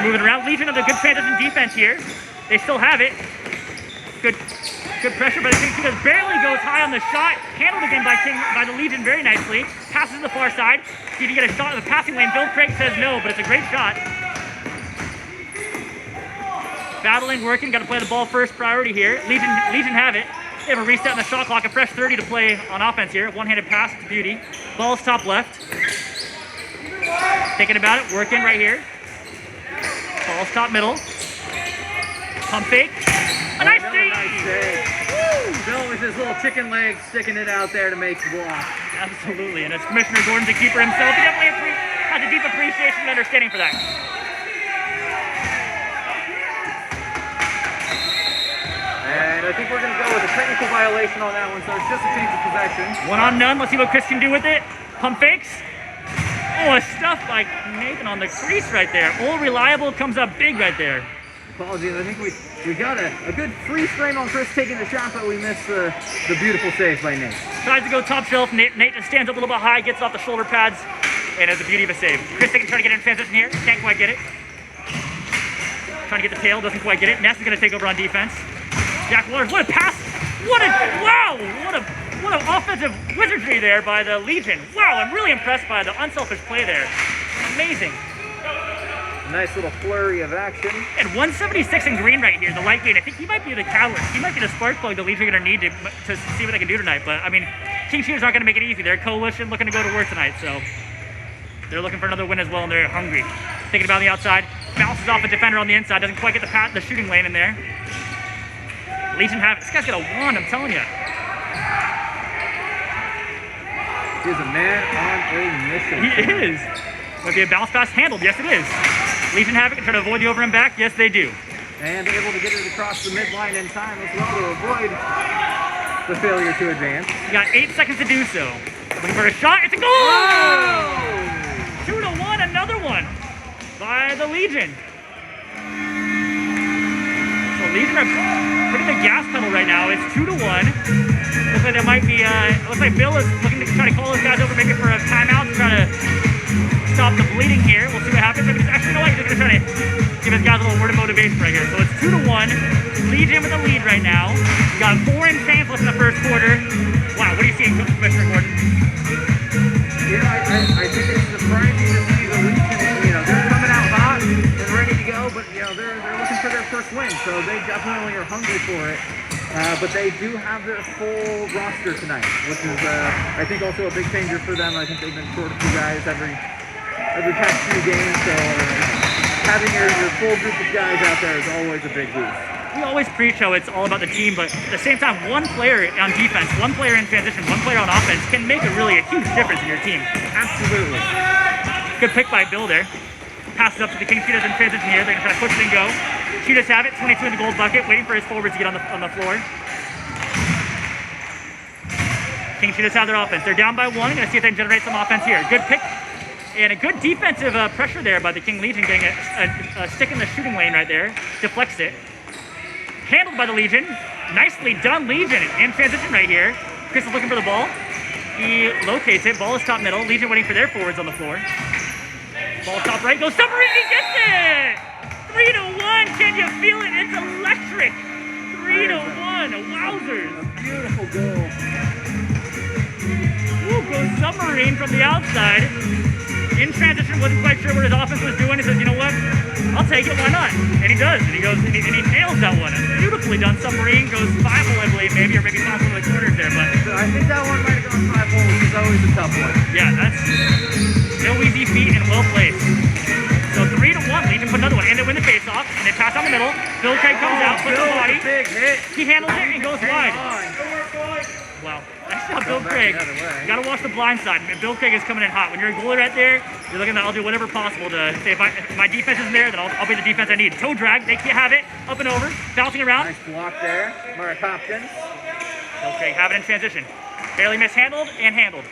moving around. Legion of the good transition defense here. They still have it. Good pressure by the King Cheetahs. Barely goes high on the shot. Handled again by the Legion very nicely. Passes to the far side. See if you get a shot in the passing lane. Bill Craig says no, but it's a great shot. Battling, working. Got to play the ball first priority here. Legion have it. They have a reset in the shot clock. A fresh 30 to play on offense here. One-handed pass to Beauty. Ball's top left. Thinking about it. Working right here. Ball's top middle. Pump fake. A nice save. Bill with his little chicken leg sticking it out there to make the block. Absolutely. And as Commissioner Gordon's a keeper himself, he definitely has a deep appreciation and understanding for that. And I think we're going to go with a technical violation on that one, so it's just a change of possession. One on none. Let's see what Chris can do with it. Pump fakes. Oh, a stuff by Nathan on the crease right there. Old Reliable comes up big right there. Apologies, I think we got a good freeze frame on Chris taking the shot, but we missed the beautiful save by Nate. Tries to go top shelf. Nate just stands up a little bit high, gets off the shoulder pads, and has a beauty of a save. Chris can try to get in transition here. Can't quite get it. Trying to get the tail, doesn't quite get it. Ness is going to take over on defense. Jack Waters, what a pass! What an offensive wizardry there by the Legion. Wow, I'm really impressed by the unselfish play there. Amazing. Nice little flurry of action. And 176 in green right here, the light green. I think he might be the catalyst. He might be the spark plug the Legion are going to need to see what they can do tonight. But, I mean, King Cheetahs aren't going to make it easy. They're a coalition looking to go to work tonight, so they're looking for another win as well, and they're hungry. Thinking about the outside. Bounces off a defender on the inside. Doesn't quite get the shooting lane in there. Legion have it. This guy's got a wand, I'm telling you. He's a man on a mission. He is. Might be a bounce pass handled. Yes, it is. Legion have it. Can try to avoid the over and back. Yes, they do. And able to get it across the midline in time as well to avoid the failure to advance. You got 8 seconds to do so. Looking for a shot. It's a goal! Oh! 2-1, another one by the Legion. So Legion are putting the gas pedal right now. It's 2-1. Looks like there might be, looks like Bill is looking to try to call those guys over, maybe for a timeout to try to stop the bleeding here. We'll see what happens. Maybe he's actually, he's going to try to give his guys a little word of motivation right here. So it's 2-1. Legion with the lead right now. We got 4 and change left in the first quarter. Wow, what are you seeing, Commissioner Gordon? Yeah, I think it's surprising to see the Legion. They're coming out hot and ready to go, but they're looking for their first win, so they definitely are hungry for it. But they do have their full roster tonight, which is, I think, also a big changer for them. I think they've been short a few guys every past few games, so having your full group of guys out there is always a big boost. We always preach how it's all about the team, but at the same time, one player on defense, one player in transition, one player on offense can make a huge difference in your team. Absolutely. Good pick by Bill there. Passes up to the King Cheetahs in transition here. They're going to try to push it and go. Cheetahs have it, 22 in the gold bucket, waiting for his forwards to get on the floor. King Cheetahs have their offense. They're down by 1. Going to see if they can generate some offense here. Good pick. And a good defensive pressure there by the King Legion, getting a stick in the shooting lane right there. Deflects it. Handled by the Legion. Nicely done, Legion, in transition right here. Chris is looking for the ball. He locates it. Ball is top middle. Legion waiting for their forwards on the floor. Ball top right. Goes submarine. He gets it! 3-1. Can you feel it? It's electric. 3-1. Wowzers. A beautiful goal. Ooh, goes submarine from the outside. In transition, wasn't quite sure what his offense was doing. He says, you know what? I'll take it. Why not? And he does. And he goes and he nails that one. A beautifully done submarine. Goes 5-hole, I believe, maybe, or maybe finds one of the corners there. But I think that one might have gone 5-hole, which is always a tough one. Yeah, that's no easy feat and well placed. So 3-1. Legion put another one. And they win the face-off. And they pass on the middle. Bill Craig comes out, puts the body. Big hit. He handles it and goes wide. Wow. Nice job, Bill Craig. You gotta watch the blind side. Bill Craig is coming in hot. When you're a goalie right there, you're looking at, I'll do whatever possible to say if my defense isn't there, then I'll be the defense I need. Toe drag, they can't have it, up and over, bouncing around. Nice block there, Mark Hopkins. Bill Craig have it in transition. Barely mishandled and handled.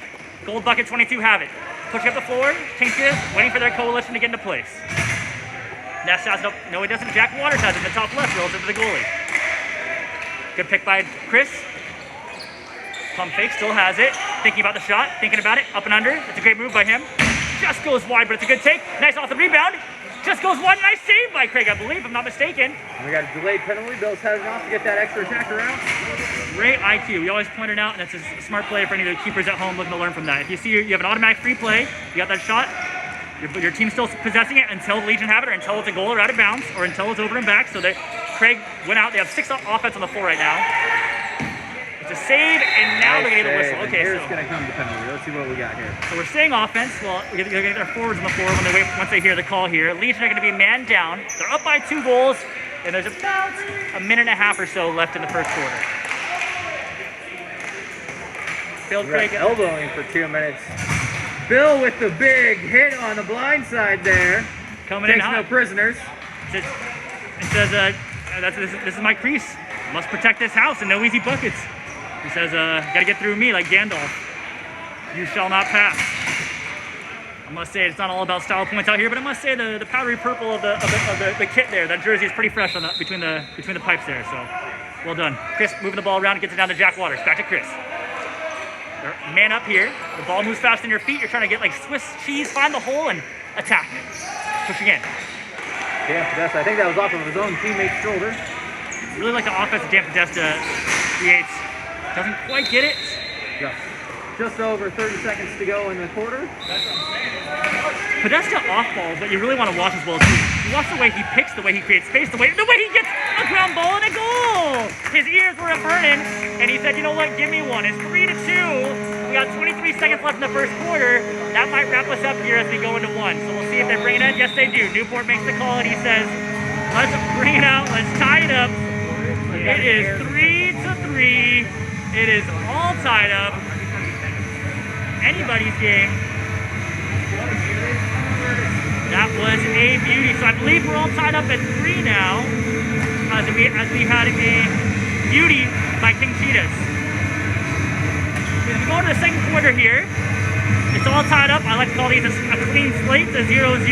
Gold bucket 22 have it. Pushing up the floor, King Cheetahs waiting for their coalition to get into place. Ness has it up. No, he doesn't. Jack Waters has it in the top left relative to the goalie. Good pick by Chris. Pump fake, still has it. Thinking about the shot, thinking about it, up and under. It's a great move by him. Just goes wide, but it's a good take. Nice off the rebound. Just goes one. Nice save by Craig, I believe, if I'm not mistaken. We got a delayed penalty. Bill's heading off to get that extra attacker out. Great IQ. We always point it out, and that's a smart play for any of the keepers at home looking to learn from that. If you see you have an automatic free play, you got that shot, your team's still possessing it until the Legion have it, or until it's a goal or out of bounds, or until it's over and back. So that Craig went out. They have 6 offense on the floor right now. It's a save, and now they're going to get a whistle. Okay, here's going to come the penalty. Let's see what we got here. So we're staying offense. Well, they're going to get their forwards on the floor once they hear the call here. Legion are going to be man down. They're up by 2 goals, and there's about a minute and a half or so left in the first quarter. Bill Craig elbowing for 2 minutes. Bill with the big hit on the blind side there. Coming in hot. No prisoners. It says, this is my crease. Must protect this house and no easy buckets. He says, gotta get through me like Gandalf. You shall not pass. I must say it's not all about style points out here, but I must say the powdery purple of the kit there, that jersey is pretty fresh on between the pipes there. So well done. Chris moving the ball around, gets it down to Jack Waters. Back to Chris. Man up here. The ball moves fast in your feet. You're trying to get like Swiss cheese, find the hole and attack. Pushing in. Dan Podesta, I think that was off of his own teammate's shoulder. Really like the offense that Dan Podesta creates. Doesn't quite get it. Yeah. Just over 30 seconds to go in the quarter. Podesta off balls, but you really want to watch as well too. You watch the way he picks, the way he creates space, the way he gets a ground ball and a goal. His ears were burning, and he said, you know what, give me one. It's 3-2. We got 23 seconds left in the first quarter. That might wrap us up here as we go into 1. So we'll see if they bring it in. Yes, they do. Newport makes the call, and he says, let's bring it out. Let's tie it up. It is 3-3. It is all tied up. Anybody's game. That was a beauty. So I believe we're all tied up at 3 now, as we had a beauty by King Cheetahs. As we go into the second quarter here, it's all tied up. I like to call these a clean slate, a 0-0.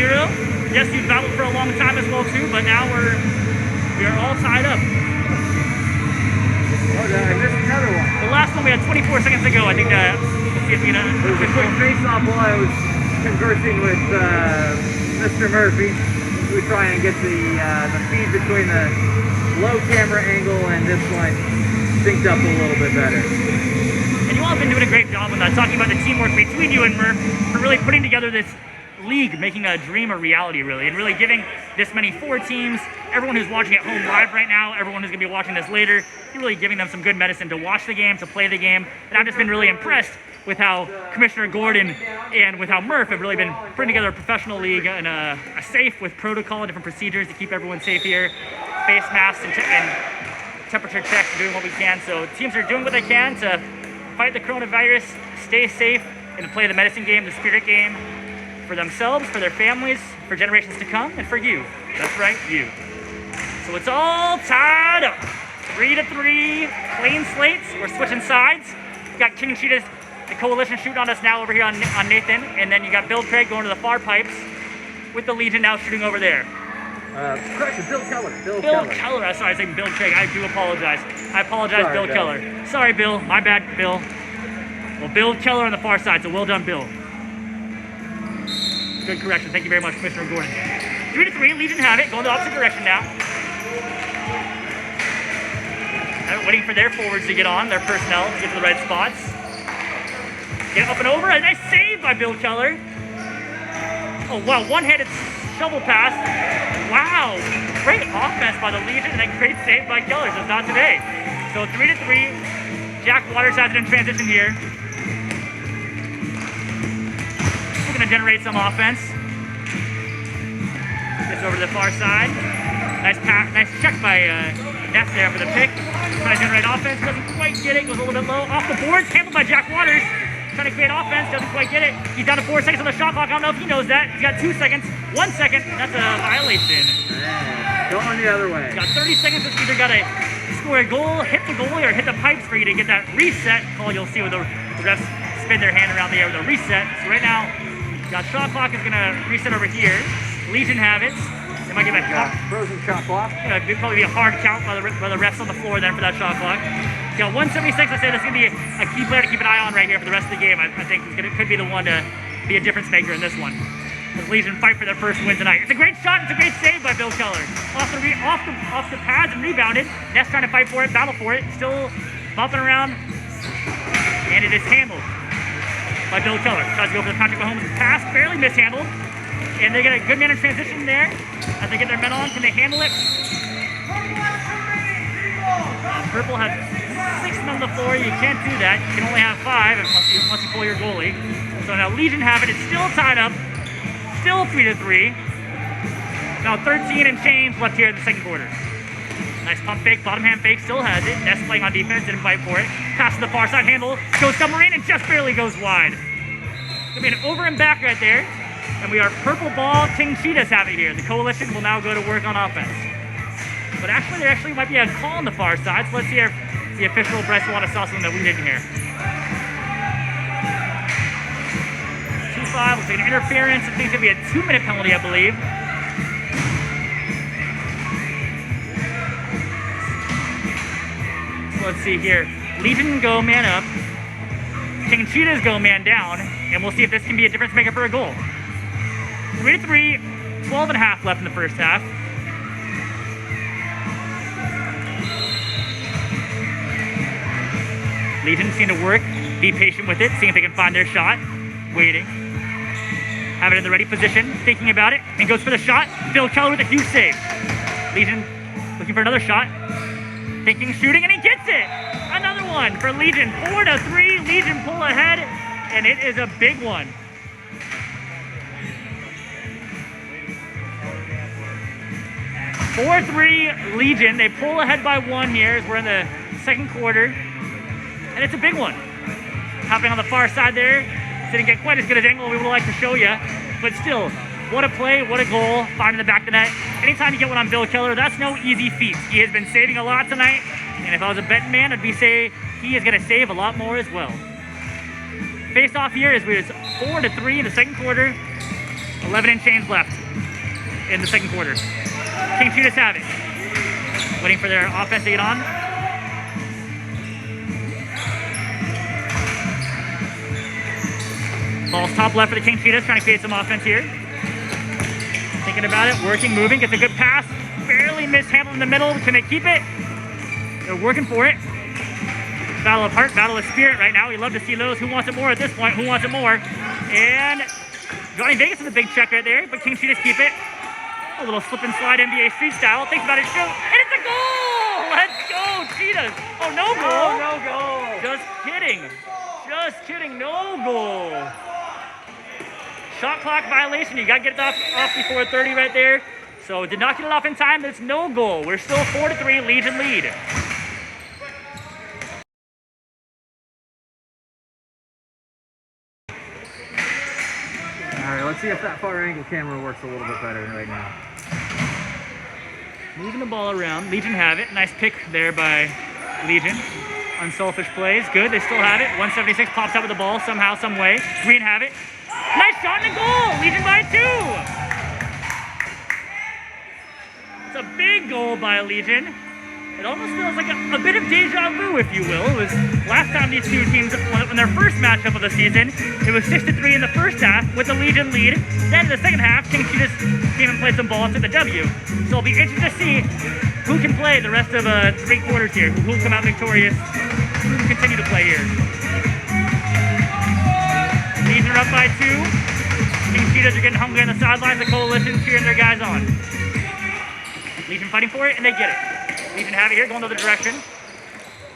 Yes, you've battled for a long time as well too, but now we are all tied up. Oh, I missed another one. The last one we had 24 seconds to go. I think we'll see if we can. It was a quick face-off while I was conversing with Mr. Murphy. We try and get the feed between the low camera angle and this one synced up a little bit better. And you all have been doing a great job on that, talking about the teamwork between you and Murph for really putting together this league, making a dream a reality, really, and really giving this many 4 teams, everyone who's watching at home live right now, everyone who's going to be watching this later, you're really giving them some good medicine to watch the game, to play the game. And I've just been really impressed with how Commissioner Gordon and with how Murph have really been putting together a professional league and a safe with protocol and different procedures to keep everyone safe here, face masks and temperature checks, doing what we can. So teams are doing what they can to fight the coronavirus, stay safe, and to play the medicine game, the spirit game, for themselves, for their families, for generations to come, and for you. That's right, you. So it's all tied up. 3-3, clean slates. We're switching sides. We got King Cheetahs, the coalition shooting on us now over here on Nathan, and then you got Bill Craig going to the far pipes with the Legion now shooting over there. Correction, Bill Keller. Bill Keller. I'm sorry, I was saying Bill Craig. I do apologize. I apologize, sorry, Bill Keller. Sorry, Bill. My bad, Bill. Well, Bill Keller on the far side, so well done, Bill. Good correction. Thank you very much, Commissioner Gordon. 3-3, Legion have it. Going the opposite direction now. Waiting for their forwards to get on, their personnel to get to the right spots. Get up and over. A nice save by Bill Keller. Oh, wow. One-handed shovel pass. Wow. Great offense by the Legion and then great save by Keller. So it's not today. So 3-3. Jack Waters has it in transition here. We're going to generate some offense. Gets over to the far side. Nice pass, nice check by Ness there for the pick. Trying to generate offense, doesn't quite get it, goes a little bit low. Off the boards, handled by Jack Waters. Trying to create offense, doesn't quite get it. He's down to 4 seconds on the shot clock. I don't know if he knows that. He's got 2 seconds, 1 second. That's a violation. Going the other way. He's got 30 seconds. It's either got to score a goal, hit the goalie, or hit the pipes for you to get that reset call. You'll see with the refs spin their hand around the air with a reset. So right now, got shot clock is going to reset over here. Legion have it. They might give a frozen shot clock. Yeah, it'd probably be a hard count by the refs on the floor then for that shot clock. Got 176. I say that's going to be a key player to keep an eye on right here for the rest of the game. I think it could be the one to be a difference maker in this one. as Legion fight for their first win tonight. It's a great shot. It's a great save by Bill Keller. Off the pads and rebounded. Ness trying to fight for it, battle for it. Still bumping around. And it is handled by Bill Keller. Tries to go for the Patrick Mahomes pass. Barely mishandled. And they get a good man in transition there. As they get their men on, can they handle it? Purple has 6 men on the floor. You can't do that. You can only have 5 unless you pull your goalie. So now Legion have it. It's still tied up. Still 3-3. Now 13 and change left here in the second quarter. Nice pump fake, bottom hand fake, still has it. Ness playing on defense, didn't fight for it. Pass to the far side handle, goes submarine and just barely goes wide. Gonna be an over and back right there. And we are purple ball, King Cheetahs have it here. The coalition will now go to work on offense. But actually, there actually might be a call on the far side, so let's see if the official Bryce Wallace saw something that we didn't hear. 2-5, looks like an interference. I think it's gonna be a 2-minute penalty, I believe. So let's see here. Legion go man up. King Cheetahs go man down. And we'll see if this can be a difference maker for a goal. 3-3, 12 and a half left in the first half. Legion seem to work, be patient with it, seeing if they can find their shot. Waiting. Have it in the ready position, thinking about it, and goes for the shot. Bill Keller with a huge save. Legion looking for another shot. Thinking, shooting, and he gets it! Another one for Legion. 4-3, Legion pull ahead, and it is a big one. Four 3 Legion. They pull ahead by 1 here as we're in the second quarter. And it's a big one. Happening on the far side there. Didn't get quite as good an angle we would like to show you. But still, what a play, what a goal. Finding the back of the net. Anytime you get one on Bill Keller, that's no easy feat. He has been saving a lot tonight. And if I was a betting man, I'd be say he is going to save a lot more as well. Face off here is we was 4-3 in the second quarter. 11 and change left in the second quarter. King Cheetahs have it. Waiting for their offense to get on. Ball's top left for the King Cheetahs, trying to create some offense here. Thinking about it, working, moving, gets a good pass. Barely mishandled in the middle. Can they keep it? They're working for it. Battle of heart, battle of spirit right now. We love to see those. Who wants it more at this point? Who wants it more? And Johnny Vegas with a big check right there, but King Cheetahs keep it. A little slip and slide NBA street style. Thinks about it, shoot, and it's a goal! Let's go, Cheetahs! Oh, no goal! Oh, no goal! Just kidding. Just kidding, no goal. Shot clock violation. You got to get it off before 30 right there. So did not get it off in time. There's no goal. We're still 4-3, Legion lead. All right, let's see if that far angle camera works a little bit better right now. Moving the ball around. Legion have it. Nice pick there by Legion. Unselfish plays. Good. They still have it. 176 pops out with the ball somehow, some way. Green have it. Nice shot and a goal. Legion by 2. It's a big goal by Legion. It almost feels like a bit of deja vu, if you will. It was last time these two teams won their first matchup of the season. It was 6-3 in the first half with the Legion lead. Then in the second half, King Cheetahs came and played some ball and took the W. So it'll be interesting to see who can play the rest of 3 quarters here. Who will come out victorious? Who will continue to play here? Legion are up by 2. King Cheetahs are getting hungry on the sidelines. The coalition cheering their guys on. Legion fighting for it, and they get it. Legion have it here, going the other direction.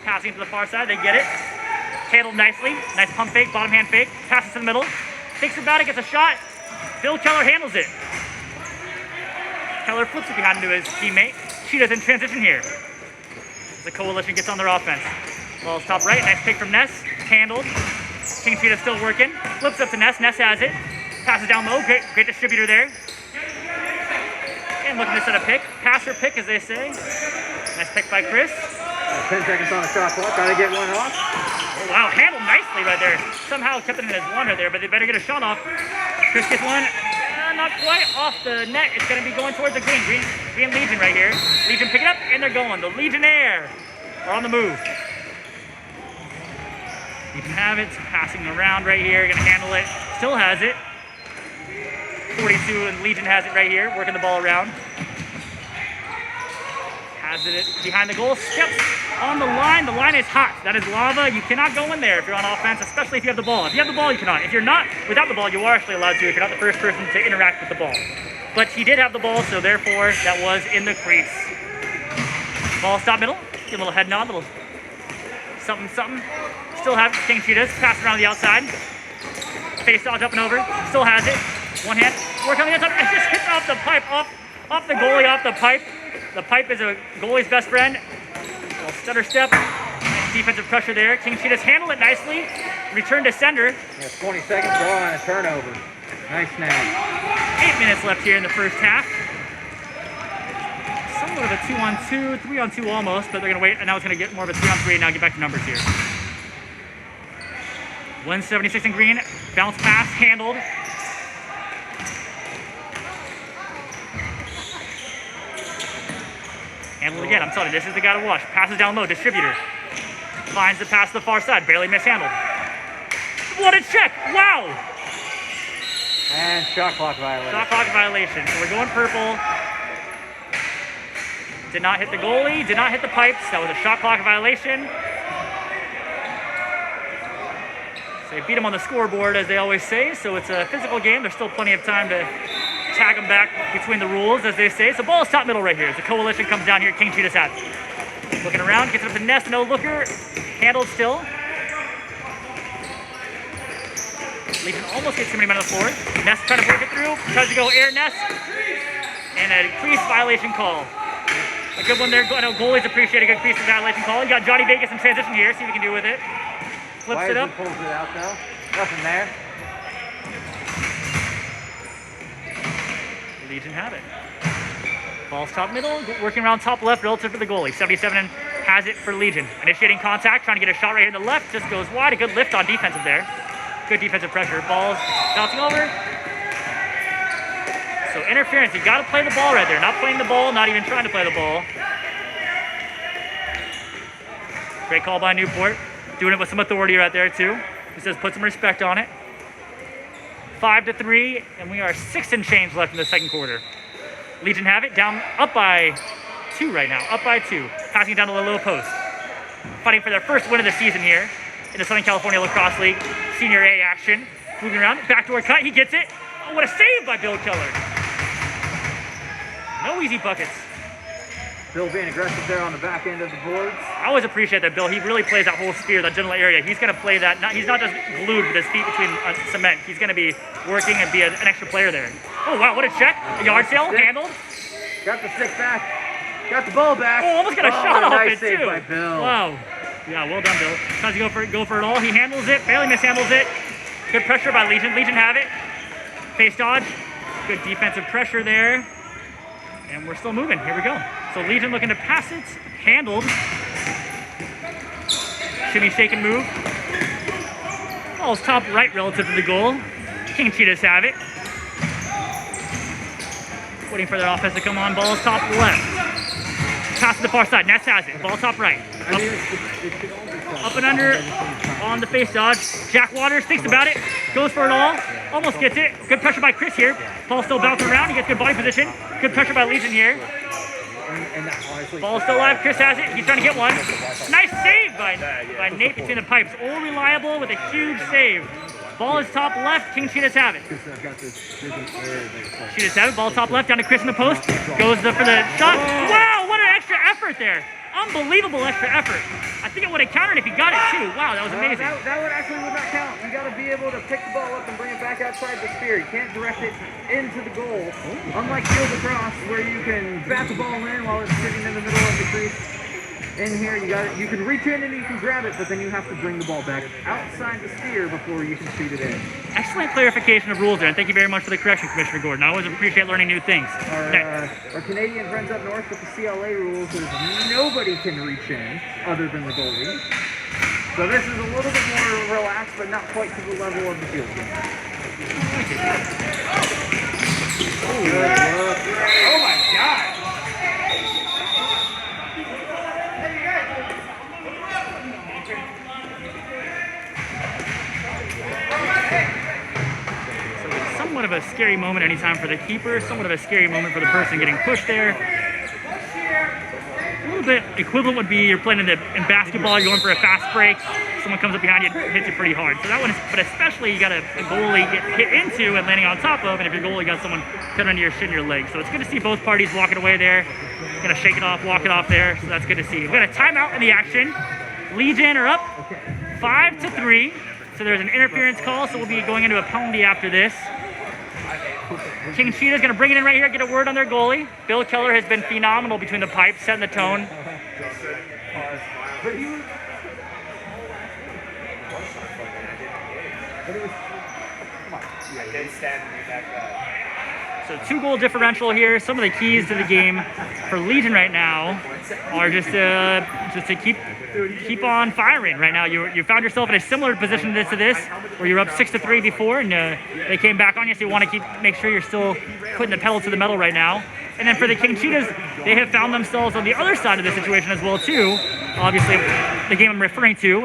Passing to the far side, they get it. Handled nicely. Nice pump fake, bottom hand fake. Passes to the middle. Thinks about it, gets a shot. Bill Keller handles it. Keller flips it behind into his teammate. Cheetahs in transition here. The coalition gets on their offense. Ball's top right, nice pick from Ness. Handled. King Cheetahs still working. Flips up to Ness. Ness has it. Passes down low. Great distributor there. And looking to set a pick. Passer pick, as they say. Nice pick by Chris. 10 seconds on the shot clock. Gotta get one off. Oh, wow, handled nicely right there. Somehow kept it in his one right there, but they better get a shot off. Chris gets one. Not quite off the net. It's going to be going towards the green. Green Legion right here. Legion pick it up, and they're going. The Legionnaire are on the move. Legion have it. Passing around right here. Going to handle it. Still has it. 42, and Legion has it right here, working the ball around. Has it behind the goal, steps on the line. The line is hot. That is lava. You cannot go in there if you're on offense, especially if you have the ball. If you have the ball, you cannot. If you're not without the ball, you are actually allowed to if you're not the first person to interact with the ball. But he did have the ball, so therefore that was in the crease. Ball stop middle. Give a little head nod, little something, something. Still have King Cheetahs. Pass around the outside. Face dodge up and over. Still has it. One hand. Work on the inside. It just hits off the pipe. Off the goalie, off the pipe. The pipe is a goalie's best friend. A little stutter step. Nice defensive pressure there. King Cheetahs handle it nicely. Return to sender. Yeah, 20 seconds ball and a turnover. Nice snap. 8 minutes left here in the first half. Somewhat of a 2-on-2, 3-on-2 almost, but they're going to wait, and now it's going to get more of a 3-on-3, and now get back to numbers here. 176 in green, bounce pass, handled. Handled again, I'm telling you, this is the guy to watch. Passes down low, distributor. Finds the pass to the far side, barely mishandled. What a check, wow! And shot clock violation. Shot clock violation, so we're going purple. Did not hit the goalie, did not hit the pipes. That was a shot clock violation. So they beat him on the scoreboard, as they always say. So it's a physical game. There's still plenty of time to tag them back between the rules, as they say. So ball is top middle right here. As the coalition comes down here, King Cheetahs has it. Looking around, gets it up to Ness, no looker. Handled still. Legion almost gets somebody on the floor. Ness trying to break it through. Tries to go air Ness. And a crease violation call. A good one there. I know goalies appreciate a good crease violation call. You got Johnny Vegas in transition here. See what he can do with it. Flips it up. Pulls it out though. Nothing there. Legion have it. Ball's top middle, working around top left relative to the goalie. 77 has it for Legion. Initiating contact, trying to get a shot right here in the left. Just goes wide. A good lift on defensive there. Good defensive pressure. Ball's bouncing over. So interference, you gotta play the ball right there. Not playing the ball, not even trying to play the ball. Great call by Newport. Doing it with some authority right there too. He says put some respect on it. 5-3, and we are 6 and change left in the second quarter. Legion have it, down, up by 2 right now, up by 2. Passing it down to the low post. Fighting for their first win of the season here in the Southern California Lacrosse League Senior A action. Moving around, backdoor cut, he gets it. Oh, what a save by Bill Keller. No easy buckets. Bill being aggressive there on the back end of the boards. I always appreciate that Bill. He really plays that whole sphere, that general area. He's going to play that. He's not just glued with his feet between cement. He's going to be working and be an extra player there. Oh, wow, what a check. A yard sale, handled. Got the stick back. Got the ball back. Oh, almost got a shot off nice it, save too. by Bill. Wow. Yeah, well done, Bill. Tries to go for it all. He handles it, barely mishandles it. Good pressure by Legion. Legion have it. Face dodge. Good defensive pressure there. And we're still moving. Here we go. So Legion looking to pass it. Handled. Shimmy, shake, and move. Ball's top right relative to the goal. King Cheetahs have it. Waiting for their offense to come on. Ball's top left. Pass to the far side. Ness has it. Ball top right. Up and under on the face dodge. Jack Waters thinks about it. Goes for it all. Almost gets it. Good pressure by Chris here. Ball still bouncing around. He gets good body position. Good pressure by Legion here. Ball still alive. Chris has it. He's trying to get one. Nice save by Nate between the pipes. All reliable with a huge save. Ball is top left. King Cheetahs have it. Cheetahs have it. Ball top left down to Chris in the post. Goes for the shot. Wow, what an extra effort there. Unbelievable extra effort. I think it would have countered if he got it too. Wow, that was amazing. That would actually would not count. You got to be able to pick the ball up and bring it back outside the sphere. You can't direct it into the goal. Unlike field lacrosse, where you can bat the ball in while it's sitting in the middle of the crease. In here, you can reach in and you can grab it, but then you have to bring the ball back outside the sphere before you can shoot it in. Excellent clarification of rules there, and thank you very much for the correction, Commissioner Gordon. I always appreciate learning new things. Our Canadian friends up north with the CLA rules is nobody can reach in other than the goalie. So this is a little bit more relaxed, but not quite to the level of the field game. Oh my God! Somewhat of a scary moment anytime for the keeper, somewhat of a scary moment for the person getting pushed there. A little bit equivalent would be you're playing in basketball, you're going for a fast break, someone comes up behind you and hits you pretty hard. So that one is, but especially you got a goalie get hit into and landing on top of, and if your goalie got someone cut under your shin and your leg. So it's good to see both parties walking away there. Gonna shake it off, walk it off there, so that's good to see. We've got a timeout in the action. Legion are up 5-3. So there's an interference call, so we'll be going into a penalty after this. King Cheetahs gonna bring it in right here, get a word on their goalie. Bill Keller has been phenomenal between the pipes, setting the tone. So 2-goal differential here. Some of the keys to the game for Legion right now are just to keep on firing right now. You found yourself in a similar position to this, where you were up 6-3 before, and they came back on you, so you want to make sure you're still putting the pedal to the metal right now. And then for the King Cheetahs, they have found themselves on the other side of the situation as well too. Obviously, the game I'm referring to,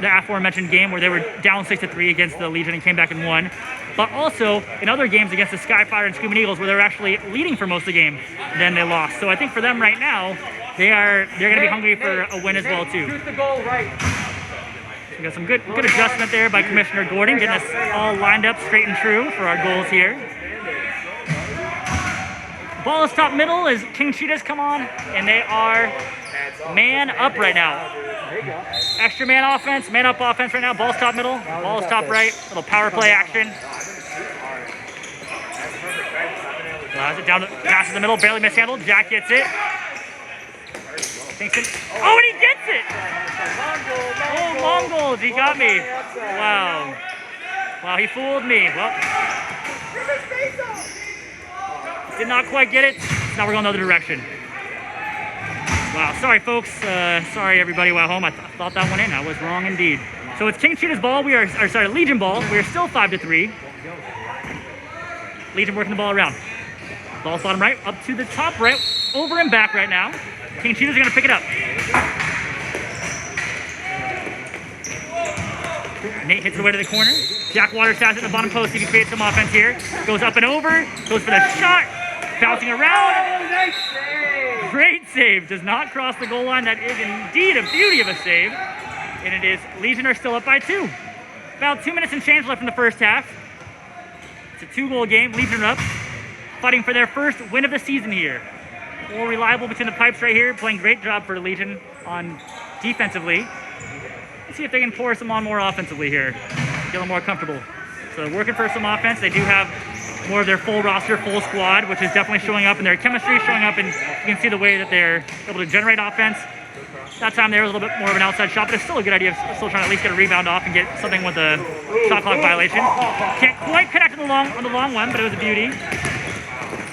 the aforementioned game where they were down 6-3 against the Legion and came back and won. But also in other games against the Skyfire and Screamin Eagles where they're actually leading for most of the game, then they lost. So I think for them right now, they're going to be hungry for a win as well too. Shoot the goal right. We got some good adjustment there by Commissioner Gordon, getting us all lined up straight and true for our goals here. Ball is top middle as King Cheetahs come on, and they are man up right now. Extra man offense, man up offense right now. Ball's top middle, ball's top right. Little power play action. Allows it down, passes the middle, barely mishandled. Jack gets it. Oh, and he gets it! Oh, Mongols, he got me. Wow. Wow, he fooled me. Well, did not quite get it. Now we're going the other direction. Wow, sorry folks. Sorry everybody at home. I thought that one in. I was wrong indeed. So it's King Cheetah's ball. Legion ball. We are still 5-3. Legion working the ball around. Ball's bottom right, up to the top right, over and back right now. King Cheetahs are gonna pick it up. Nate hits it away to the corner. Jack Waters has it in the bottom post. He can create some offense here. Goes up and over, goes for the shot, bouncing around. Great save, does not cross the goal line. That is indeed a beauty of a save. And it is, Legion are still up by 2. About 2 minutes and change left in the first half. It's a 2-goal game, Legion are up, fighting for their first win of the season here. More reliable between the pipes right here, playing great job for Legion on defensively. Let's see if they can pour some on more offensively here, get a little more comfortable. So working for some offense. They do have more of their full roster, full squad, which is definitely showing up in their chemistry, showing up, and you can see the way that they're able to generate offense. That time there was a little bit more of an outside shot, but it's still a good idea of still trying to at least get a rebound off and get something with a shot clock violation. Can't quite connect on the long one, but it was a beauty.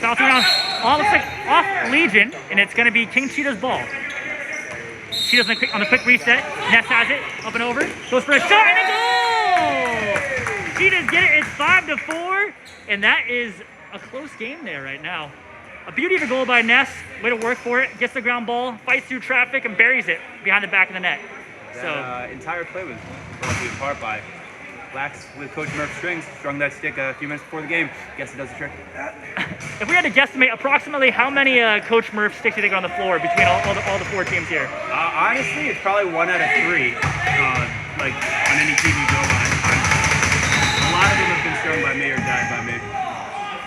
Bouncing around off Legion, and it's going to be King Cheetah's ball. Cheetahs on the quick reset. Ness has it, up and over. Goes for a shot and a goal! Cheetahs get it, it's 5-4, and that is a close game there right now. A beauty of a goal by Ness, way to work for it. Gets the ground ball, fights through traffic, and buries it behind the back of the net. That entire play was brought to you in part by Lax with Coach Murph Strings. Strung that stick a few minutes before the game. Guess it does the trick. If we had to guesstimate approximately how many Coach Murph sticks you think are on the floor between all the 4 teams here? Honestly, it's probably 1 out of 3. Like on any team you go on. A lot of them have been strung by me or died by me.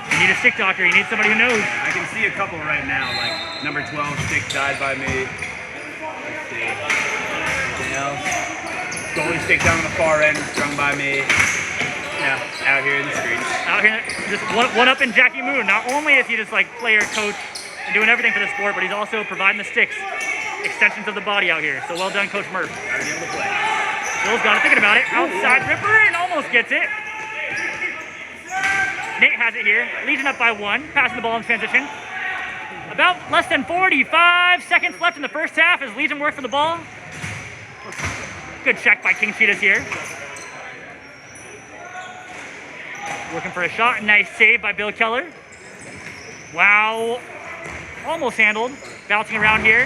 You need a stick doctor. You need somebody who knows. I can see a couple right now, like number 12 stick died by me. Let's see. Anything else? Goalie stick down on the far end, strung by me. Yeah, out here in the streets. Out here, just one up in Jackie Moon. Not only is he just like player, coach, and doing everything for the sport, but he's also providing the sticks, extensions of the body out here. So well done, Coach Murph. Gotta be able to play. Bill's got it, thinking about it. Outside ripper and almost gets it. Nate has it here. Legion up by 1, passing the ball in transition. About less than 45 seconds left in the first half as Legion works for the ball. Good check by King Cheetahs here. Working for a shot. Nice save by Bill Keller. Wow. Almost handled. Bouncing around here.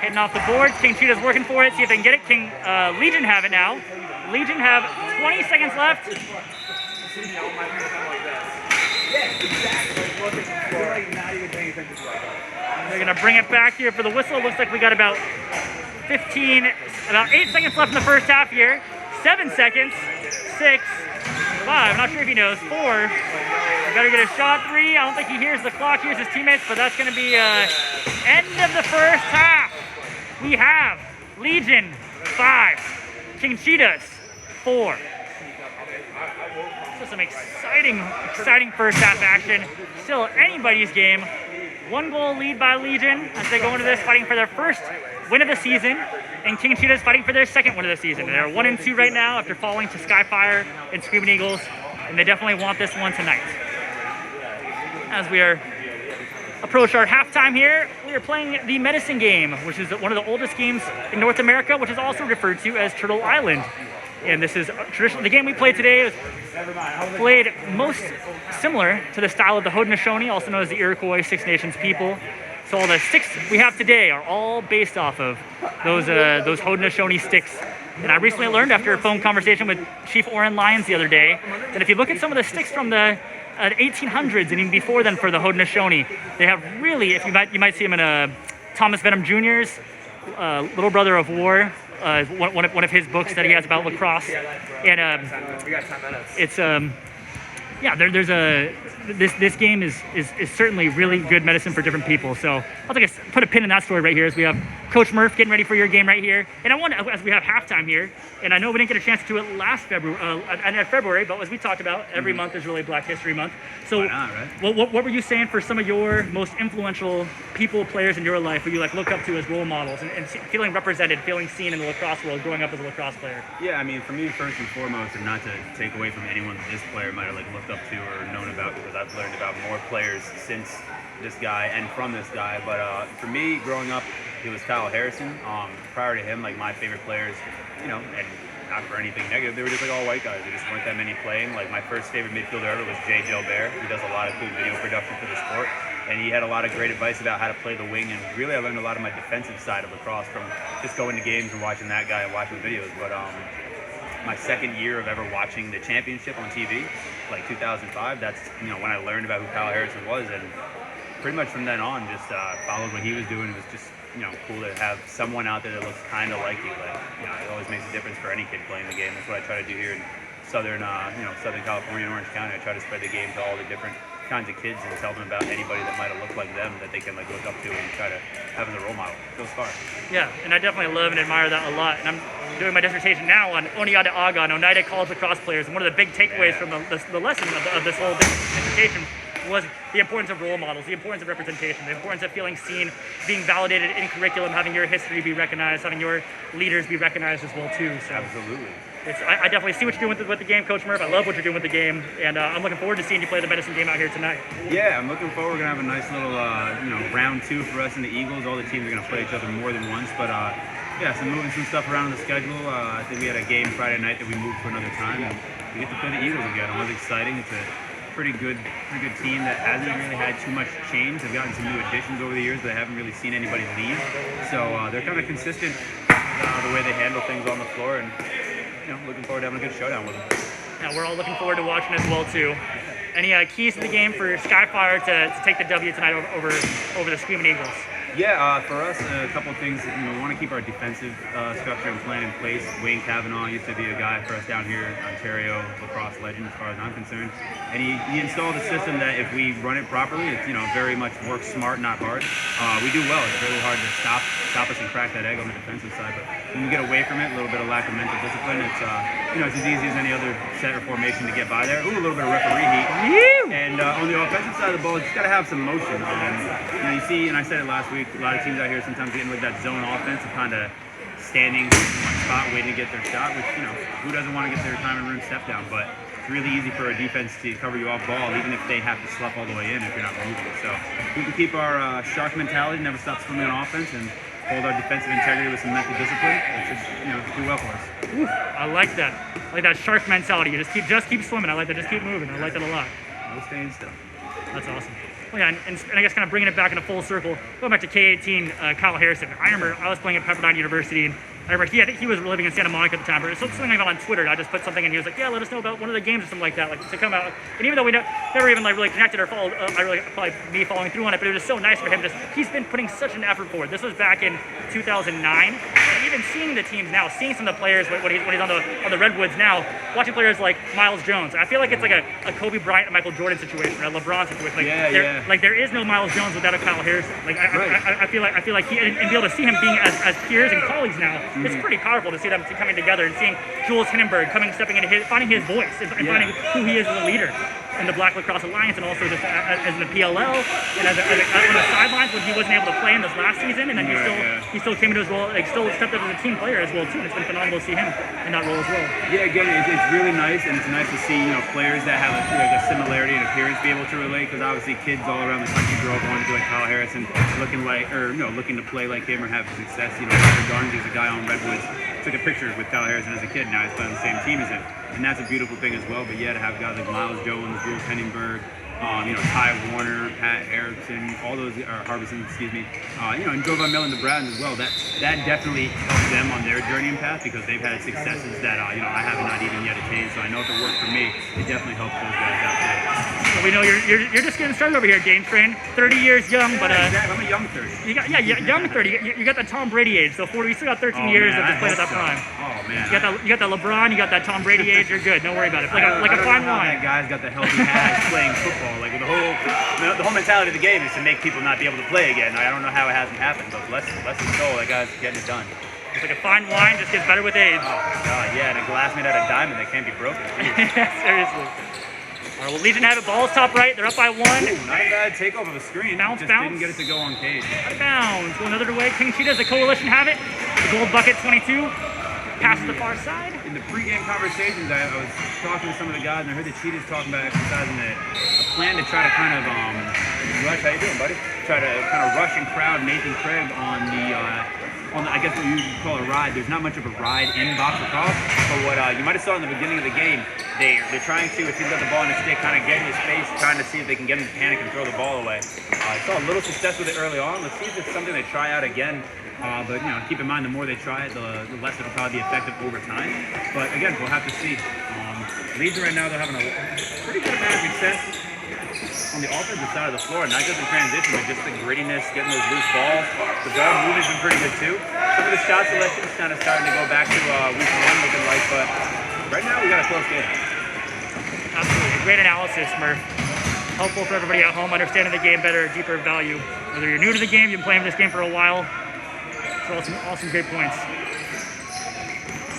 Heading off the board. King Cheetahs working for it. See if they can get it. Legion have it now. Legion have 20 seconds left. see me on my hands like this. Yeah, exactly. Like looking for, like not even paying attention to that. They're gonna bring it back here for the whistle. Looks like we got about 8 seconds left in the first half here. 7 seconds, 6, 5, not sure if he knows, 4. We better get a shot, 3. I don't think he hears the clock, hears his teammates, but that's gonna be end of the first half. We have Legion 5, King Cheetahs 4. So some exciting first half action. Still anybody's game. 1 goal lead by Legion as they go into this fighting for their first win of the season, and King Cheetahs fighting for their second win of the season. They're 1-2 right now after falling to Skyfire and Screamin Eagles, and they definitely want this one tonight. As we are approach our halftime here, we are playing the medicine game, which is one of the oldest games in North America, which is also referred to as Turtle Island. And this is traditional. The game we played today was played most similar to the style of the Haudenosaunee, also known as the Iroquois Six Nations people. So all the sticks we have today are all based off of those Haudenosaunee sticks. And I recently learned after a phone conversation with Chief Oren Lyons the other day that if you look at some of the sticks from the 1800s and even before then for the Haudenosaunee, they have really, if you might see them in Thomas Venham Jr.'s Little Brother of War, one of his books that he has about lacrosse, and it's this game is certainly really good medicine for different people. So I'll put a pin in that story right here as we have Coach Murph getting ready for your game right here. And I want to, as we have halftime here, and I know we didn't get a chance to do it last February, but as we talked about, every month is really Black History Month. So why not, right? what were you saying for some of your most influential people, players in your life who you look up to as role models and feeling represented, feeling seen in the lacrosse world, growing up as a lacrosse player? Yeah, I mean, for me, first and foremost, and not to take away from anyone that this player might have looked up to or known about, because I've learned about more players since this guy and from this guy. But for me, growing up, it was Kyle Harrison. Prior to him, my favorite players, and not for anything negative, they were just all white guys. There just weren't that many playing. My first favorite midfielder ever was Jay Gilbert. He does a lot of cool video production for the sport, and he had a lot of great advice about how to play the wing. And really, I learned a lot of my defensive side of lacrosse from just going to games and watching that guy and watching videos. But my second year of ever watching the championship on TV, 2005, that's when I learned about who Kyle Harrison was, and pretty much from then on just followed what he was doing. It was just cool to have someone out there that looks kind of like you. It always makes a difference for any kid playing the game. That's what I try to do here in Southern California and Orange County. I try to spread the game to all the different kinds of kids and tell them about anybody that might have looked like them that they can look up to and try to have as a role model. It goes far. Yeah, and I definitely love and admire that a lot. And I'm doing my dissertation now on Oneida Aga, on Oneida college lacrosse players. And one of the big takeaways from the lesson of this whole dissertation was the importance of role models, the importance of representation, the importance of feeling seen, being validated in curriculum, having your history be recognized, having your leaders be recognized as well too. So absolutely. I definitely see what you're doing with the game, Coach Murph. I love what you're doing with the game, and I'm looking forward to seeing you play the medicine game out here tonight. Yeah, I'm looking forward. We're gonna have a nice little round 2 for us and the Eagles. All the teams are gonna play each other more than once, but so moving some stuff around in the schedule. I think we had a game Friday night that we moved to another time, and we get to play the Eagles again. It was exciting. It's a pretty good team that hasn't really had too much change. They've gotten some new additions over the years, but they haven't really seen anybody leave. So they're kind of consistent the way they handle things on the floor, and looking forward to having a good showdown with them. Yeah, we're all looking forward to watching as well too. Any keys to the game for Skyfire to take the W tonight over the Screamin Eagles? Yeah, for us, a couple of things. We want to keep our defensive structure and plan in place. Wayne Cavanaugh used to be a guy for us down here, Ontario lacrosse legend as far as I'm concerned. And he installed a system that if we run it properly, it's very much work smart, not hard. We do well. It's really hard to stop us and crack that egg on the defensive side. But when we get away from it, a little bit of lack of mental discipline, it's it's as easy as any other set or formation to get by there. Ooh, a little bit of referee heat. And on the offensive side of the ball, you just got to have some motion. You see, and I said it last week, a lot of teams out here sometimes getting with that zone offense and kind of standing in one spot waiting to get their shot, which, who doesn't want to get their time and room step down? But it's really easy for a defense to cover you off ball, even if they have to slough all the way in if you're not moving. So we can keep our shark mentality, never stop swimming on offense, and hold our defensive integrity with some mental discipline. It should, do well for us. Ooh, I like that. I like that shark mentality. You just keep swimming. I like that. Just keep moving. I like that a lot. No staying still. That's awesome. Well, yeah, and I guess kind of bringing it back in a full circle, going back to K18, Kyle Harrison. I remember I was playing at Pepperdine University, and I remember I think he was living in Santa Monica at the time, but it was something I got on Twitter. And I just put something and he was like, yeah, let us know about one of the games or something like that, like to come out. And even though we never even like really connected or followed, probably me following through on it, but it was just so nice for him. He's been putting such an effort forward. This was back in 2009. And even seeing the teams now, seeing some of the players when he's on the Redwoods now, watching players like Miles Jones. I feel like it's like a Kobe Bryant and Michael Jordan situation, a LeBron situation. Like, like there is no Miles Jones without a Kyle Harrison. Like I feel like he and be able to see him being as peers and colleagues now, it's pretty powerful to see them coming together and seeing Jules Hindenburg stepping into finding his voice and finding who he is as a leader in the Black Lacrosse Alliance, and also just as in the PLL and as on the sidelines when he wasn't able to play in this last season, and then he still came into his role, like still stepped up as a team player as well too. And it's been phenomenal to see him in that role as well. Yeah, again, it's really nice, and it's nice to see players that have a similarity in appearance be able to relate, because obviously kids all around the country grow up wanting to be like Kyle Harrison, looking to play like him or have success. Peter Garnes is a guy on Redwoods. Took a picture with Kyle Harrison as a kid. Now he's playing on the same team as him, and that's a beautiful thing as well. But yeah, to have guys like Miles Jones, Jules Henningsberg, Ty Warner, Pat Erickson, all those, Harbison, excuse me, and Jovan Millen, the Bradens as well. That definitely helps them on their journey and path, because they've had successes that I have not even yet attained. So I know if it worked for me, it definitely helps those guys out there. Well, we know you're just getting started over here, Dane Train. 30 years young, but exactly. I'm a young 30. You got young 30. You got that Tom Brady age. So 40, you still got 13 years of just playing at that prime. Oh man. You got that LeBron. You got that Tom Brady age. You're good. Don't worry about it. Like a fine wine. That guy's got the healthy habits playing football. Like the whole mentality of the game is to make people not be able to play again. I don't know how it hasn't happened, but bless his soul, that guy's getting it done. It's like a fine wine, just gets better with age. Oh my God, yeah, and a glass made out of diamond that can't be broken. Seriously. All right, well, Legion have it. Ball's top right. They're up by 1. Ooh, not a bad takeoff of a screen. Bounce. Didn't get it to go on cage. Out of bounds. Go another way. King Cheetahs, the coalition have it. The gold bucket 22. Pass to the far side. In the pregame conversations, I was talking to some of the guys, and I heard the Cheetahs talking about exercising a plan to try to kind of rush. How you doing, buddy? Try to kind of rush and crowd Nathan Craig on the I guess what you call a ride. There's not much of a ride in box lacrosse, but what you might have saw in the beginning of the game, they're trying to, if he's got the ball in his stick, kind of get in his face, trying to see if they can get him to panic and throw the ball away. I saw a little success with it early on. Let's see if it's something they try out again. But keep in mind, the more they try it, the less it'll probably be effective over time. But again, we'll have to see. Legion right now, they're having a pretty good amount of success on the offensive side of the floor, not just in transition, but just the grittiness, getting those loose balls. The ball movement's been pretty good too. Some of the shot selections kind of starting to go back to week 1 looking like, but right now we got a close game. Absolutely. Great analysis, Murph. Helpful for everybody at home, understanding the game better, deeper value. Whether you're new to the game, you've been playing this game for a while. So all some great points.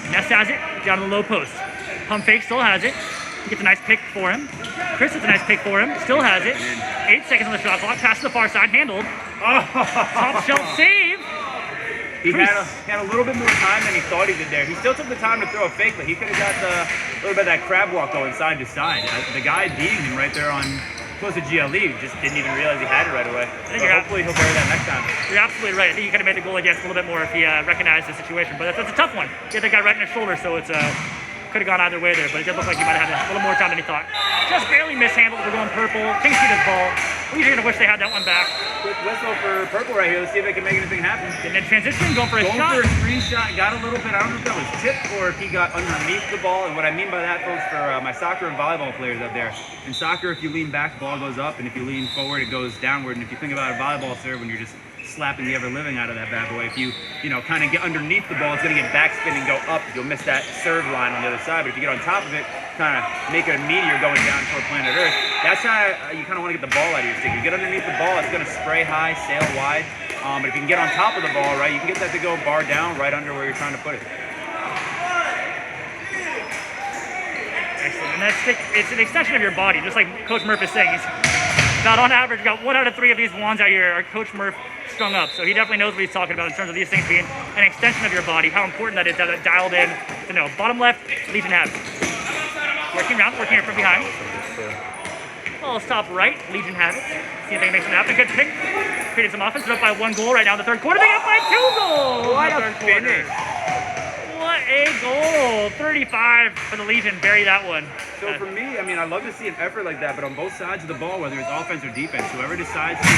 Ness has it, down to the low post. Pump fake still has it. He gets a nice pick for him. Chris gets a nice pick for him, still has it. 8 seconds on the shot clock, pass to the far side, handled. Top shelf save. He had a little bit more time than he thought he did there. He still took the time to throw a fake, but he could have got a little bit of that crab walk going side to side. The guy beating him right there on close to GLE just didn't even realize he had it right away. So hopefully he'll bury that next time. You're absolutely right. I think he could have made the goal against a little bit more if he recognized the situation. But that's a tough one. He had that guy right in his shoulder, so it's could have gone either way there. But it did look like he might have had a little more time than he thought. Just barely mishandled. We're going purple. King Cheetah's ball. We're going to wish they had that one back. Quick whistle for purple right here. Let's see if they can make anything happen. And then transition, going for a shot. Going for a screen shot. Got a little bit. I don't know if that was tipped or if he got underneath the ball. And what I mean by that, folks, for my soccer and volleyball players out there. In soccer, if you lean back, the ball goes up. And if you lean forward, it goes downward. And if you think about a volleyball serve, when you're just slapping the ever-living out of that bad boy, if you kind of get underneath the ball, it's going to get backspin and go up. You'll miss that serve line on the other side. But if you get on top of it, kind of make it a meteor going down toward planet Earth. That's how you kind of want to get the ball out of your stick. You get underneath the ball, it's going to spray high, sail wide. But if you can get on top of the ball, right, you can get that to go bar down right under where you're trying to put it. Excellent. And that stick, it's an extension of your body, just like Coach Murph is saying. He's got on average, got 1 out of 3 of these wands out here are Coach Murph strung up. So he definitely knows what he's talking about in terms of these things being an extension of your body, how important that is to have it dialed in. To know. Bottom left, Legion has it. Working around, working here from behind. Ball's top right, Legion has it. See if they can make something happen. Good pick. Created some offense. They're up by 1 goal right now in the third quarter. They got by 2 goals. What in the a third quarter. finish. What a goal. So 35 for the Legion, bury that one. So for me, I mean, I love to see an effort like that, but on both sides of the ball, whether it's offense or defense, whoever decides to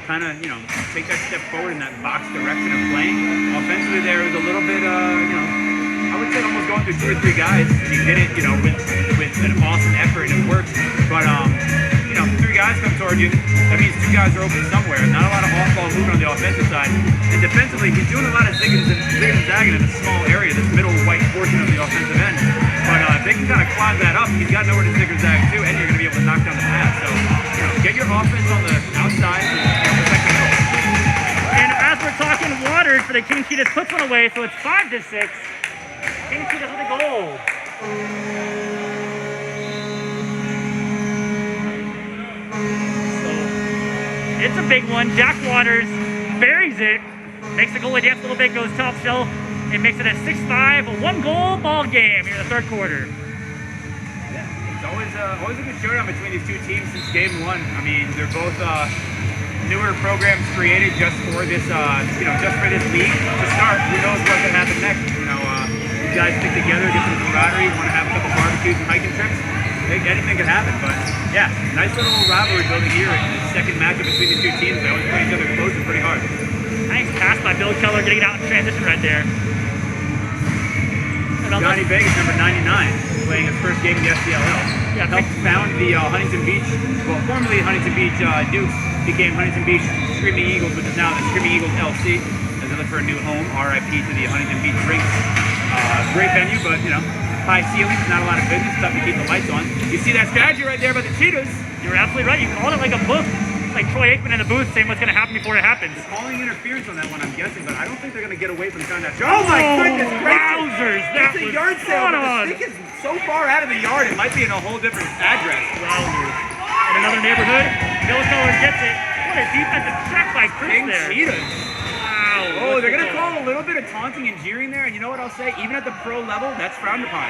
kind of, you know, take that step forward in that box direction of playing, offensively there was a little bit, you know, I would say almost going through 2 or 3 guys. He did it, you know, with an awesome effort and it worked. But, you know, 3 guys come toward you. That means 2 guys are open somewhere. Not a lot of off-ball movement on the offensive side. And defensively, he's doing a lot of zigging and zagging in a small area, this middle white portion of the offensive end. But if they can kind of climb that up, he's got nowhere to zig or zag too, and you're going to be able to knock down the pass. So, you know, get your offense on the outside and protect the middle. And as we're talking, Waters for the King Cheetahs puts one away, so it's 5-6. King Cheetahs with a goal. So it's a big one. Jack Waters buries it, makes the goalie dance a little bit, goes top shelf, and makes it a 6-5, a 1-goal ball game here in the third quarter. Yeah, it's always a good showdown between these 2 teams since game 1. I mean, they're both newer programs created just for this, you know, just for this league to start. Who knows what can happen next? You know, you guys stick together, get some camaraderie, want to have a couple barbecues and hiking trips. Anything could happen, but yeah, nice little rivalry building here in the second matchup between the 2 teams. They always play each other close and pretty hard. Nice pass by Bill Keller, getting it out in transition right there. Johnny Vegas, number 99, playing his first game in the SCLL. Yeah, helped found the Huntington Beach, well, formerly Huntington Beach Dukes, became Huntington Beach Screamin Eagles, which is now the Screamin Eagles LC, as they look for a new home. RIP to the Huntington Beach Rinks. Great venue, but you know, high ceilings, not a lot of business, tough to keep the lights on. You see that statue right there by the Cheetahs? You're absolutely right. You called it like a book. Like Troy Aikman in the booth saying what's going to happen before it happens. Calling interference on that one, I'm guessing, but I don't think they're going to get away from trying that shot. Oh my goodness gracious! Wowzers! That it's a was yard sale, but on. the stick is so far out of the yard, it might be in a whole different address. Wowzers. In another neighborhood, Bill Keller gets it. What a defensive check by Chris King there. Cheetahs. Wow. Oh, they're going to call a little bit of taunting and jeering there, and you know what I'll say? Even at the pro level, that's frowned upon.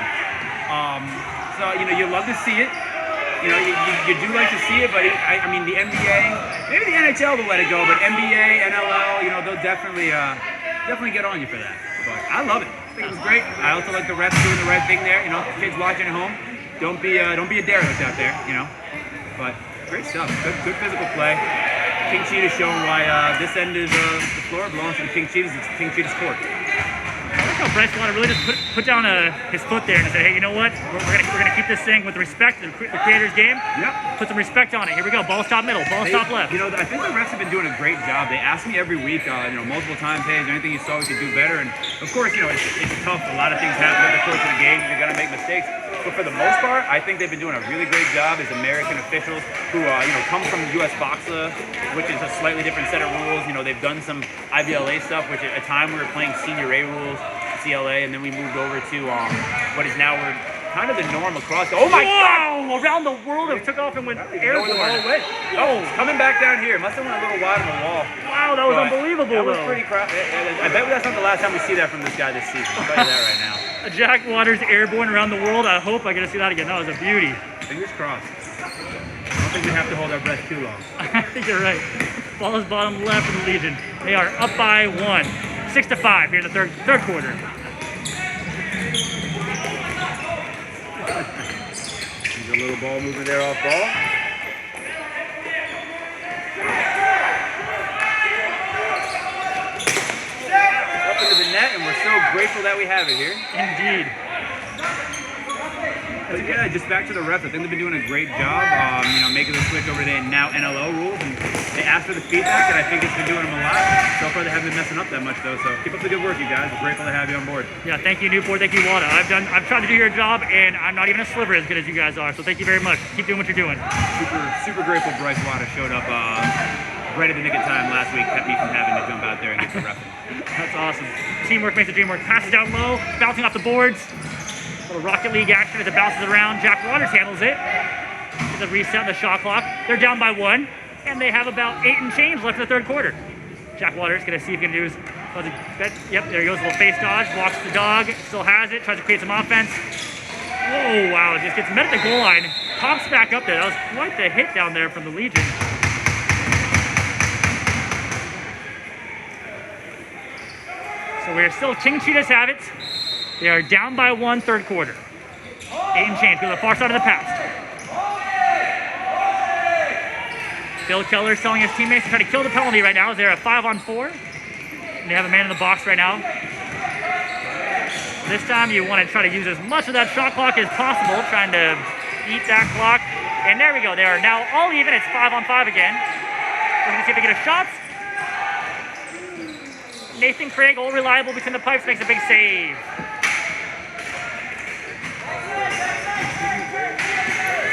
So, you know, you love to see it. You know, you do like to see it, but I mean, the NBA, maybe the NHL will let it go, but NBA, NLL, you know, they'll definitely get on you for that. But I love it. I think it was great. I also like the refs doing the right thing there. You know, kids watching at home, don't be a derelict out there. You know, but great stuff. Good physical play. King Cheetahs showing why this end of the floor belongs to the King Cheetahs. It's King Cheetahs court. I like how Bryce Water really just put down his foot there and said, hey, you know what? We're gonna keep this thing with respect to the creator's game. Yep. Put some respect on it. Here we go. Ball stop middle. Ball stop left. You know, I think the refs have been doing a great job. They ask me every week, you know, multiple times, hey, is there anything you saw we could do better? And of course, you know, it's tough. A lot of things happen over the course of the game. You're gonna make mistakes. But for the most part, I think they've been doing a really great job as American officials who, you know, come from U.S. Boxa, which is a slightly different set of rules. You know, they've done some IBLA stuff, which at a time we were playing Senior A rules, CLA, and then we moved over to what is now we're kind of the norm across. Oh my God! Around the world, it took off and went airborne. Oh, coming back down here. Must have went a little wide on the wall. Wow, that was unbelievable. That was though. pretty crap. I bet that's not the last time we see that from this guy this season. I'll tell you that right now. Jack Waters airborne around the world. I hope I get to see that again. That was a beauty. Fingers crossed. I don't think we have to hold our breath too long. I think you're right. Ball is bottom left in the Legion. They are up by 1, 6-5 here in the third quarter. There's a little ball movement there off ball. Up into the net, and we're so grateful that we have it here. Indeed. But yeah, just back to the refs. I think they've been doing a great job, you know, making the switch over to now NLO rules. And they asked for the feedback, and I think it's been doing them a lot. So far, they haven't been messing up that much, though. So keep up the good work, you guys. We're grateful to have you on board. Yeah, thank you, Newport. Thank you, Wada. I've tried to do your job, and I'm not even a sliver as good as you guys are. So thank you very much. Keep doing what you're doing. Super grateful Bryce Wada showed up right at the nick of time last week, kept me from having to jump out there and get the referee. That's awesome. Teamwork makes the dream work. Passes down low, bouncing off the boards. Little Rocket League action as it bounces around. Jack Waters handles it. It's a reset on the shot clock. They're down by 1, and they have about 8 and change left in the third quarter. Jack Waters gonna see if he can do his. Yep, there he goes. A little face dodge. Walks the dog. Still has it. Tries to create some offense. Whoa! Wow! Just gets met at the goal line. Pops back up there. That was quite the hit down there from the Legion. So we're still King Cheetahs have it. They are down by 1, third quarter. 8 and change, go to the far side of the pass. Bill Keller's telling his teammates to try to kill the penalty right now as they're at 5-on-4. And they have a man in the box right now. This time you want to try to use as much of that shot clock as possible, trying to eat that clock. And there we go, they are now all even, it's 5-on-5 again. We're gonna see if they get a shot. Nathan Craig, all reliable between the pipes, makes a big save.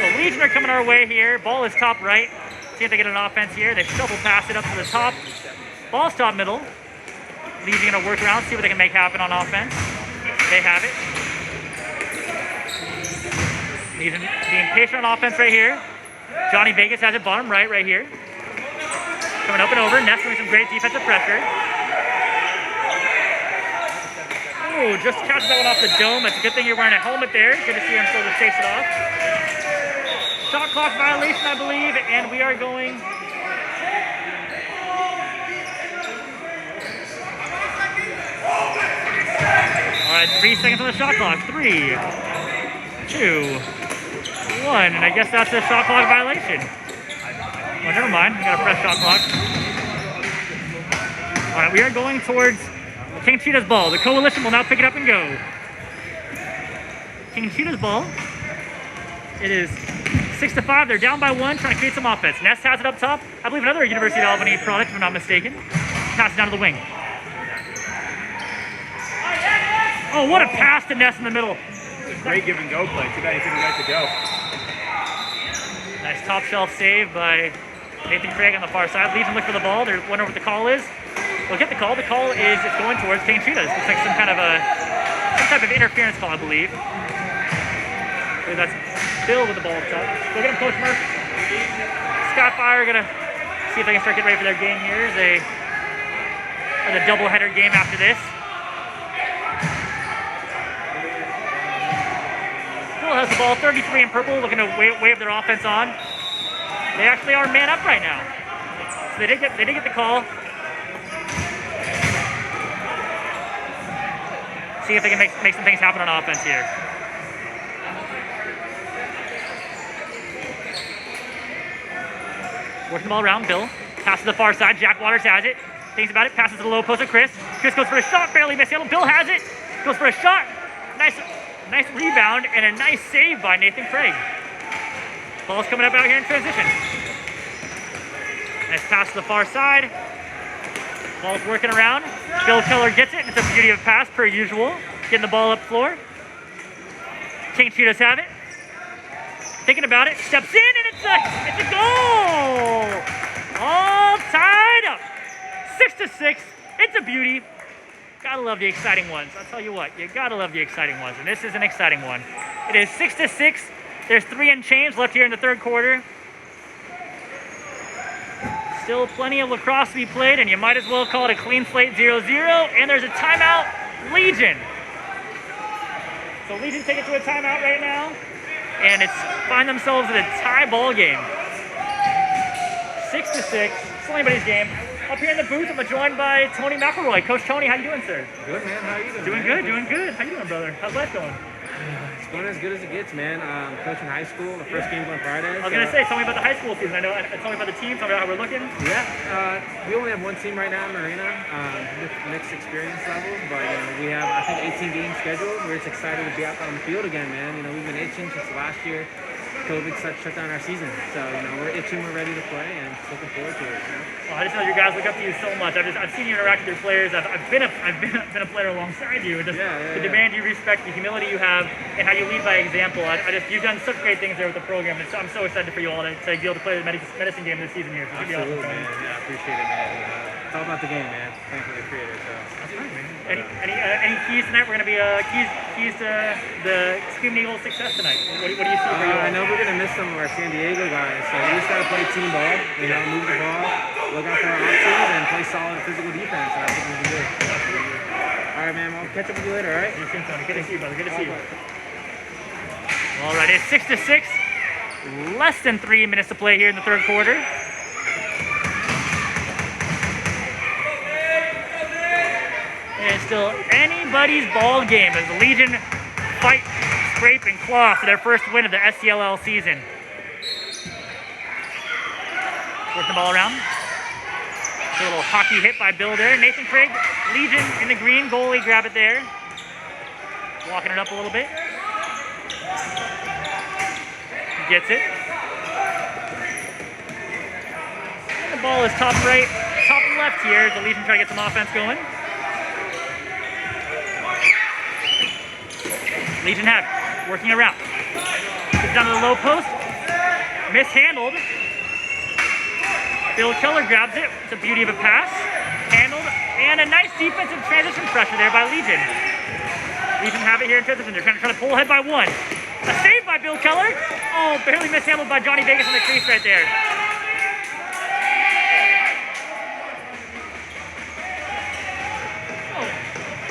So Legion are coming our way here. Ball is top right. See if they get an offense here. They shovel pass it up to the top. Ball's top middle. Legion gonna work around, see what they can make happen on offense. They have it. Legion being patient on offense right here. Johnny Vegas has it bottom right here. Coming up and over. Ness doing some great defensive pressure. Oh, just catches that one off the dome. It's a good thing you're wearing a helmet there. Good to see him still just chase it off. Shot clock violation, I believe, and we are going. All right, 3 seconds on the shot clock. 3, 2, 1, and I guess that's a shot clock violation. Well, never mind. We got a fresh shot clock. All right, we are going towards King Cheetah's ball. The Coalition will now pick it up and go. King Cheetah's ball. It is 6-5. They're down by 1, trying to create some offense. Nest has it up top. I believe another University of Albany product, if I'm not mistaken. Pass it down to the wing. Oh, what a pass to Nest in the middle. Great give and go play. Too bad he couldn't get it to go. Nice top shelf save by Nathan Craig on the far side. Legion look for the ball. They're wondering what the call is. We'll get the call. The call is it's going towards King Cheetahs. It's like some type of interference call, I believe. So that's Bill with the ball up top. Go get him, Coach Murph. Skyfire gonna see if they can start getting ready for their game here. They are the doubleheader game after this. Bill has the ball, 33 in purple, looking to wave their offense on. They actually are man up right now. So they did get the call. See if they can make some things happen on offense here. Working the ball around, Bill. Pass to the far side, Jack Waters has it. Thinks about it, passes to the low post of Chris. Chris goes for a shot, barely missed it. Bill has it, goes for a shot. Nice rebound and a nice save by Nathan Craig. Ball's coming up out here in transition. Nice pass to the far side. Ball's working around. Bill Keller gets it. It's a beauty of pass per usual. Getting the ball up floor. King Cheetahs have it. Thinking about it. Steps in and it's a goal! All tied up. 6-6. It's a beauty. Gotta love the exciting ones. I'll tell you what, you gotta love the exciting ones. And this is an exciting one. It is 6-6. There's 3 and change left here in the third quarter. Still plenty of lacrosse to be played, and you might as well call it a clean slate 0-0. And there's a timeout, Legion. So Legion take it to a timeout right now, and find themselves in a tie ball game. 6-6. It's anybody's game. Up here in the booth, I'm joined by Tony McElroy. Coach Tony, how you doing, sir? Good, man. How you doing? Doing good, doing good. How you doing, brother? How's life going? It's going as good as it gets, man. Coaching high school. The first game's on Friday. I was going to say, tell me about the high school season. Tell me about the team. Tell me about how we're looking. Yeah, we only have one team right now in Marina, mixed experience levels, but we have, I think, 18 games scheduled. We're just excited to be out on the field again, man. We've been itching since last year. COVID shut down our season, so we're itching, we're ready to play, and just looking forward to it. Well, I just know you guys look up to you so much. I've seen you interact with your players. I've been a player alongside you. Just the demand you respect, the humility you have, and how you lead by example. You've done such great things there with the program. And I'm so excited for you all to be able to play the medicine game this season here. So absolutely, man. Yeah, I appreciate it, man. It's all about the game, man. Thanks for the creator. So. That's right, man. Any keys tonight? We're going to be keys to the Screamin Eagles' success tonight. What do you see for you? I know we're going to miss some of our San Diego guys, so we just got to play team ball, move the ball, look out for our options, and play solid physical defense. I think we can do it. All right, man. I'll catch up with you later, all right? See you soon, Tony. Good to see you, brother. Good to see you. All right, it's 6-6. Less than 3 minutes to play here in the third quarter. is still anybody's ball game as the Legion fight, scrape, and claw for their first win of the SCLL season. Work the ball around. A little hockey hit by Bill there. Nathan Craig, Legion in the green, goalie, grab it there. Walking it up a little bit. Gets it. And the ball is top right, top left here as the Legion try to get some offense going. Legion have it, working around. Gets down to the low post. Mishandled. Bill Keller grabs it. It's a beauty of a pass. Handled. And a nice defensive transition pressure there by Legion. Legion have it here in transition. They're trying to pull ahead by one. A save by Bill Keller. Oh, barely mishandled by Johnny Vegas in the crease right there.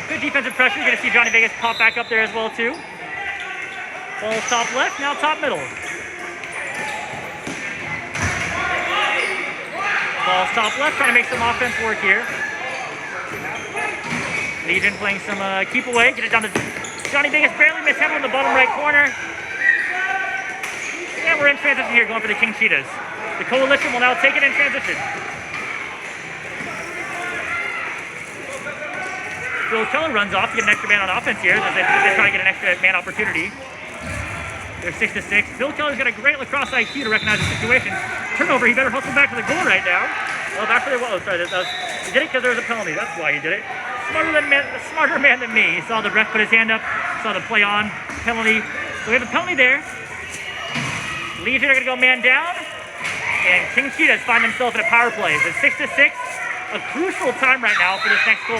Good defensive pressure. You're going to see Johnny Vegas pop back up there as well, too. Ball's top left, now top middle. Ball's top left, trying to make some offense work here. Legion playing some keep away. Get it down to Johnny Vegas, barely mishandled in the bottom right corner. And we're in transition here, going for the King Cheetahs. The Coalition will now take it in transition. Bill Keller runs off to get an extra man on offense here. They're trying to get an extra man opportunity. They're 6-6. Bill Keller's got a great lacrosse IQ to recognize the situation. Turnover, he better hustle back to the goal right now. Well, actually, he did it because there was a penalty. That's why he did it. Smarter man than me. He saw the ref put his hand up, saw the play on, penalty. So we have a penalty there. Legion are going to go man down. And King Cheetahs find themselves in a power play. It's 6-6. A crucial time right now for this next goal.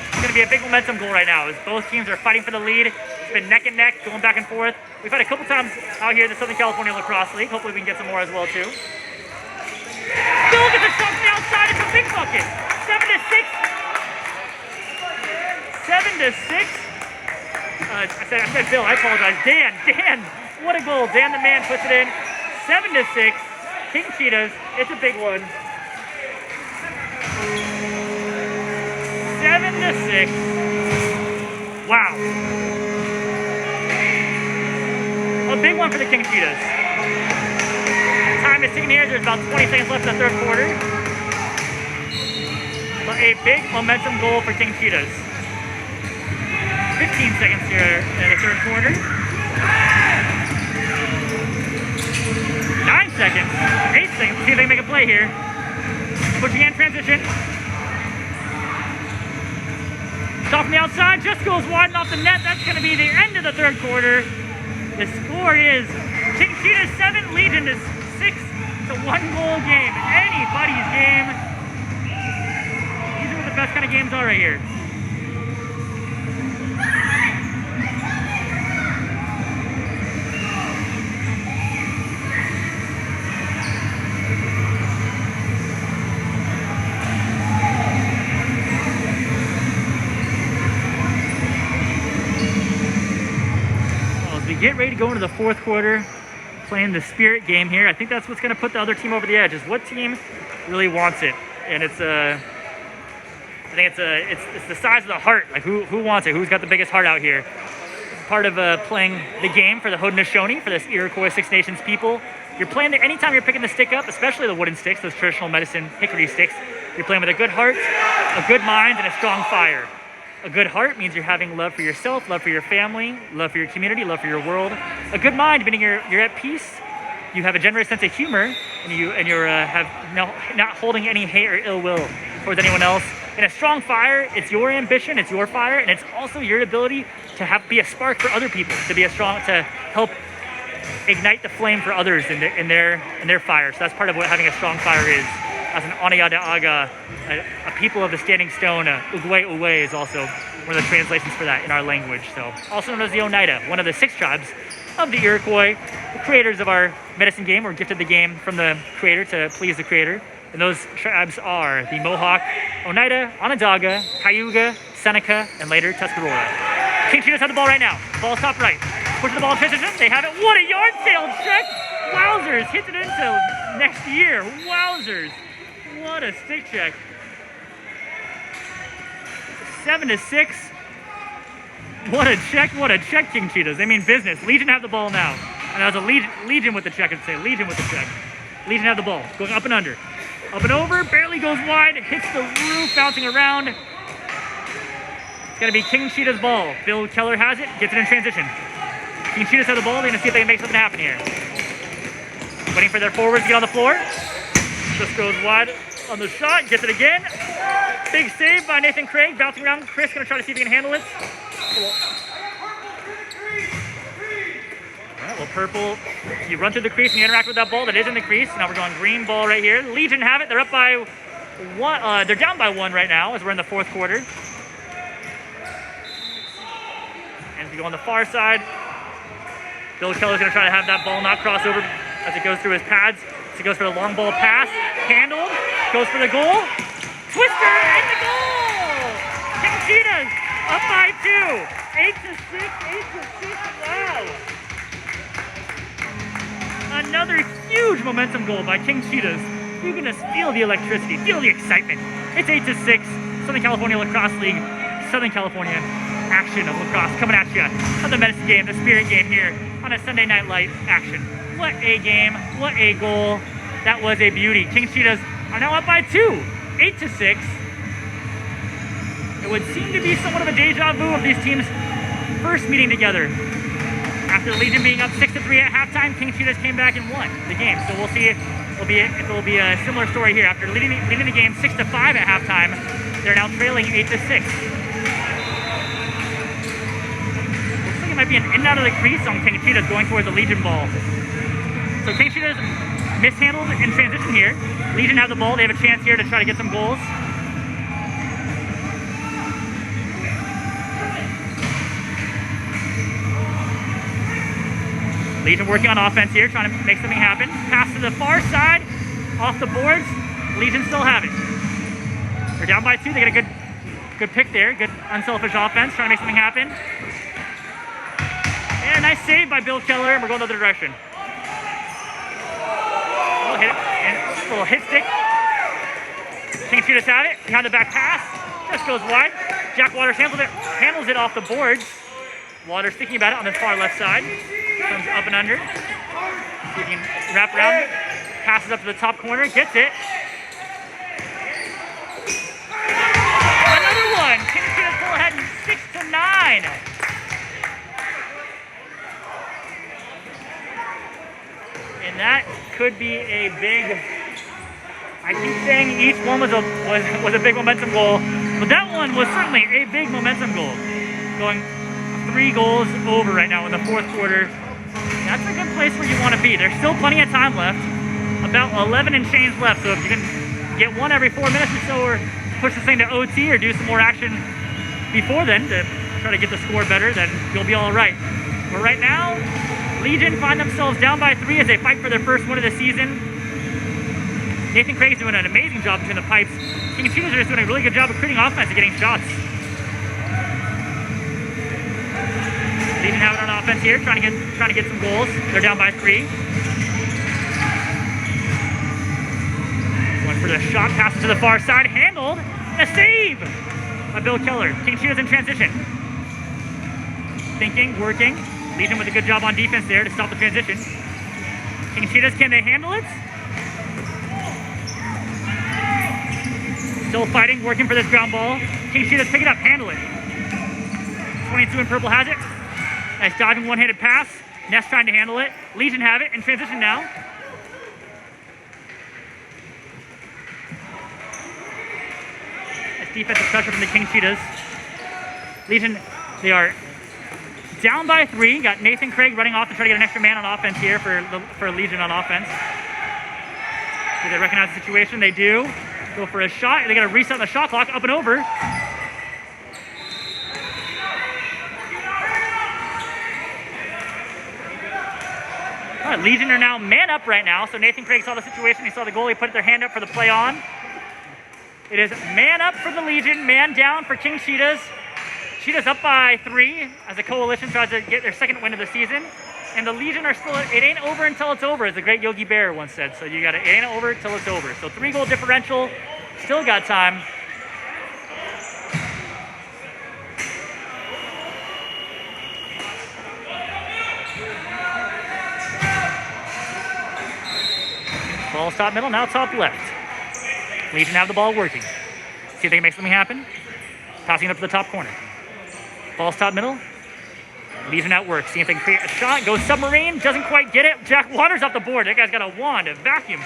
It's going to be a big momentum goal right now as both teams are fighting for the lead. It's been neck and neck, going back and forth. We've had a couple times out here in the Southern California Lacrosse League. Hopefully we can get some more as well, too. Bill gets a shot from the outside. It's a big bucket. 7-6. 7-6. I said Bill. I apologize. Dan. What a goal. Dan the man puts it in. 7-6. King Cheetahs. It's a big one. 7-6. Wow. A big one for the King Cheetahs. Time is ticking here. There's about 20 seconds left in the third quarter. But a big momentum goal for King Cheetahs. 15 seconds here in the third quarter. 9 seconds. 8 seconds. See if they can make a play here. Pushing in transition. Shot from the outside, just goes wide and off the net. That's going to be the end of the third quarter. The score is King Cheetahs 7, Legion is 6. It's a one-goal game. Anybody's game. These are what the best kind of games are right here. Get ready to go into the fourth quarter, playing the spirit game here. I think that's what's going to put the other team over the edge. Is what team really wants it, and it's I think it's the size of the heart. Like who wants it? Who's got the biggest heart out here? Part of playing the game for the Haudenosaunee, for this Iroquois Six Nations people. You're playing there anytime you're picking the stick up, especially the wooden sticks, those traditional medicine hickory sticks. You're playing with a good heart, a good mind, and a strong fire. A good heart means you're having love for yourself, love for your family, love for your community, love for your world. A good mind meaning you're at peace. You have a generous sense of humor, and you're not holding any hate or ill will towards anyone else. And a strong fire, it's your ambition, it's your fire, and it's also your ability to be a spark for other people, to help ignite the flame for others in their fire. So that's part of what having a strong fire is. As an Oniadaga, a people of the standing stone, Ugwe Uwe is also one of the translations for that in our language. So, also known as the Oneida, one of the 6 tribes of the Iroquois, the creators of our medicine game, or gifted the game from the creator to please the creator. And those tribes are the Mohawk, Oneida, Onondaga, Cayuga, Seneca, and later Tuscarora. King Cheetahs have the ball right now. Ball top right. Pushing the ball in transition. They have it. What a yard sale check! Wowzers! Hits it into next year. Wowzers! What a stick check. 7-6. What a check, King Cheetahs. They mean business. Legion have the ball now. And that was a Legion with the check, I'd say. Legion with the check. Legion have the ball. Going up and under. Up and over. Barely goes wide. Hits the roof, bouncing around. It's going to be King Cheetah's ball. Bill Keller has it. Gets it in transition. King Cheetahs have the ball. They're going to see if they can make something happen here. Waiting for their forwards to get on the floor. Just goes wide on the shot. Gets it again. Big save by Nathan Craig. Bouncing around. Chris going to try to see if he can handle it. All right, well, purple, you run through the crease and you interact with that ball that is in the crease. Now we're going green ball right here. Legion have it. They're up by one. They're down by one right now as we're in the fourth quarter. And as we go on the far side, Bill Keller's going to try to have that ball not cross over as it goes through his pads. So he goes for the long ball pass. Handled. Goes for the goal. Twister and the goal! King Cheetahs up by 2. 8-6. 8-6. Wow. Another huge momentum goal by King Cheetahs. You can just feel the electricity, feel the excitement. It's 8-6. Southern California Lacrosse League, Southern California action of lacrosse coming at you on the medicine game, the spirit game here on a Sunday Night Light action. What a game, what a goal. That was a beauty. King Cheetahs are now up by 2, 8-6. It would seem to be somewhat of a deja vu of these teams first meeting together. After Legion being up 6-3 at halftime, King Cheetahs came back and won the game. So we'll see if it will be a similar story here. After leading the game 6-5 at halftime, they're now trailing 8-6. Looks like it might be an in and out of the crease on King Cheetahs going towards the Legion ball. So King Cheetahs mishandled in transition here. Legion have the ball. They have a chance here to try to get some goals. Legion working on offense here, trying to make something happen. Pass to the far side, off the boards. Legion still have it. They're down by 2. They get a good pick there. Good unselfish offense, trying to make something happen. And a nice save by Bill Keller, and we're going the other direction. A little hit stick. King Cheetahs have it. Behind the back pass. Just goes wide. Jack Waters handles it off the boards. Waters thinking about it on the far left side. Comes up and under. See if he can wrap around. Passes up to the top corner. Gets it. Another one. King Cheetahs pull ahead 6-9. And that could be a big. I keep saying each one was a big momentum goal, but that one was certainly a big momentum goal. Going 3 goals over right now in the fourth quarter. That's a good place where you want to be. There's still plenty of time left. About 11 and change left. So if you can get one every 4 minutes or so, or push this thing to OT, or do some more action before then to try to get the score better, then you'll be all right. But right now, Legion find themselves down by 3 as they fight for their first win of the season. Nathan Craig's doing an amazing job between the pipes. King Cheetahs are just doing a really good job of creating offense and getting shots. Legion have it on offense here, trying to get some goals. They're down by 3. Going for the shot, passes to the far side, handled, and a save by Bill Keller. King Cheetahs in transition. Thinking, working. Legion with a good job on defense there to stop the transition. King Cheetahs, can they handle it? Still fighting, working for this ground ball. King Cheetahs pick it up, handle it. 22 in purple has it. Nice dodging one-handed pass. Ness trying to handle it. Legion have it in transition now. Nice defensive pressure from the King Cheetahs. Legion, they are down by 3. Got Nathan Craig running off to try to get an extra man on offense here for Legion on offense. Do they recognize the situation? They do. Go for a shot. They got to reset the shot clock. Up and over. All right, Legion are now man up right now. So Nathan Craig saw the situation. He saw the goalie put their hand up for the play on. It is man up for the Legion, man down for King Cheetahs. Cheetahs up by 3 as the coalition tries to get their second win of the season. And the Legion are still, it ain't over until it's over, as the great Yogi Bear once said. So you got it ain't over until it's over. So 3-goal differential, still got time. Ball's top middle, now top left. Legion have the ball working. See if they can make something happen. Passing it up to the top corner. Ball's top middle. Legion at work. See if they can create a shot. Goes submarine. Doesn't quite get it. Jack Waters off the board. That guy's got a wand, a vacuum.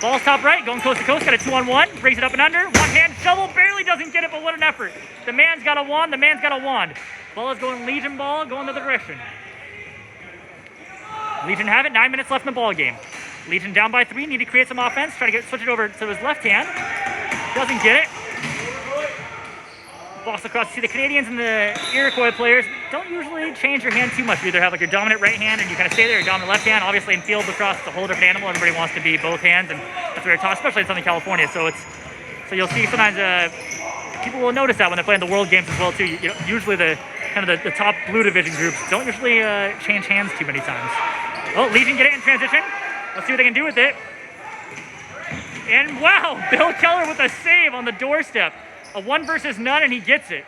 Ball's top right. Going coast to coast. Got a 2-on-1. Brings it up and under. One hand shovel. Barely doesn't get it, but what an effort. The man's got a wand. The man's got a wand. Ball is going Legion ball. Going the other direction. Legion have it. 9 minutes left in the ball game. Legion down by 3. Need to create some offense. Try to switch it over to his left hand. Doesn't get it. Boss across. See, the Canadians and the Iroquois players don't usually change your hand too much. You either have like your dominant right hand and you kind of stay there, your dominant left hand. Obviously in field lacrosse, it's a whole different animal. Everybody wants to be both hands, and that's what we're taught, especially in Southern California. So you'll see sometimes people will notice that when they're playing the World Games as well too. Usually the top blue division groups don't usually change hands too many times. Oh, Legion get it in transition. Let's see what they can do with it. And wow, Bill Keller with a save on the doorstep. A 1 versus none, and he gets it.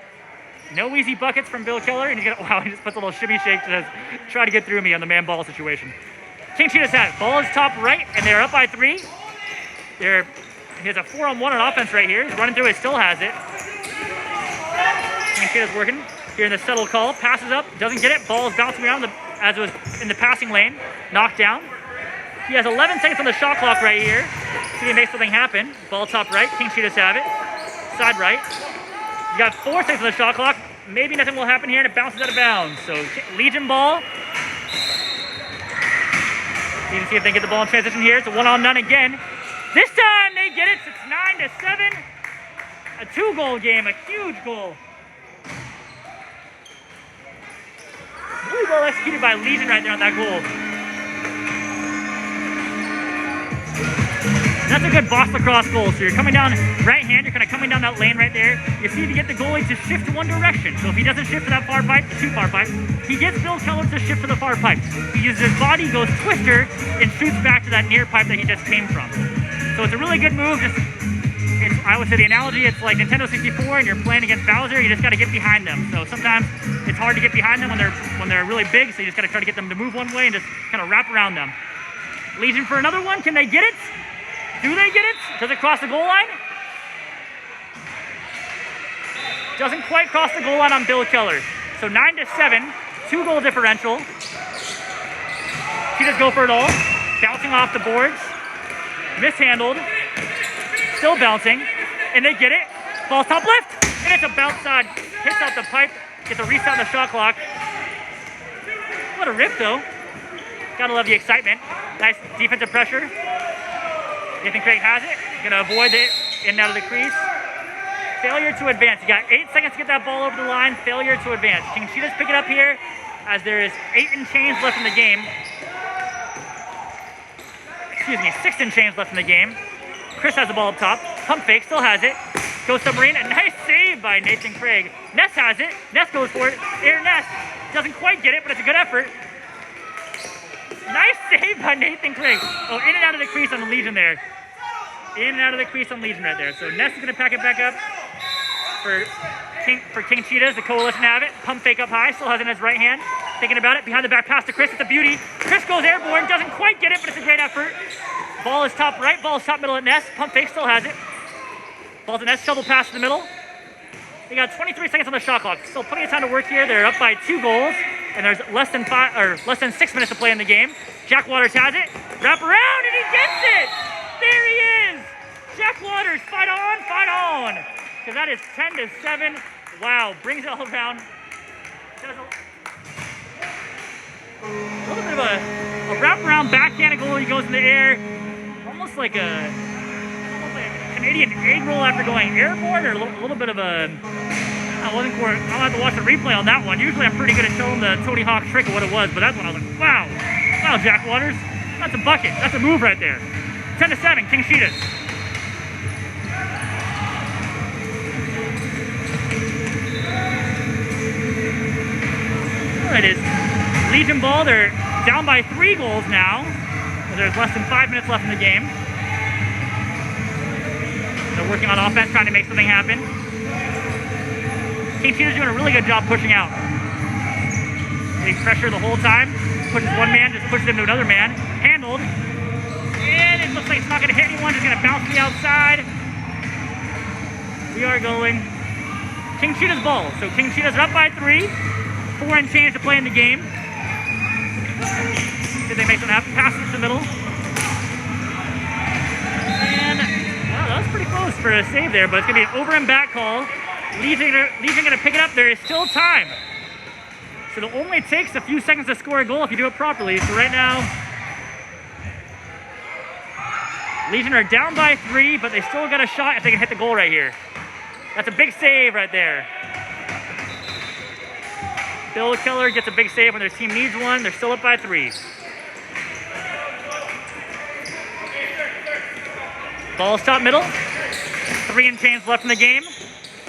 No easy buckets from Bill Keller, and he just puts a little shimmy shake to try to get through me on the man ball situation. King Cheetahs have it. Ball is top right, and they're up by 3. He has a 4-on-1 on offense right here. He's running through it, still has it. King Cheetahs working here in the settle call. Passes up, doesn't get it. Ball is bouncing around as it was in the passing lane. Knocked down. He has 11 seconds on the shot clock right here. See if he makes something happen. Ball top right. King Cheetahs have it. Side right. You got 4 seconds on the shot clock. Maybe nothing will happen here, and it bounces out of bounds. So Legion ball. You can see if they get the ball in transition here. It's a 1-on-none again. This time they get it. It's 9-7. A 2-goal game, a huge goal. Really well executed by Legion right there on that goal. That's a good box lacrosse goal. So you're coming down right hand, you're kind of coming down that lane right there. You see to get the goalie to shift to one direction. So if he doesn't shift to that far pipe, the too far pipe, he gets Bill Keller to shift to the far pipe. He uses his body, goes twister, and shoots back to that near pipe that he just came from. So it's a really good move. I would say the analogy, it's like Nintendo 64 and you're playing against Bowser, you just got to get behind them. So sometimes it's hard to get behind them when they're really big, so you just got to try to get them to move one way and just kind of wrap around them. Legion for another one. Can they get it? Do they get it? Does it cross the goal line? Doesn't quite cross the goal line on Bill Keller. So 9-7, 2-goal differential. Cheetahs go for it all. Bouncing off the boards. Mishandled. Still bouncing. And they get it. Ball's top left. And it's a bounce side. Hits out the pipe. Gets a reset on the shot clock. What a rip though. Gotta love the excitement. Nice defensive pressure. Nathan Craig has it. Gonna avoid it in and out of the crease. Failure to advance. You got 8 seconds to get that ball over the line. Failure to advance. King Cheetahs pick it up here as there is 8 and change left in the game. Excuse me, 6 and change left in the game. Chris has the ball up top. Pump fake, still has it. Goes submarine. A nice save by Nathan Craig. Ness has it. Ness goes for it. Air Ness. Doesn't quite get it, but it's a good effort. Nice save by Nathan Craig. Oh, in and out of the crease on the Legion there. In and out of the crease on Legion right there. So Ness is going to pack it back up for King Cheetahs. The coalition have it. Pump fake up high. Still has it in his right hand. Thinking about it. Behind the back pass to Chris. It's a beauty. Chris goes airborne. Doesn't quite get it, but it's a great effort. Ball is top right. Ball is top middle at Ness. Pump fake still has it. Ball's at Ness. Shovel pass to the middle. They got 23 seconds on the shot clock. Still plenty of time to work here. They're up by 2 goals. And there's less than 6 minutes to play in the game. Jack Waters has it. Wrap around and he gets it! There he is! Jack Waters, fight on, fight on! Because that is 10-7. Wow, brings it all around. Does a little bit of a wraparound backhanded goal. He goes in the air. Almost like a Canadian egg roll after going airborne, or a little bit of a... I'll have to watch the replay on that one. Usually I'm pretty good at showing the Tony Hawk trick of what it was, but that one I was like, wow. Wow, Jack Waters. That's a bucket. That's a move right there. 10-7, King Cheetahs. All right, it's Legion ball. They're down by 3 goals now. There's less than 5 minutes left in the game. They're working on offense, trying to make something happen. King Cheetahs doing a really good job pushing out. Getting pressure the whole time. Pushes one man, just pushes him to another man. Handled. And it. Looks like it's not going to hit anyone. Just going to bounce to the outside. We are going King Cheetahs ball. So King Cheetahs are up by 3. 4 and change to play in the game. Did they make something happen? Passes to the middle. And wow, that was pretty close for a save there, but it's going to be an over and back call. Legion going to pick it up. There is still time. So it only takes a few seconds to score a goal if you do it properly. So right now, Legion are down by 3, but they still got a shot if they can hit the goal right here. That's a big save right there. Bill Keller gets a big save when their team needs one. They're still up by 3. Ball's top middle. 3 and change left in the game.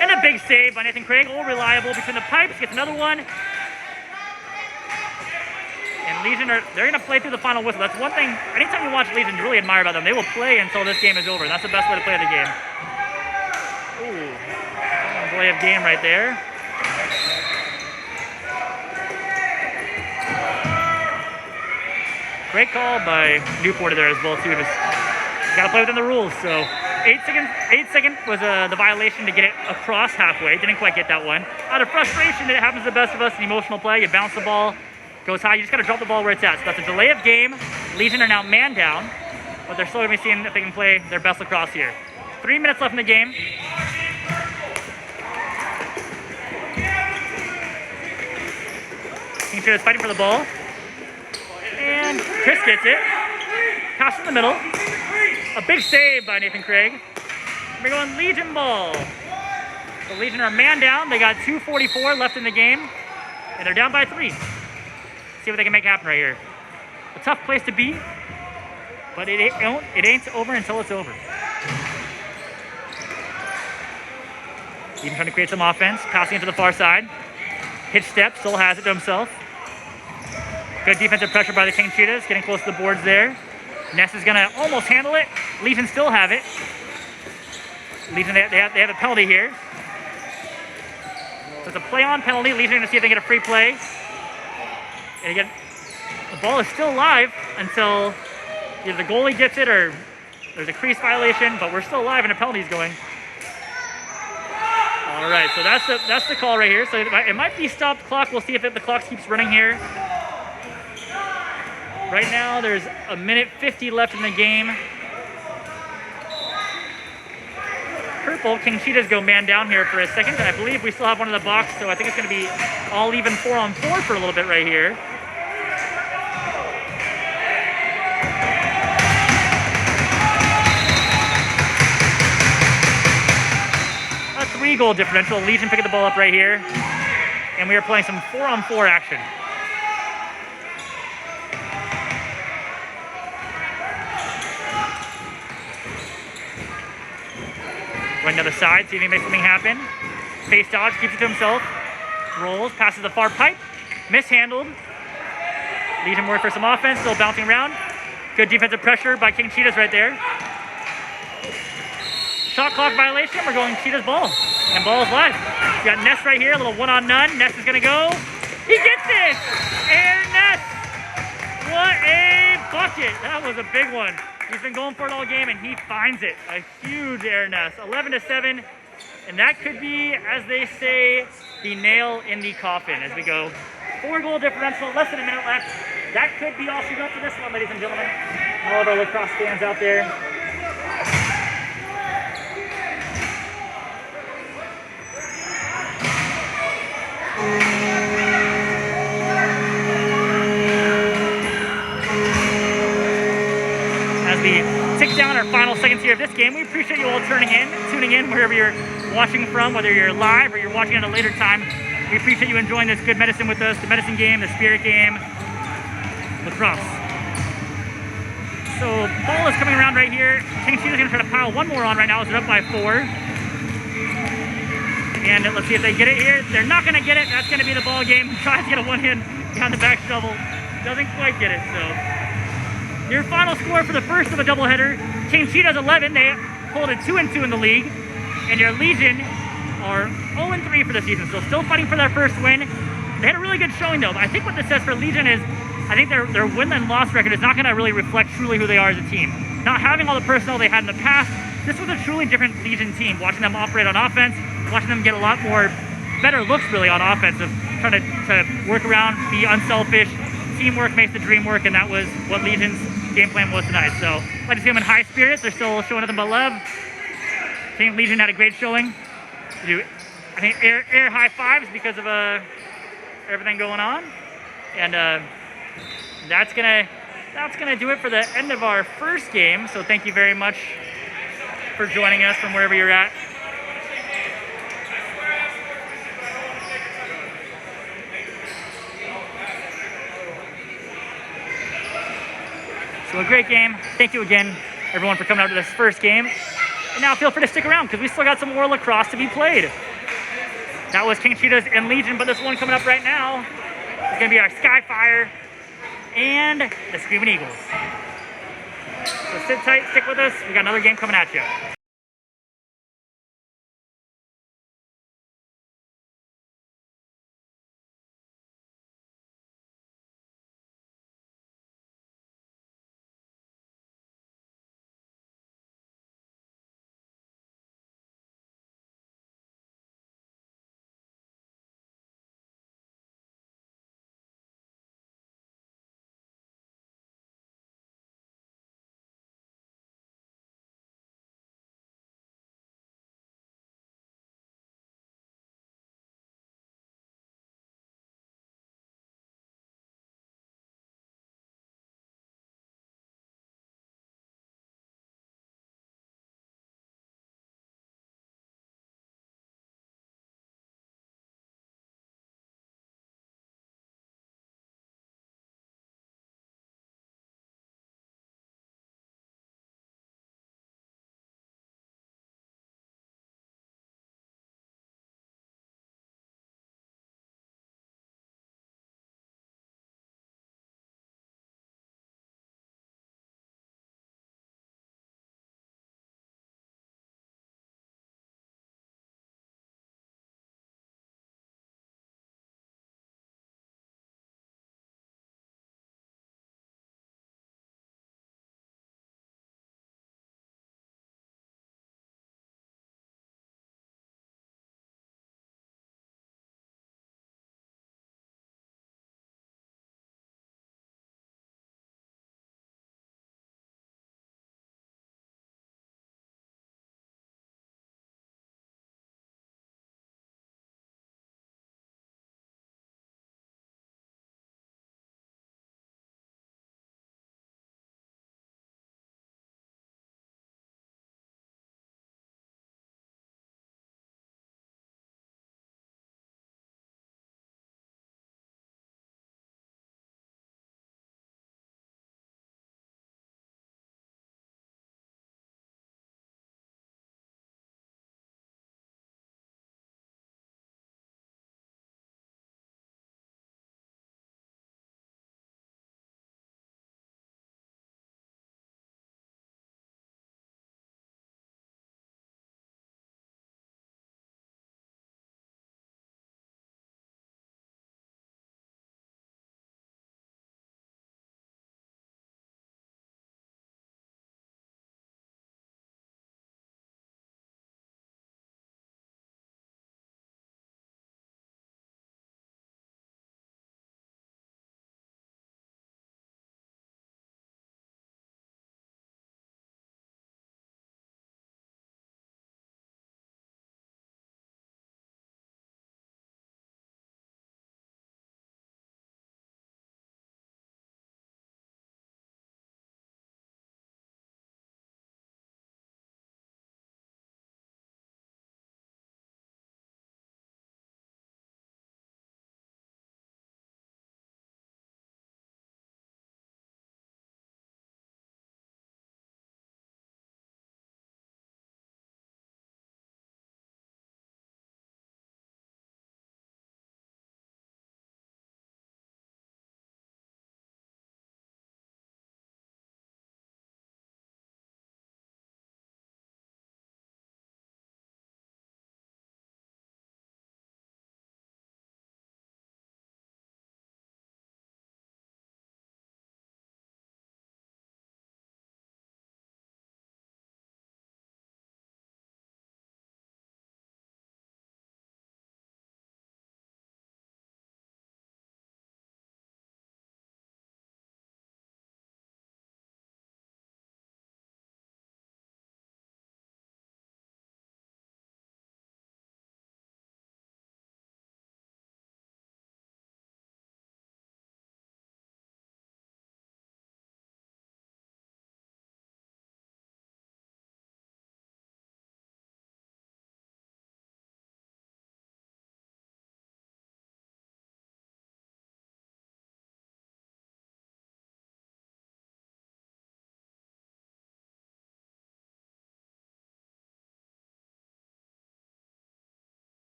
And a big save by Nathan Craig. All reliable between the pipes. Gets another one. And Legion they're going to play through the final whistle. That's one thing. Anytime you watch Legion, you really admire about them. They will play until this game is over. That's the best way to play the game. Ooh. Delay of game right there. Great call by Newport there as well too. Just gotta play within the rules. So 8 seconds was the violation to get it across halfway. Didn't quite get that one. Out of frustration, it happens to the best of us in emotional play. You bounce the ball, goes high. You just gotta drop the ball where it's at. So that's a delay of game. Legion are now man down, but they're still gonna be seeing if they can play their best lacrosse here. 3 minutes left in the game. King Cheetahs fighting for the ball. And Chris gets it. Pass in the middle. A big save by Nathan Craig. We're going Legion ball. The Legion are man down. They got 2:44 left in the game. And they're down by 3. See what they can make happen right here. A tough place to be. But it ain't over until it's over. Even trying to create some offense. Passing into the far side. Hitch step. Still has it to himself. Good defensive pressure by the King Cheetahs, getting close to the boards there. Ness is gonna almost handle it. Legion still have it. Legion, they have a penalty here. So it's a play-on penalty. Legion gonna see if they get a free play. And again, the ball is still live until either the goalie gets it or there's a crease violation, but we're still live and a penalty is going. All right, so that's the call right here. So it might be stopped clock. We'll see if the clock keeps running here. Right now, there's 1:50 left in the game. Purple, King Cheetahs go man down here for a second. I believe we still have one in the box, so I think it's going to be all even 4-on-4 for a little bit right here. A 3-goal differential. Legion picking the ball up right here. And we are playing some 4-on-4 action. Going to the side, see if he makes something happen. Face dodge, keeps it to himself. Rolls, passes the far pipe. Mishandled. Legion work for some offense, still bouncing around. Good defensive pressure by King Cheetahs right there. Shot clock violation, we're going Cheetahs ball. And ball is live. We got Ness right here, a little one-on-none. Ness is gonna go. He gets it! Air Ness! What a bucket! That was a big one. He's been going for it all game, and he finds it. A huge air nest. 11-7, and that could be, as they say, the nail in the coffin as we go. 4-goal differential, less than a minute left. That could be all she got for this one, ladies and gentlemen. All of our lacrosse fans out there. Tick down our final seconds here of this game. We appreciate you all tuning in wherever you're watching from, whether you're live or you're watching at a later time. We appreciate you enjoying this good medicine with us, the medicine game, the spirit game, lacrosse. So ball is coming around right here. King Cheetahs gonna try to pile one more on right now as they're up by 4. And let's see if they get it here. They're not gonna get it. That's gonna be the ball game. Tries to get a one-hand behind the back shovel. Doesn't quite get it, so. Your final score for the first of a doubleheader, King Cheetahs 11, they hold a 2-2 in the league, and your Legion are 0-3 for the season, so still fighting for their first win. They had a really good showing though, but I think what this says for Legion is, I think their win and loss record is not gonna really reflect truly who they are as a team. not having all the personnel they had in the past, this was a truly different Legion team. Watching them operate on offense, watching them get a lot more better looks really on offense, of trying to work around, be unselfish. Teamwork makes the dream work, and that was what Legion's game plan was tonight. So I'd like to see them in high spirits. They're still showing nothing but love. I think Legion had a great showing. I think air high fives because of everything going on, and that's gonna do it for the end of our first game. So thank you very much for joining us from wherever you're at. So a great game. Thank you again, everyone, for coming out to this first game. And now feel free to stick around because we still got some more lacrosse to be played. That was King Cheetahs and Legion, but this one coming up right now is going to be our Skyfire and the Screamin' Eagles. So sit tight, stick with us. We got another game coming at you.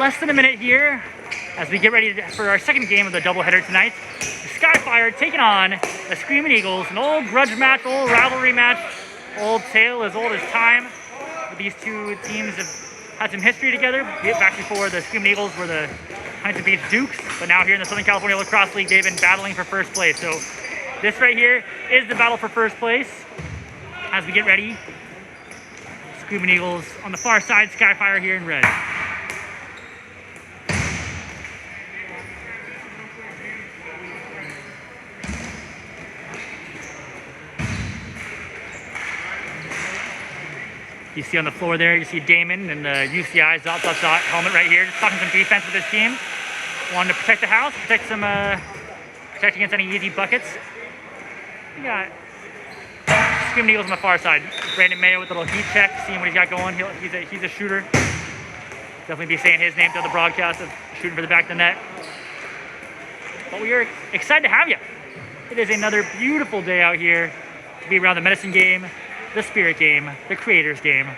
less than a minute here as we get ready for our second game of the doubleheader tonight. The Skyfire taking on the Screamin' Eagles, an old grudge match, old rivalry match, old tale as old as time. These two teams have had some history together. Back before the Screamin' Eagles were the Huntington Beach Dukes, but now here in the Southern California Lacrosse League, they've been battling for first place. So this right here is the battle for first place as we get ready. Screamin' Eagles on the far side, Skyfire here in red. You see on the floor there, you see Damon and the UCI dot helmet right here, just talking some defense with his team. Wanting to protect the house, protect against any easy buckets. We got Screamin' Eagles on the far side. Brandon Mayo with a little heat check, seeing what he's got going. He's a shooter. Definitely be saying his name through the broadcast of shooting for the back of the net. But we are excited to have you. It is another beautiful day out here to be around the Medicine Game, the Spirit Game, the Creators Game.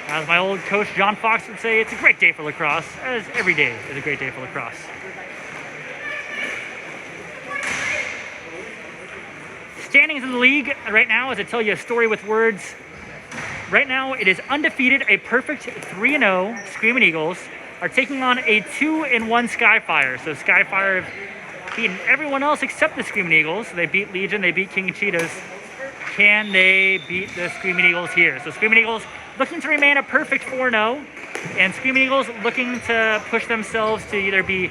As my old coach John Fox would say, it's a great day for lacrosse, as every day is a great day for lacrosse. Standings in the league right now, as I tell you a story with words. Right now, it is undefeated, a perfect 3-0 Screamin' Eagles are taking on a 2-1 Skyfire. So Skyfire have beaten everyone else except the Screamin' Eagles. So they beat Legion, they beat King Cheetahs. Can they beat the Screamin' Eagles here? So Screamin' Eagles looking to remain a perfect 4-0, and Screamin' Eagles looking to push themselves to either be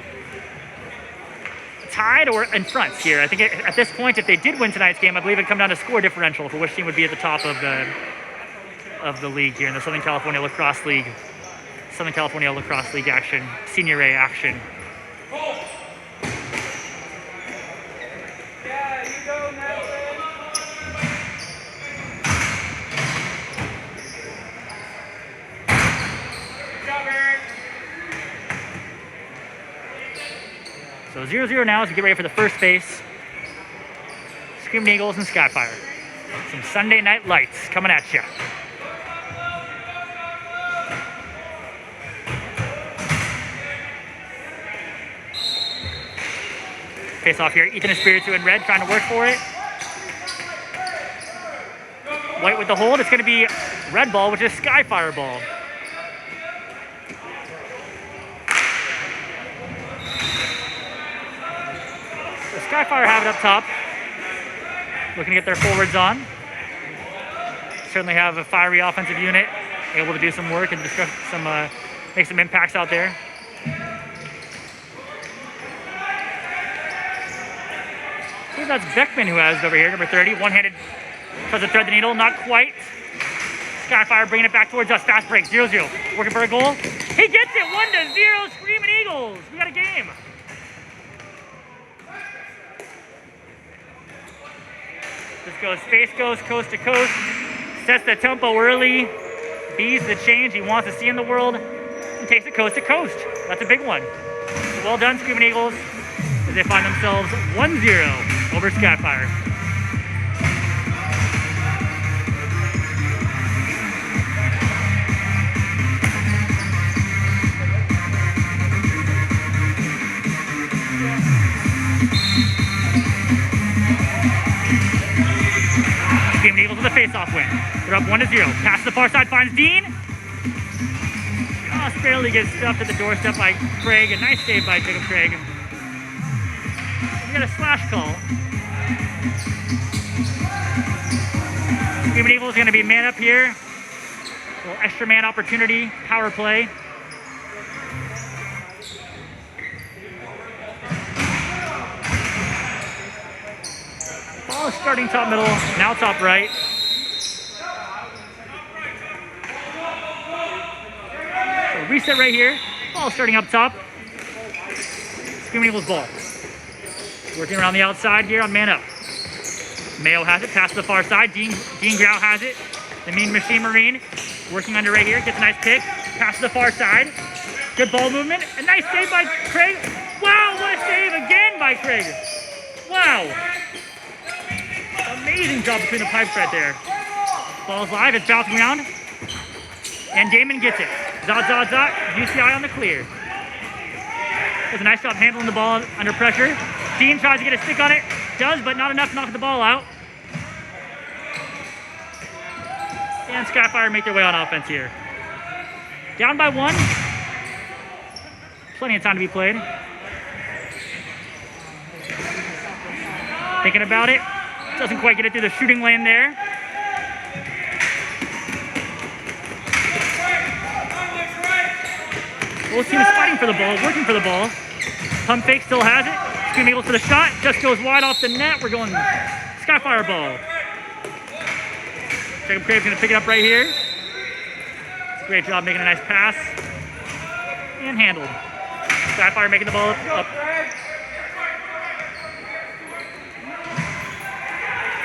tied or in front here. I think at this point, if they did win tonight's game, I believe it'd come down to score differential for which team would be at the top of the league here in the Southern California Lacrosse League. Southern California Lacrosse League action, Senior A action. So 0-0 now as we get ready for the first base. Screamin' Eagles and Skyfire. Some Sunday night lights coming at you. Face off here, Ethan Espiritu in red, trying to work for it. White with the hold, it's gonna be red ball, which is Skyfire ball. So Skyfire have it up top. Looking to get their forwards on. Certainly have a fiery offensive unit, able to do some work and make some impacts out there. I believe that's Beckman who has it over here, number 30. One-handed, tries to thread the needle, not quite. Skyfire bringing it back towards us. Fast break, 0-0. Working for a goal. He gets it, 1-0, Screamin' Eagles. We got a game. This goes, space goes coast to coast. Sets the tempo early. Bees the change he wants to see in the world. And takes it coast to coast. That's a big one. So well done, Screamin' Eagles, as they find themselves 1-0 over Skyfire. Screamin' Eagles with a face-off win. They're up 1-0. Pass to the far side, finds Dean. Just barely gets stuffed at the doorstep by Craig. A nice save by Jacob Craig. We got a slash call. Screamin' Eagles is going to be man up here. A little extra man opportunity, power play. Ball is starting top middle, now top right. So reset right here. Ball starting up top. Screamin' Eagles ball. Working around the outside here on man up. Mayo has it, pass to the far side. Dean Grau has it. The Mean Machine Marine working under right here. Gets a nice pick. Pass to the far side. Good ball movement. A nice save by Craig. Wow, what a save again by Craig. Wow. Amazing job between the pipes right there. Ball's live, it's bouncing around. And Damon gets it. Zot, zot, zot. UCI on the clear. Does a nice job handling the ball under pressure. Dean tries to get a stick on it. Does, but not enough to knock the ball out. And Skyfire make their way on offense here. Down by 1. Plenty of time to be played. Thinking about it. Doesn't quite get it through the shooting lane there. Both teams fighting for the ball, working for the ball. Pump fake still has it. Screamin Eagles for the shot. Just goes wide off the net. We're going Skyfire ball. Jacob Craig's going to pick it up right here. It's a great job making a nice pass. And handled. Skyfire making the ball up.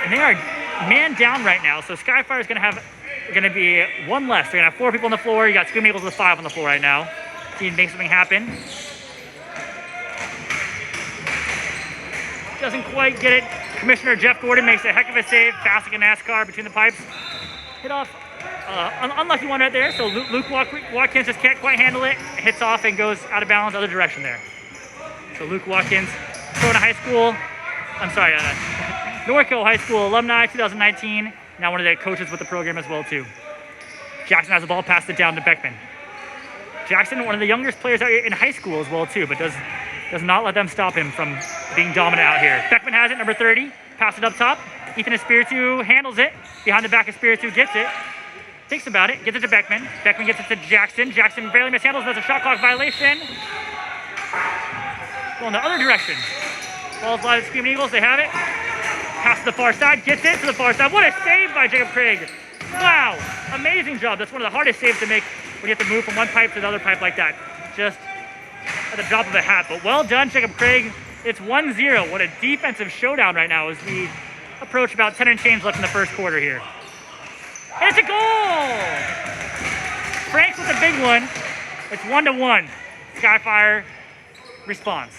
And they are man down right now, so Skyfire is going to be 1 less. They're going to have 4 people on the floor. You got Screamin Eagles with 5 on the floor right now. Team make something happen. Doesn't quite get it. Commissioner Jeff Gordon makes a heck of a save. Fast like a NASCAR between the pipes. Hit off. Unlucky one right there. So Luke Watkins just can't quite handle it. Hits off and goes out of bounds other direction there. So Luke Watkins, Corona High School. I'm sorry, Norco High School alumni, 2019. Now one of the coaches with the program as well too. Jackson has the ball, passed it down to Beckman. Jackson, one of the youngest players out here in high school as well too, but does not let them stop him from being dominant out here. Beckman has it, number 30. Pass it up top. Ethan Espiritu handles it. Behind the back, Espiritu gets it. Thinks about it, gets it to Beckman. Beckman gets it to Jackson. Jackson barely mishandles, that's a shot clock violation. Going the other direction. Ball's live at Screamin Eagles, they have it. Pass to the far side, gets it to the far side. What a save by Jacob Craig. Wow, amazing job. That's one of the hardest saves to make when you have to move from one pipe to the other pipe like that. Just at the drop of a hat. But well done, Jacob Craig. It's 1-0. What a defensive showdown right now as we approach about 10 and change left in the first quarter here. And it's a goal! Franks with a big one. It's 1-1. Skyfire responds.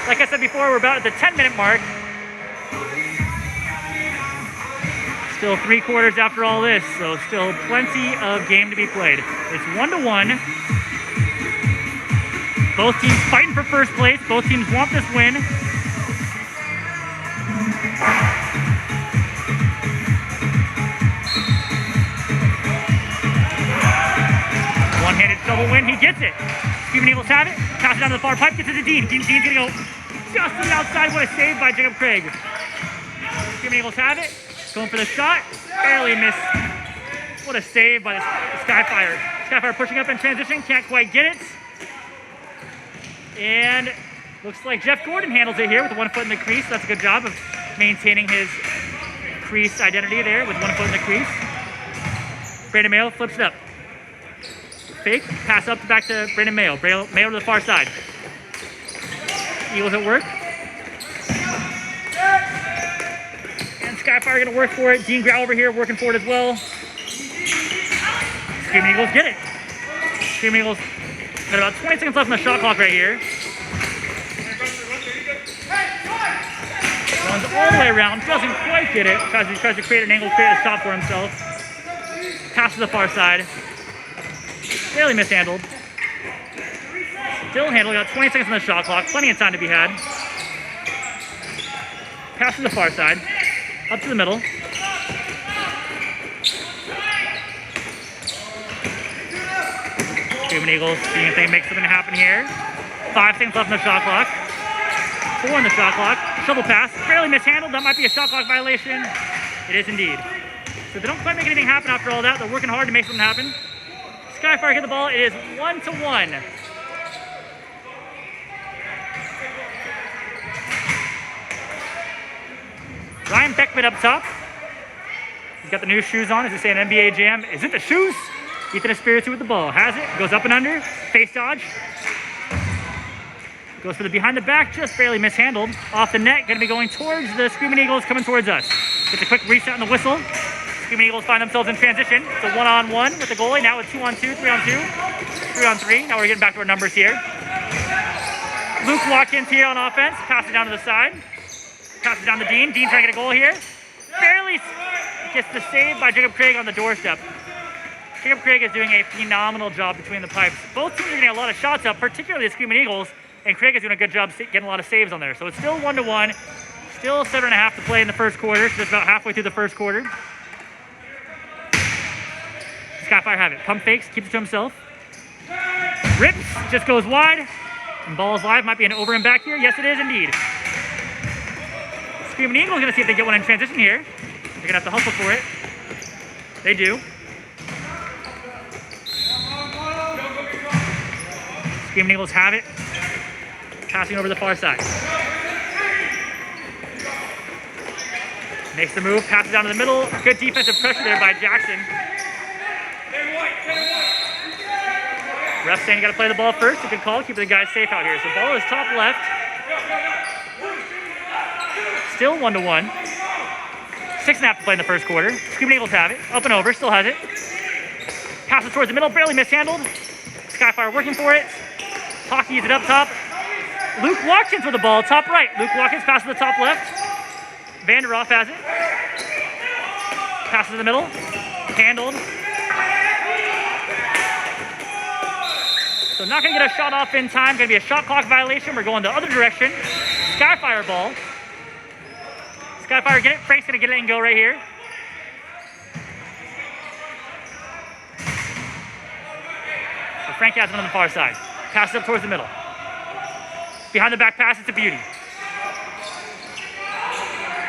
Like I said before, we're about at the 10-minute mark. Still 3 quarters after all this, so still plenty of game to be played. It's 1-1. Both teams fighting for first place. Both teams want this win. One-handed double win, he gets it. Screamin Eagles have it. Pass it down to the far pipe, gets it to Dean. Dean's gonna go just to the outside. What a save by Jacob Craig. Screamin Eagles have it. Going for the shot. Barely missed. What a save by the Skyfire. Skyfire pushing up in transition. Can't quite get it. And looks like Jeff Gordon handles it here with 1 foot in the crease. That's a good job of maintaining his crease identity there with 1 foot in the crease. Brandon Mayo flips it up. Fake, pass up back to Brandon Mayo. Mayo to the far side. Eagles at work. And Skyfire gonna work for it. Dean Grau over here working for it as well. Screamin Eagles get it. Screamin Eagles got about 20 seconds left on the shot clock right here. Runs all the way around, doesn't quite get it. Tries to create an angle, create a stop for himself. Pass to the far side. Barely mishandled. Still handled, got 20 seconds on the shot clock. Plenty of time to be had. Pass to the far side. Up to the middle. Screamin Eagles seeing if they make something happen here. 5 seconds left on the shot clock. 4 on the shot clock. Shovel pass. Barely mishandled. That might be a shot clock violation. It is indeed. So they don't quite make anything happen after all that. They're working hard to make something happen. Skyfire get the ball. It is 1-1. Ryan Beckman up top. He's got the new shoes on. As they say in NBA Jam, is it the shoes? Ethan Espiritu with the ball. Has it. Goes up and under. Face dodge. Goes for the behind the back. Just barely mishandled. Off the net. Going to be going towards the Screamin Eagles coming towards us. Gets a quick reset on the whistle. Screamin Eagles find themselves in transition. It's a 1-on-1 with the goalie. Now with 2-on-2, 3-on-2, 3-on-3. Now we're getting back to our numbers here. Luke Watkins here on offense. Pass it down to the side. Passes down to Dean. Dean trying to get a goal here. Barely gets the save by Jacob Craig on the doorstep. Jacob Craig is doing a phenomenal job between the pipes. Both teams are getting a lot of shots up, particularly the Screamin' Eagles, and Craig is doing a good job getting a lot of saves on there. So it's still 1-1. Still 7.5 to play in the first quarter, so just about halfway through the first quarter. Skyfire have it. Pump fakes, keeps it to himself. Rips, just goes wide. And ball is live. Might be an over and back here. Yes, it is indeed. Screamin' Eagles going to see if they get one in transition here. They're going to have to hustle for it. They do. Screamin' Eagles have it. Passing over the far side. Makes the move, passes down to the middle. Good defensive pressure there by Jackson. Ref saying you got to play the ball first. A good call, keeping the guys safe out here. So ball is top left. Still 1-1. 6.5 to play in the first quarter. Screamin' Eagles have it. Up and over, still has it. Passes towards the middle, barely mishandled. Skyfire working for it. Hockey's it up top. Luke Watkins with the ball, top right. Luke Watkins passes to the top left. Vanderoff has it. Passes in the middle. Handled. So not going to get a shot off in time. Going to be a shot clock violation. We're going the other direction. Skyfire ball. Skyfire get it. Frank's going to get it and go right here. So Frank has it on the far side. Passes up towards the middle. Behind the back pass, it's a beauty.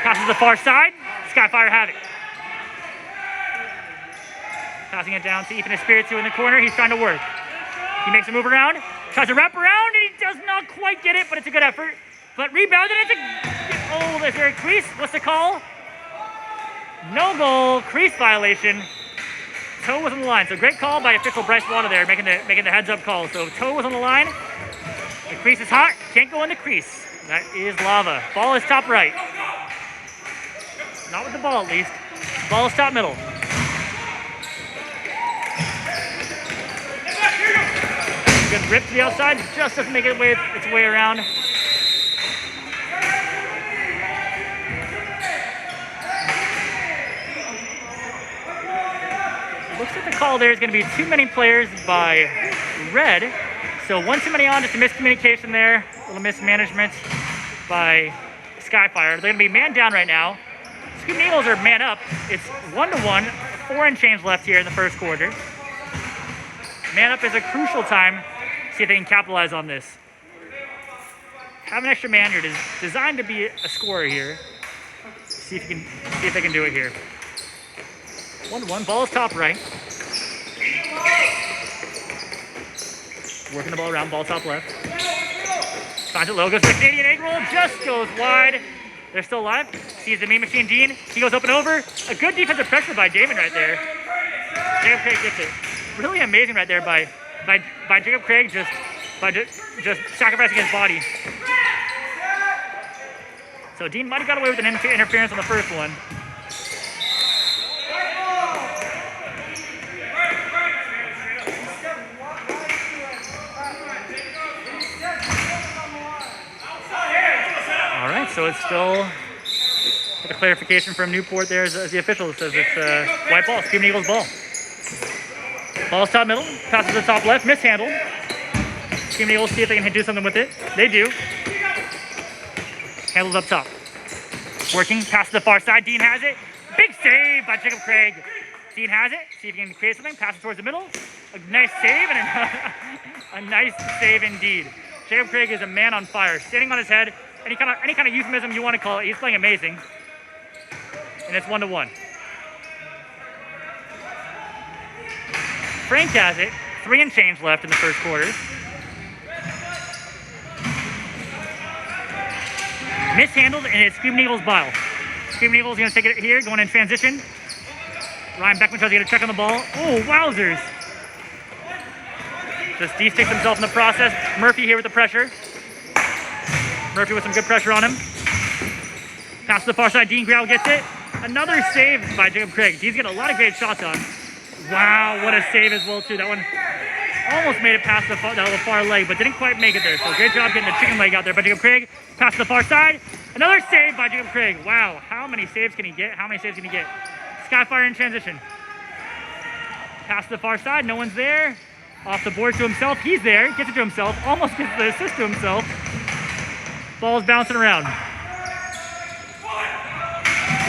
Passes to the far side. Skyfire have it. Passing it down to Ethan Espiritu in the corner. He's trying to work. He makes a move around. Tries to wrap around, and he does not quite get it, but it's a good effort. But rebounded, it's a... Oh, there's a crease. What's the call? No goal. Crease violation. Toe was on the line. So great call by official Bryce Water there, making the heads-up call. So toe was on the line. The crease is hot. Can't go in the crease. That is lava. Ball is top right. Not with the ball, at least. Ball is top middle. Good rip to the outside. Just doesn't make its way around. Looks like the call there is going to be too many players by red. So one too many on, just a miscommunication there. A little mismanagement by Skyfire. They're going to be man down right now. Screamin' Eagles are man up. It's 1-1, 4 and change left here in the first quarter. Man up is a crucial time. See if they can capitalize on this. Have an extra man here. It is designed to be a scorer here. See if they can do it here. 1-1. Ball is top right. Working the ball around. Ball top left. Finds it low. Goes for the Canadian egg roll. Just goes wide. They're still alive. Sees the mean machine Dean. He goes up and over. A good defensive pressure by Damon right there. Jacob Craig gets it. Really amazing right there by Jacob Craig just sacrificing his body. So Dean might have got away with an interference on the first one. All right, so it's still a clarification from Newport there as the official says it's white ball, Screamin' Eagles ball. Ball's top middle, passes to the top left, mishandled. Screamin' Eagles see if they can do something with it. They do. Handles up top. Working, pass to the far side, Dean has it. Big save by Jacob Craig. Dean has it, see if he can create something, pass it towards the middle. A nice save and a nice save indeed. Jacob Craig is a man on fire, standing on his head. Any kind of euphemism you want to call it, he's playing amazing. And it's 1-1. Frank has it. 3 and change left in the first quarter. Mishandled, and it's Screamin' Eagles ball. Screamin' Eagles going to take it here, going in transition. Ryan Beckman tries to get a check on the ball. Oh, wowzers. Just de-sticks himself in the process. Murphy here with the pressure. Murphy with some good pressure on him. Pass to the far side. Dean Grau gets it. Another save by Jacob Craig. Dean's getting a lot of great shots on. Wow, what a save as well, too. That one almost made it past the far leg, but didn't quite make it there. So great job getting the chicken leg out there by Jacob Craig. Pass to the far side. Another save by Jacob Craig. Wow, how many saves can he get? How many saves can he get? Skyfire in transition. Pass to the far side, no one's there. Off the board to himself, he's there, gets it to himself, almost gets the assist to himself. Ball's bouncing around.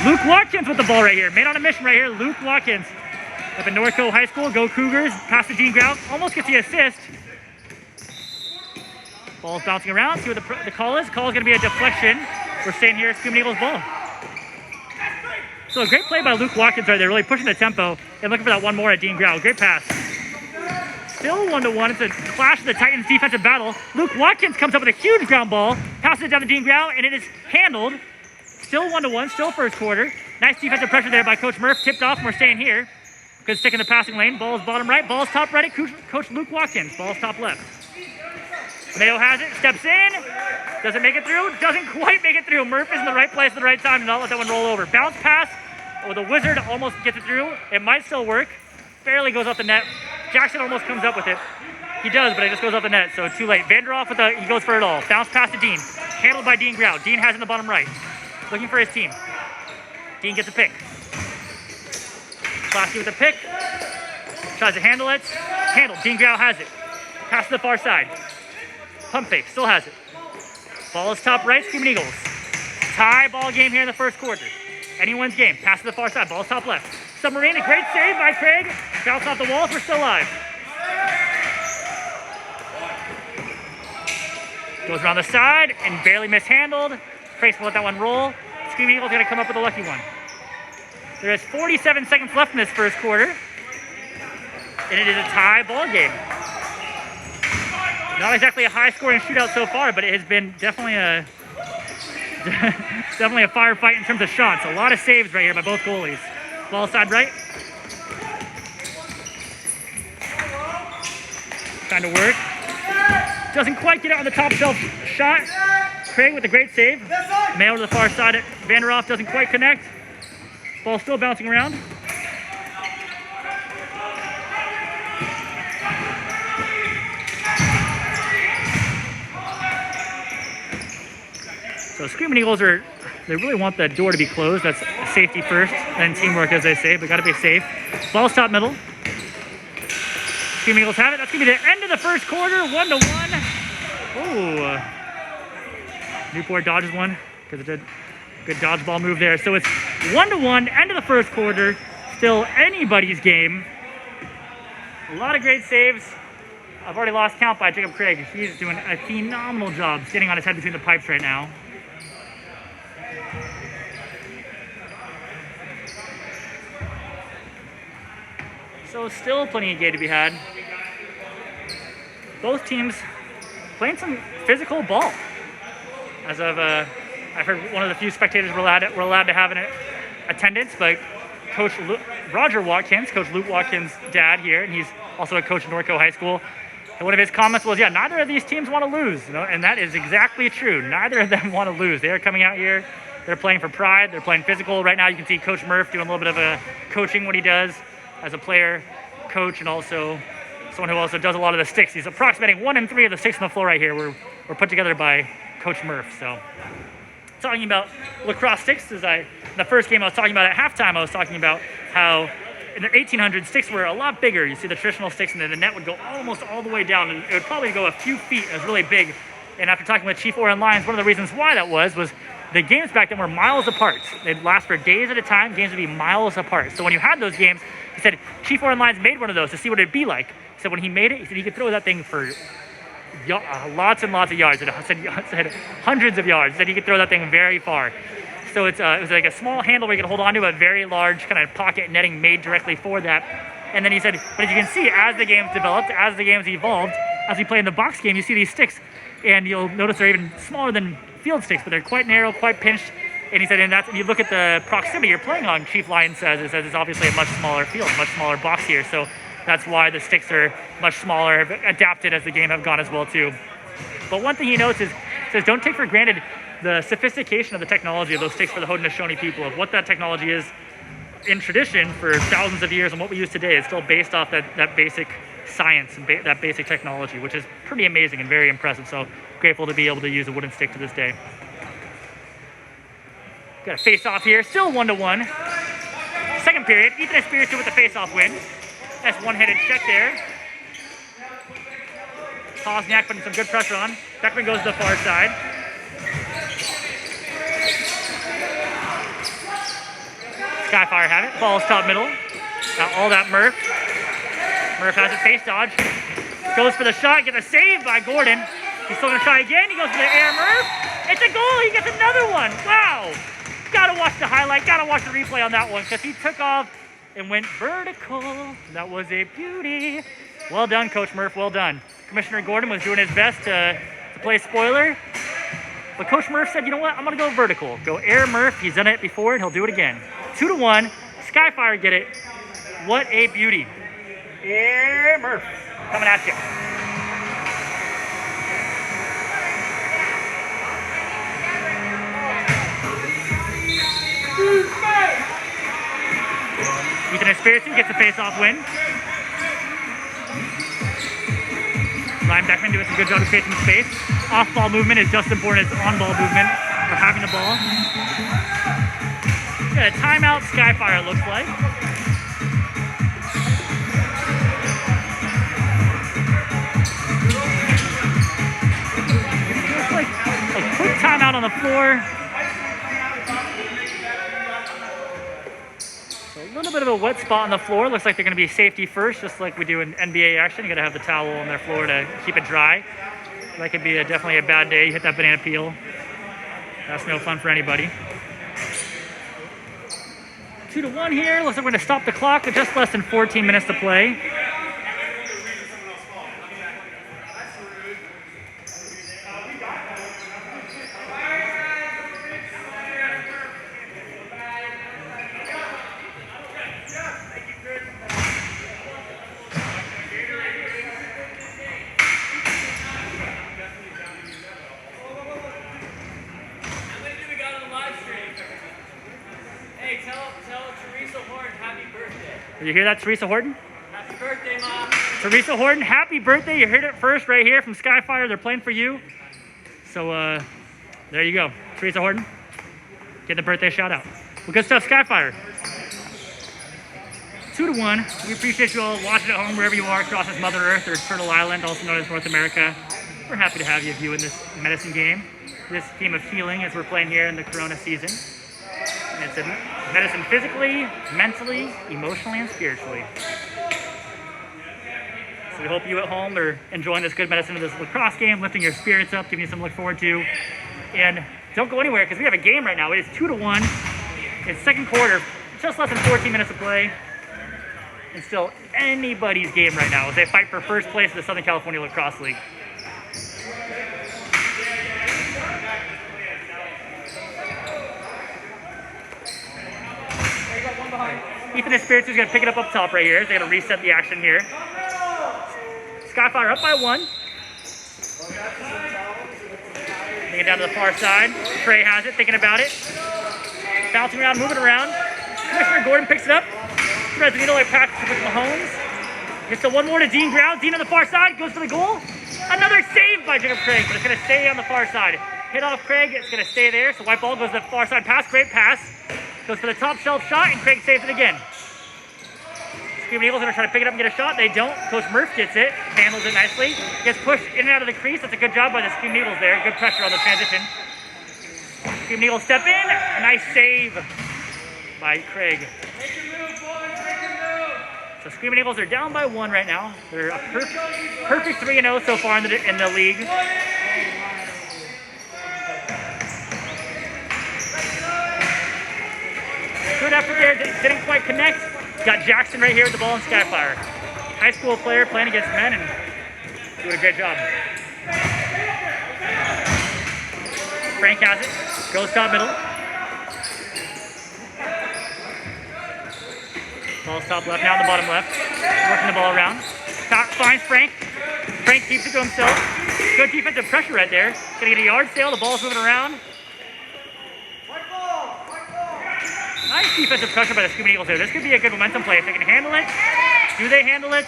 Luke Watkins with the ball right here. Made on a mission right here, Luke Watkins. Up at Norco High School, go Cougars. Pass to Dean Grau, almost gets the assist. Ball's bouncing around, see what the call is. The call is gonna be a deflection. We're staying here at Screamin Eagles ball. So a great play by Luke Watkins right there, really pushing the tempo and looking for that one more at Dean Grau. Great pass. Still 1-1. It's a clash of the Titans' defensive battle. Luke Watkins comes up with a huge ground ball, passes it down to Dean Grau, and it is handled. Still 1-1, still first quarter. Nice defensive pressure there by Coach Murph. Tipped off, and we're staying here. Good stick in the passing lane. Ball's bottom right, ball's top right. Coach Luke Watkins. Ball's top left. Mayo has it, steps in. Doesn't make it through, doesn't quite make it through. Murph is in the right place at the right time to not let that one roll over. Bounce pass. Oh, the Wizard almost gets it through. It might still work. Barely goes off the net. Jackson almost comes up with it. He does, but it just goes off the net, so too late. Vanderoff he goes for it all. Bounce pass to Dean. Handled by Dean Grau. Dean has it in the bottom right. Looking for his team. Dean gets a pick. Classy with a pick. Tries to handle it. Handled. Dean Grau has it. Pass to the far side. Pump fake. Still has it. Ball is top right. Screamin Eagles. Tie ball game here in the first quarter. Anyone's game. Pass to the far side. Ball's top left. Submarine, a great save by Craig. Bounce off the walls. We're still alive. Goes around the side and barely mishandled. Craig's will let that one roll. Screamin Eagles going to come up with a lucky one. There is 47 seconds left in this first quarter. And it is a tie ball game. Not exactly a high-scoring shootout so far, but it has been definitely a firefight in terms of shots. A lot of saves right here by both goalies. Ball side right. Trying to work. Doesn't quite get it on the top shelf shot. Craig with a great save. Mail to the far side at Vanderoff doesn't quite connect. Ball still bouncing around. So Screamin Eagles they really want the door to be closed. That's safety first, then teamwork, as they say, but gotta be safe. Ball's top middle. Screamin Eagles have it. That's gonna be the end of the first quarter, 1-1. Ooh. Newport dodges one, because it did good dodgeball move there. So it's 1-1, end of the first quarter. Still anybody's game. A lot of great saves. I've already lost count by Jacob Craig. He's doing a phenomenal job sitting on his head between the pipes right now. So still plenty of game to be had. Both teams playing some physical ball. As of, I've heard one of the few spectators we're allowed to have in attendance, but Coach Roger Watkins, Coach Luke Watkins' dad here, and he's also a coach at Norco High School. And one of his comments was, yeah, neither of these teams want to lose, and that is exactly true. Neither of them want to lose. They are coming out here, they're playing for pride, they're playing physical. Right now you can see Coach Murph doing a little bit of a coaching what he does as a player, coach, and also someone who also does a lot of the sticks. He's approximating 1 in 3 of the sticks on the floor right here were put together by Coach Murph. So talking about lacrosse sticks, in the first game I was talking about at halftime, I was talking about how in the 1800s, sticks were a lot bigger. You see the traditional sticks, and then the net would go almost all the way down, and it would probably go a few feet. It was really big. And after talking with Chief Oren Lyons, one of the reasons why that was the games back then were miles apart. They'd last for days at a time. Games would be miles apart. So when you had those games, he said Chief Oren Lyons made one of those to see what it'd be like. He said when he made it, he said he could throw that thing for lots and lots of yards. It said hundreds of yards. He said he could throw that thing very far. So it was like a small handle where you could hold on to a very large kind of pocket netting made directly for that. And then he said, but as you can see, as the games developed, as the games evolved, as we play in the box game, you see these sticks, and you'll notice they're even smaller than field sticks, but they're quite narrow, quite pinched. And he said, and that's, if you look at the proximity you're playing on, Chief Lyons says it's obviously a much smaller field, much smaller box here. So that's why the sticks are much smaller, adapted as the game have gone as well too. But one thing he notes is, says don't take for granted the sophistication of the technology of those sticks for the Haudenosaunee people, of what that technology is in tradition for thousands of years and what we use today. It's still based off that basic science and that basic technology, which is pretty amazing and very impressive. So grateful to be able to use a wooden stick to this day. Got a face off here, still 1-1. Second period. Ethan Espiritu with the face-off win. Nice one-handed check there. Posniak putting some good pressure on. Beckman goes to the far side. Skyfire have it. Ball's top middle. Now all that Murph. Murph has a face dodge. Goes for the shot. Gets a save by Gordon. He's still going to try again. He goes for the air Murph. It's a goal. He gets another one. Wow. Gotta watch the highlight. Gotta watch the replay on that one because he took off and went vertical. That was a beauty. Well done, Coach Murph. Well done. Commissioner Gordon was doing his best to play spoiler. But Coach Murph said, you know what? I'm going to go vertical. Go air Murph. He's done it before, and he'll do it again. 2-1. Skyfire get it. What a beauty. Air Murph coming at you. Ethan Espiritu gets the face-off win. Ryan Beckman doing some good job of creating space. Off-ball movement is just as important as on-ball movement for having the ball. Got a timeout, Skyfire, it looks like. Looks like a quick timeout on the floor. A little bit of a wet spot on the floor. Looks like they're going to be safety first, just like we do in NBA action. You got to have the towel on their floor to keep it dry. That could be definitely a bad day. You hit that banana peel. That's no fun for anybody. 2-1 here. Looks like we're going to stop the clock with just less than 14 minutes to play. You hear that, Teresa Horton? Happy birthday, Mom. Teresa Horton, happy birthday. You heard it first right here from Skyfire. They're playing for you. So there you go. Teresa Horton, get the birthday shout out. Well, good stuff, Skyfire. 2-1. We appreciate you all watching at home wherever you are across this Mother Earth or Turtle Island, also known as North America. We're happy to have you viewing this medicine game, this game of healing as we're playing here in the Corona season. And it's a medicine physically, mentally, emotionally, and spiritually. So we hope you at home are enjoying this good medicine of this lacrosse game, lifting your spirits up, giving you something to look forward to. And don't go anywhere because we have a game right now. It is 2-1. It's second quarter, just less than 14 minutes to play. And still anybody's game right now as they fight for first place in the Southern California Lacrosse League. Ethan Espiritu is going to pick it up top right here. They're going to reset the action here. Skyfire up by 1. Taking it down to the far side. Trey has it, thinking about it. Bouncing around, moving around. Commissioner Gordon picks it up. Threads the needle like practice with Mahomes. Gets the one more to Dean Brown. Dean on the far side, goes for the goal. Another save by Jacob Craig, but it's going to stay on the far side. Hit off Craig, it's going to stay there. So white ball goes to the far side pass. Great pass. Goes for the top shelf shot, and Craig saves it again. Screamin' Eagles are going to try to pick it up and get a shot. They don't. Coach Murph gets it, handles it nicely. Gets pushed in and out of the crease. That's a good job by the Screamin' Eagles there. Good pressure on the transition. Screamin' Eagles step in. A nice save by Craig. So Screamin' Eagles are down by 1 right now. They're a perfect 3-0 so far in the league. Good effort there, didn't quite connect. Got Jackson right here with the ball in Skyfire. High school player playing against men and doing a great job. Frank has it, goes top middle. Ball's top left, now on the bottom left. Working the ball around. Finds Frank. Frank keeps it to himself. Good defensive pressure right there. Gonna get a yard sale, the ball's moving around. Nice defensive pressure by the Screamin' Eagles here. This could be a good momentum play if they can handle it. Do they handle it?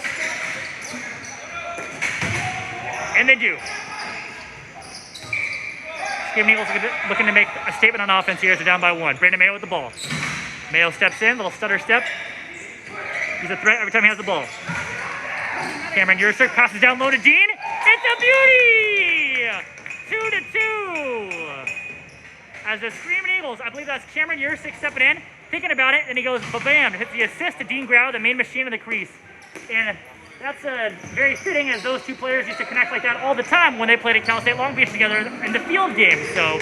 And they do. Screamin' Eagles are looking to make a statement on offense here as they're down by 1. Brandon Mayo with the ball. Mayo steps in, little stutter step. He's a threat every time he has the ball. Cameron Yurcik passes down low to Dean. It's a beauty! 2-2. As the Screamin' Eagles, I believe that's Cameron Yurcik stepping in, thinking about it, and he goes ba-bam, hits the assist to Dean Grau, the main machine in the crease. And that's very fitting, as those two players used to connect like that all the time when they played at Cal State Long Beach together in the field game. So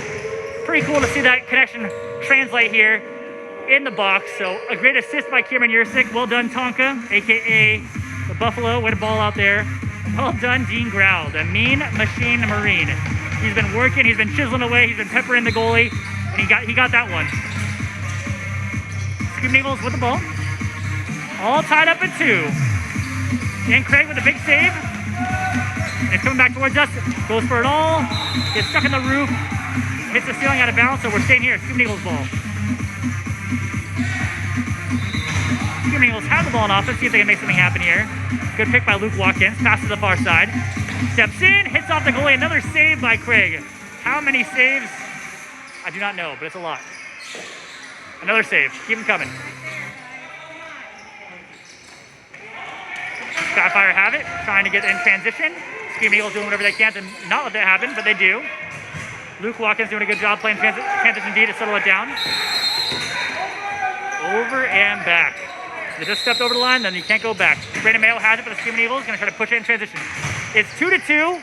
pretty cool to see that connection translate here in the box. So a great assist by Cameron Yurcik. Well done, Tonka, aka the Buffalo. Way to ball out there. Well done, Dean Grau, the mean machine Marine. He's been working, he's been chiseling away, he's been peppering the goalie, and he got that one. Screamin' Eagles with the ball. All tied up at 2. And Craig with a big save. And it's coming back towards us. Goes for it all. Gets stuck in the roof. Hits the ceiling out of bounds, so we're staying here. Screamin' Eagles ball. Screamin' Eagles have the ball on offense. See if they can make something happen here. Good pick by Luke Watkins. Pass to the far side. Steps in, hits off the goalie. Another save by Craig. How many saves? I do not know, but it's a lot. Another save. Keep them coming. Skyfire have it, trying to get in transition. Screamin' Eagles doing whatever they can to not let that happen, but they do. Luke Watkins doing a good job playing transition D to settle it down. Over and back. They just stepped over the line, then you can't go back. Brandon Mayo has it for the Screamin' Eagles, gonna try to push it in transition. It's 2-2,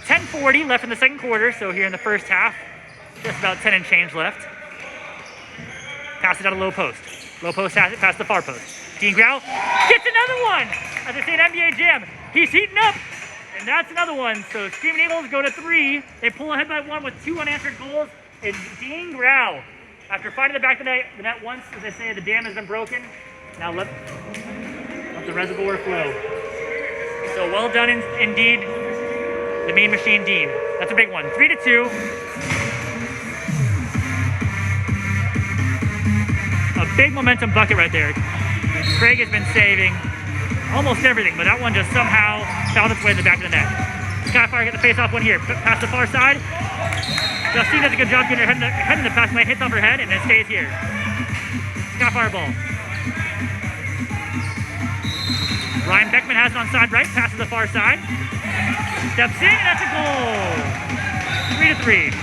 10:40 left in the second quarter, so here in the first half, just about 10 and change left. Pass it out of low post. Low post has it past the far post. Dean Grau gets another one! As they say in NBA Jam, he's heating up! And that's another one. So Screamin' Eagles go to 3. They pull ahead by 1 with 2 unanswered goals. And Dean Grau, after finding the back of the net once, as they say, the dam has been broken. Now let the reservoir flow. So well done indeed, the main machine Dean. That's a big one. 3-2. A big momentum bucket right there. Craig has been saving almost everything, but that one just somehow found its way to the back of the net. Skyfire get the face-off one here. Past the far side. Justine does a good job getting her head in the pass lane, hits off her head, and it stays here. Skyfire ball. Ryan Beckman has it on side right, passes the far side. Steps in, and that's a goal. 3-3.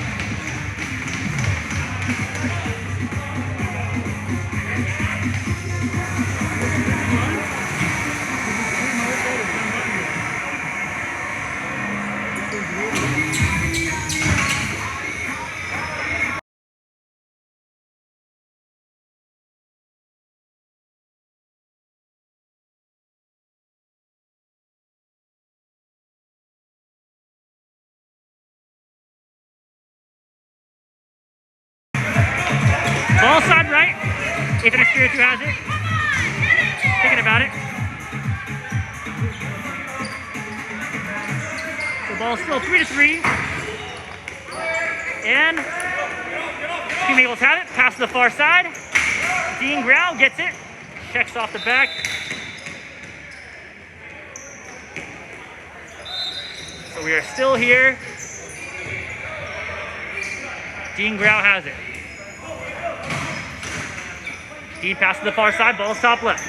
Ball side right. Ethan Espiritu has it. Thinking about it. The ball's still 3-3. And Team Eagles have it. Pass to the far side. Dean Grau gets it. Checks off the back. So we are still here. Dean Grau has it. Dean passes to the far side, ball's top left.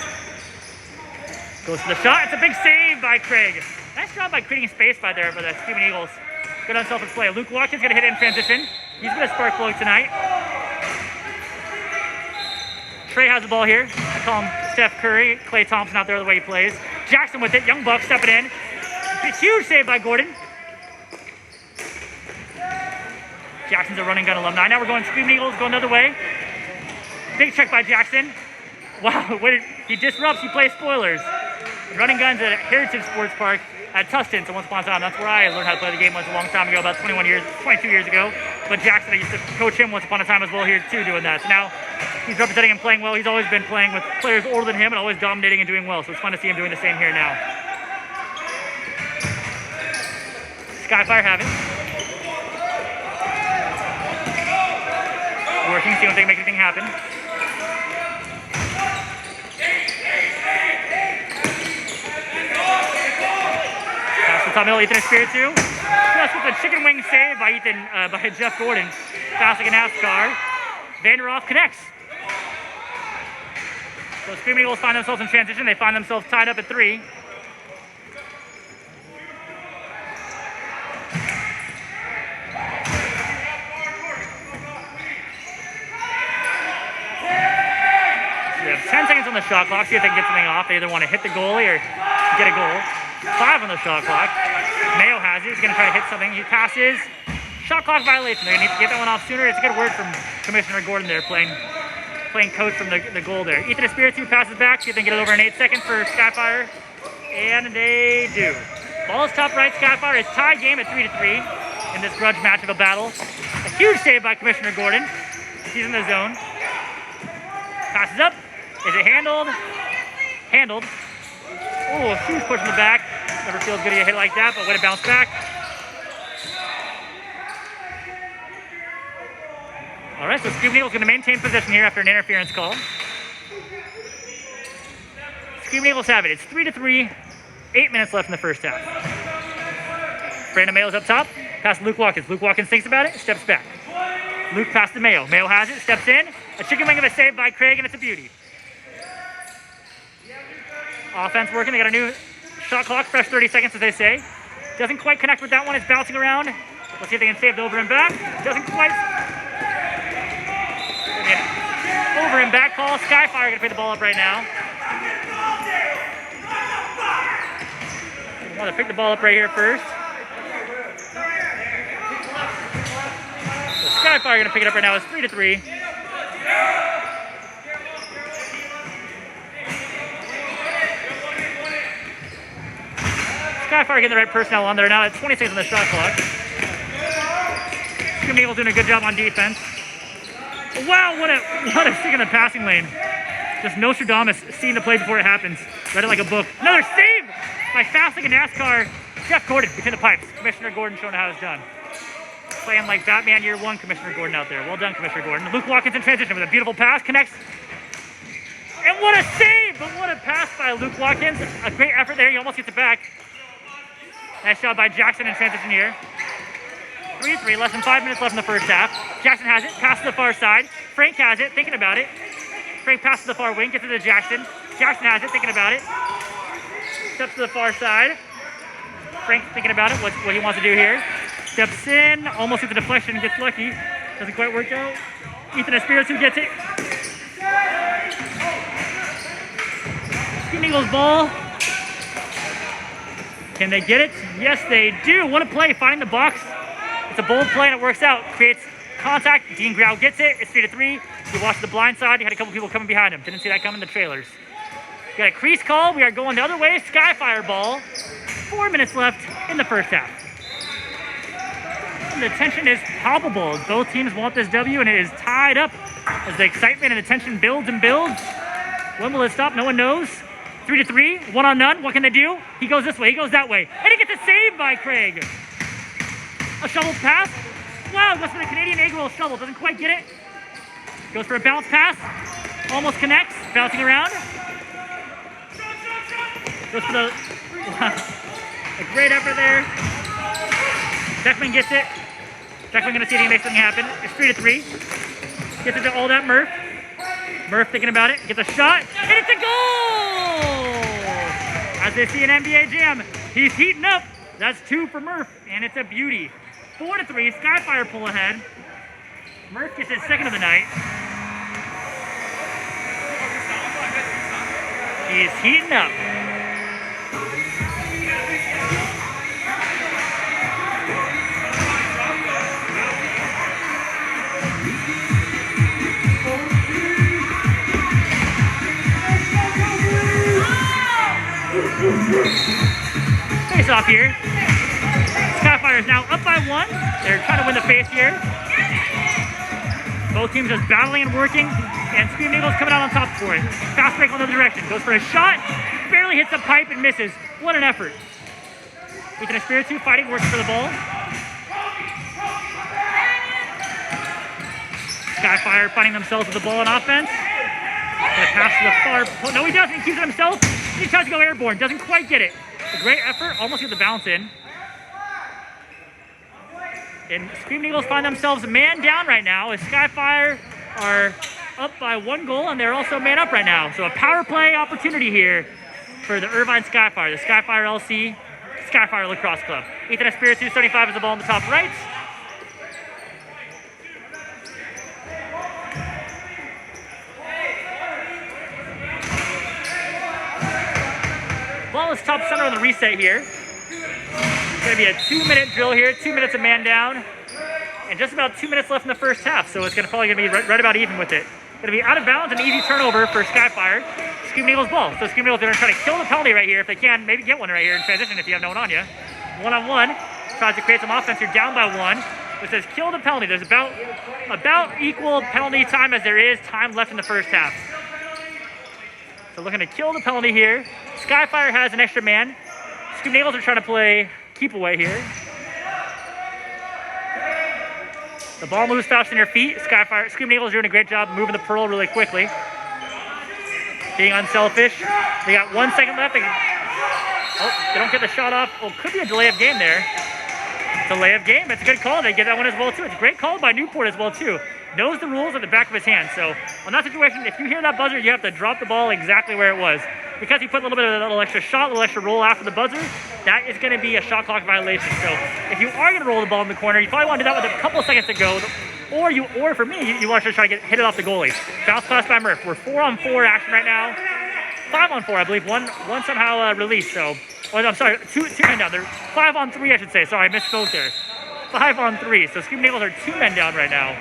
Goes to the shot, it's a big save by Craig. Nice job by creating space by the Screamin' Eagles. Good unselfish play. Luke Watkins gonna hit it in transition. He's gonna spark plug tonight. Trey has the ball here. I call him Steph Curry. Klay Thompson out there the way he plays. Jackson with it, Young Buck stepping in. Huge save by Gordon. Jackson's a running gun alumni. Now we're going Screamin' Eagles, going the other way. Big check by Jackson. Wow, he disrupts, he plays spoilers. Running guns at Heritage Sports Park at Tustin, so once upon a time, that's where I learned how to play the game once a long time ago, about 22 years ago. But Jackson, I used to coach him once upon a time as well here too, doing that. So now he's representing and playing well. He's always been playing with players older than him and always dominating and doing well. So it's fun to see him doing the same here now. Skyfire have it. Working, see if they can make anything happen. Pass to top middle, Ethan Espiritu. Just with a chicken wing save by by Jeff Gordon. Fast like a NASCAR. Vanderhoff connects. So Screamin Eagles find themselves in transition. They find themselves tied up at 3. We have 10 seconds on the shot clock. See if they can get something off. They either want to hit the goalie or get a goal. 5 on the shot clock. Mayo has it. He's going to try to hit something. He passes. Shot clock violation. They're going to need to get that one off sooner. It's a good word from Commissioner Gordon there, playing coach from the goal there. Ethan Espiritu passes back. See if they can get it over in 8 seconds for Skyfire. And they do. Ball is top right. Skyfire is tied game at 3-3 in this grudge match of a battle. A huge save by Commissioner Gordon. He's in the zone. Passes up. Is it handled? Handled. Oh, a huge push in the back. Never feels good to get hit like that, but way to bounce back. All right, so Screamin Eagles going to maintain possession here after an interference call. Screamin Eagles have it. It's 3-3. 8 minutes left in the first half. Brandon Mayo's up top. Pass to Luke Watkins. Luke Watkins thinks about it, steps back. Luke passed to Mayo. Mayo has it, steps in. A chicken wing of a save by Craig, and it's a beauty. Offense working. They got a new shot clock, fresh 30 seconds, as they say. Doesn't quite connect with that one. It's bouncing around. Let's see if they can save the over and back. Doesn't quite. Over and back call. Skyfire going to pick the ball up right now. I want to pick the ball up right here first. So Skyfire going to pick it up right now. It's 3-3. Skyfire getting the right personnel on there now at 26 on the shot clock. Screamin Eagles doing a good job on defense. Wow, what a stick in the passing lane. Just Nostradamus seeing the play before it happens. Read it like a book. Another save by fast like a NASCAR. Jeff Gordon between the pipes. Commissioner Gordon showing how it's done. Playing like Batman Year 1, Commissioner Gordon out there. Well done, Commissioner Gordon. Luke Watkins in transition with a beautiful pass. Connects. And what a save! But what a pass by Luke Watkins. A great effort there. He almost gets it back. Nice job by Jackson in transition here. 3-3, less than 5 minutes left in the first half. Jackson has it, passes to the far side. Frank has it, thinking about it. Frank passes to the far wing, gets it to Jackson. Jackson has it, thinking about it. Steps to the far side. Frank thinking about it, what he wants to do here. Steps in, almost gets the deflection, gets lucky. Doesn't quite work out. Ethan Espiritu gets it. Screamin Eagles ball. Can they get it? Yes, they do. What a play, finding the box. It's a bold play and it works out. Creates contact. Dean Grau gets it. It's 3-3. You watch the blind side. You had a couple people coming behind him. Didn't see that coming, the trailers. We got a crease call. We are going the other way. Skyfire ball. 4 minutes left in the first half. And the tension is palpable. Both teams want this W and it is tied up as the excitement and the tension builds and builds. When will it stop? No one knows. 3-3, 1 on none. What can they do? He goes this way, he goes that way. And he gets a save by Craig. A shovel pass. Wow, goes for the Canadian egg roll shovel. Doesn't quite get it. Goes for a bounce pass. Almost connects. Bouncing around. Goes for the... a great effort there. Beckman gets it. Beckman going to see if he can make something happen. It's 3-3. Gets it to all that Murph. Murph thinking about it. Gets a shot. And it's a goal! As they see an NBA Jam, he's heating up. That's 2 for Murph, and it's a beauty. 4-3, Skyfire pull ahead. Murph gets his second of the night. He's heating up. Face off here. Skyfire is now up by 1. They're trying to win the face here. Both teams just battling and working, and Screamin Eagles coming out on top for it. Fast break on the other direction. Goes for a shot, barely hits the pipe and misses. What an effort. Ethan Espiritu fighting, working for the ball. Skyfire finding themselves with the ball on offense. Gonna pass to the far. No, he doesn't. He keeps it himself. He tries to go airborne. Doesn't quite get it. A great effort. Almost get the bounce in. And Screamin Eagles find themselves man down right now as Skyfire are up by 1 goal, and they're also man up right now. So a power play opportunity here for the Irvine Skyfire, the Skyfire LC, Skyfire Lacrosse Club. Ethan Espiritu, 275 is the ball in the top right. Ball is top center on the reset here. It's going to be a 2-minute drill here, 2 minutes of man down, and just about 2 minutes left in the first half, so it's probably going to be right about even with it. Going to be out of bounds, an easy turnover for Skyfire. Screamin Eagles ball. So Screamin Eagles are going to try to kill the penalty right here if they can. Maybe get one right here in transition if you have no one on you. 1-on-1. Tries to create some offense. You're down by 1. It says kill the penalty. There's about equal penalty time as there is time left in the first half. So looking to kill the penalty here. Skyfire has an extra man. Screamin Eagles are trying to play keep away here. The ball moves fast on your feet. Screamin Eagles are doing a great job moving the pearl really quickly. Being unselfish. They got 1 second left. They don't get the shot off. Oh, could be a delay of game there. Delay of game. It's a good call. They get that one as well, too. It's a great call by Newport as well, too. Knows the rules at the back of his hand. So on that situation, if you hear that buzzer, you have to drop the ball exactly where it was. Because he put a little bit of a little extra shot, a little extra roll after the buzzer, that is going to be a shot clock violation. So if you are going to roll the ball in the corner, you probably want to do that with a couple seconds to go. Or for me, you want to try to hit it off the goalie. Bounce pass by Murph. We're 4-on-4 action right now. 5-on-4, I believe. One somehow released. So, I'm sorry, two men down. They're 5-on-3, I should say. Sorry, I misspoke there. 5-on-3. So Screamin Eagles are 2 men down right now.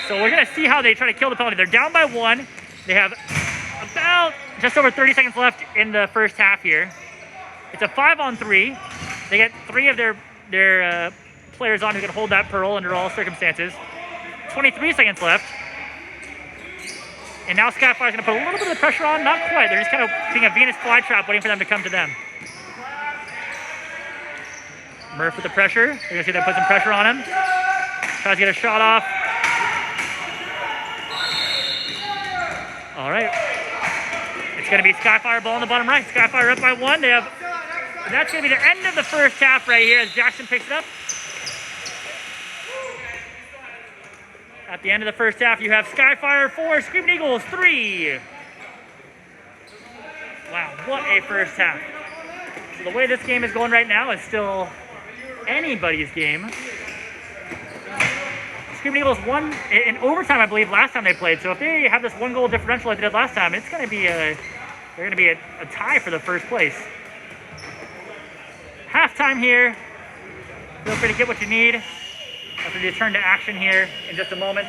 So we're going to see how they try to kill the penalty. They're down by 1. They have about just over 30 seconds left in the first half here. It's a 5-on-3. They get 3 of their players on who can hold that pearl under all circumstances. 23 seconds left. And now Skyfire's going to put a little bit of pressure on. Not quite. They're just kind of being a Venus flytrap waiting for them to come to them. Murph with the pressure. You're going to see them put some pressure on him. Tries to get a shot off. All right. It's going to be Skyfire ball on the bottom right. Skyfire up by 1. That's going to be the end of the first half right here as Jackson picks it up. At the end of the first half, you have Skyfire 4, Screamin Eagles 3. Wow, what a first half. So the way this game is going right now is still anybody's game. Screamin Eagles won in overtime, I believe, last time they played. So if they have this 1 goal differential like they did last time, it's going to be they're going to be a tie for the first place. Halftime here. Feel free to get what you need. After you turn to action here in just a moment.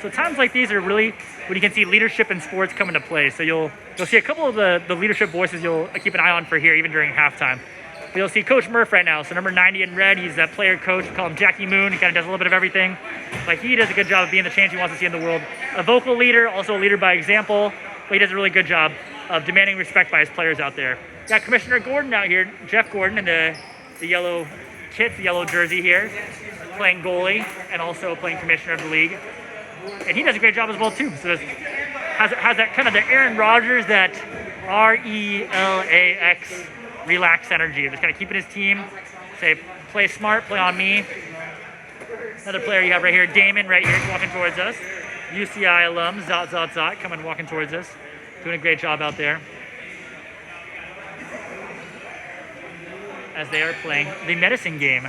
So times like these are really when you can see leadership in sports come into play. So you'll see a couple of the leadership voices you'll keep an eye on for here, even during halftime. But you'll see Coach Murph right now. So number 90 in red, he's that player coach. We call him Jackie Moon. He kind of does a little bit of everything. But he does a good job of being the change he wants to see in the world. A vocal leader, also a leader by example. But he does a really good job of demanding respect by his players out there. Got Commissioner Gordon out here, Jeff Gordon in the yellow kit, the yellow jersey here, playing goalie and also playing commissioner of the league. And he does a great job as well too. So has that kind of the Aaron Rodgers, that RELAX, relax energy. Just kind of keeping his team, say, play smart, play on me. Another player you have right here, Damon right here, walking towards us. UCI alum, Zot, coming walking towards us. Doing a great job out there. As they are playing the medicine game.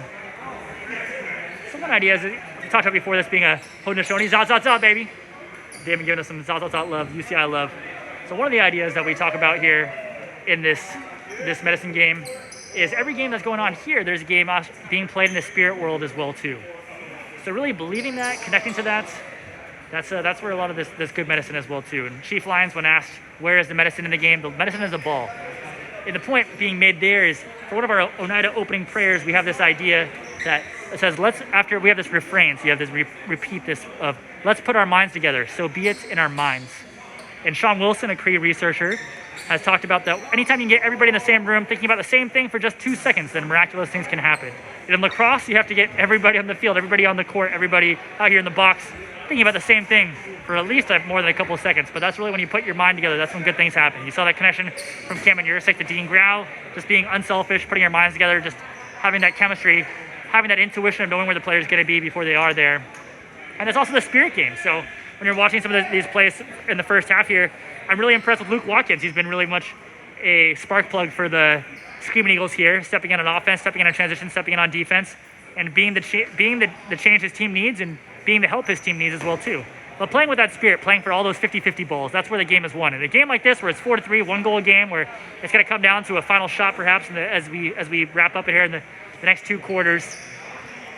So one idea is, we talked about before, this being a Haudenosaunee, Zot, baby. Damon giving us some Zot love, UCI love. So one of the ideas that we talk about here in this medicine game is every game that's going on here, there's a game being played in the spirit world as well too. So really believing that, connecting to that, that's where a lot of this good medicine as well too. And Chief Lyons, when asked where is the medicine in the game, the medicine is a ball. And the point being made there is, for one of our Oneida opening prayers, we have this idea that it says, after we have this refrain, so you have this, repeat this of, let's put our minds together, so be it in our minds. And Sean Wilson, a Cree researcher, has talked about that anytime you can get everybody in the same room thinking about the same thing for just 2 seconds, then miraculous things can happen. And in lacrosse, you have to get everybody on the field, everybody on the court, everybody out here in the box thinking about the same thing for at least more than a couple of seconds. But that's really when you put your mind together, that's when good things happen. You saw that connection from Cameron Jurisic to Dean Grau, just being unselfish, putting your minds together, just having that chemistry, having that intuition of knowing where the player's going to be before they are there. And there's also the spirit game. So when you're watching some of these plays in the first half here, I'm really impressed with Luke Watkins. He's been really much a spark plug for the Screamin' Eagles here, stepping in on offense, stepping in on transition, stepping in on defense, and being the change his team needs and being the help his team needs as well too. But playing with that spirit, playing for all those 50-50 balls, that's where the game is won. In a game like this, where it's 4-3, 1-goal game, where it's going to come down to a final shot perhaps as we wrap up here in the next 2 quarters,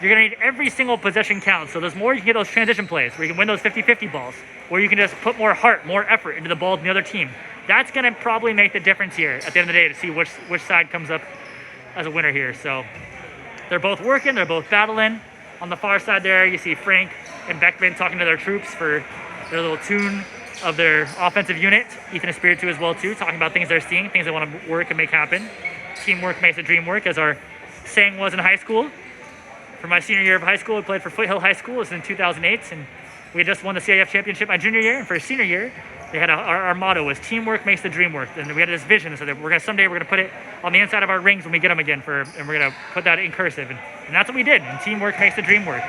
you're going to need every single possession count. So there's more you can get those transition plays where you can win those 50-50 balls, where you can just put more heart, more effort into the ball than the other team. That's going to probably make the difference here at the end of the day to see which side comes up as a winner here. So they're both working, they're both battling. On the far side there, you see Frank and Beckman talking to their troops for their little tune of their offensive unit. Ethan Espiritu as well too, talking about things they're seeing, things they want to work and make happen. Teamwork makes the dream work, as our saying was in high school. For my senior year of high school, I played for Foothill High School. It was in 2008, and we had just won the CIF championship my junior year. And for senior year, they had our motto was teamwork makes the dream work. And we had this vision so that someday we're gonna put it on the inside of our rings when we get them again, and we're gonna put that in cursive. And that's what we did. And teamwork makes the dream work.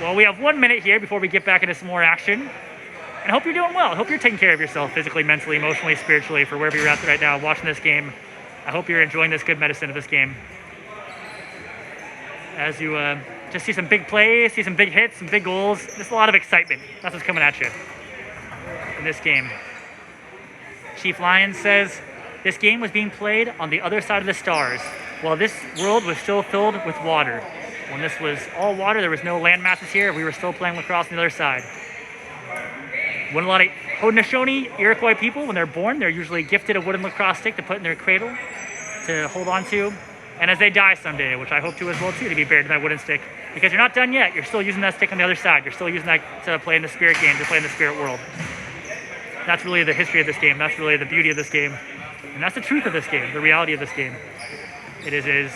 Well, we have 1 minute here before we get back into some more action. And I hope you're doing well. I hope you're taking care of yourself physically, mentally, emotionally, spiritually, for wherever you're at right now watching this game. I hope you're enjoying this good medicine of this game. As you just see some big plays, see some big hits, some big goals. Just a lot of excitement. That's what's coming at you in this game. Chief Lion says, this game was being played on the other side of the stars, while this world was still filled with water. When this was all water, there was no land masses here. We were still playing lacrosse on the other side. When a lot of Haudenosaunee Iroquois people, when they're born, they're usually gifted a wooden lacrosse stick to put in their cradle to hold on to. And as they die someday, which I hope to as well too, to be buried in that wooden stick, because you're not done yet. You're still using that stick on the other side. You're still using that to play in the spirit game, to play in the spirit world. That's really the history of this game. That's really the beauty of this game. And that's the truth of this game, the reality of this game. It is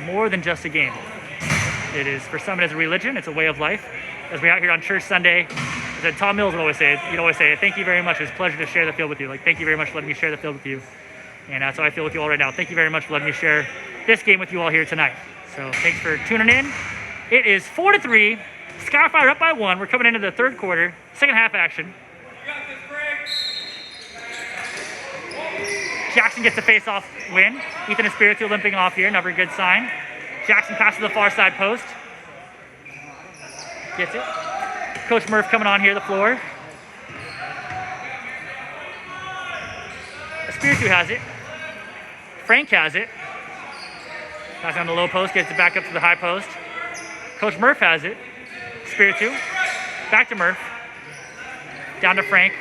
more than just a game. It is, for some, it is a religion. It's a way of life. As we're out here on Church Sunday, as Tom Mills would always say, thank you very much. It's a pleasure to share the field with you. Like, thank you very much for letting me share the field with you. And that's how I feel with you all right now. Thank you very much for letting me share this game with you all here tonight. So thanks for tuning in. It is 4-3. Skyfire up by 1. We're coming into the third quarter, second half action. Jackson gets the face-off win. Ethan Espiritu limping off here, never a good sign. Jackson passes the far side post. Gets it. Coach Murph coming on here, the floor. Espiritu has it. Frank has it. Back on the low post, gets it back up to the high post. Coach Murph has it. Espiritu. Back to Murph. Down to Frank.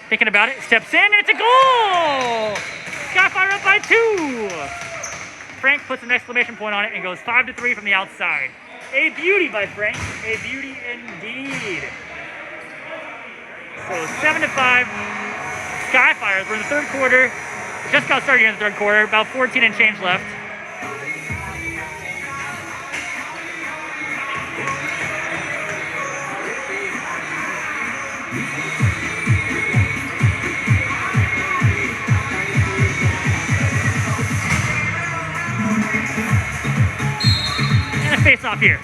Thinking about it, steps in, and it's a goal! Skyfire up by 2! Frank puts an exclamation point on it and goes 5-3 from the outside. A beauty by Frank. A beauty indeed. So 7-5. Skyfire. We're in the third quarter. Just got started here in the third quarter. About 14 and change left. Face-off here.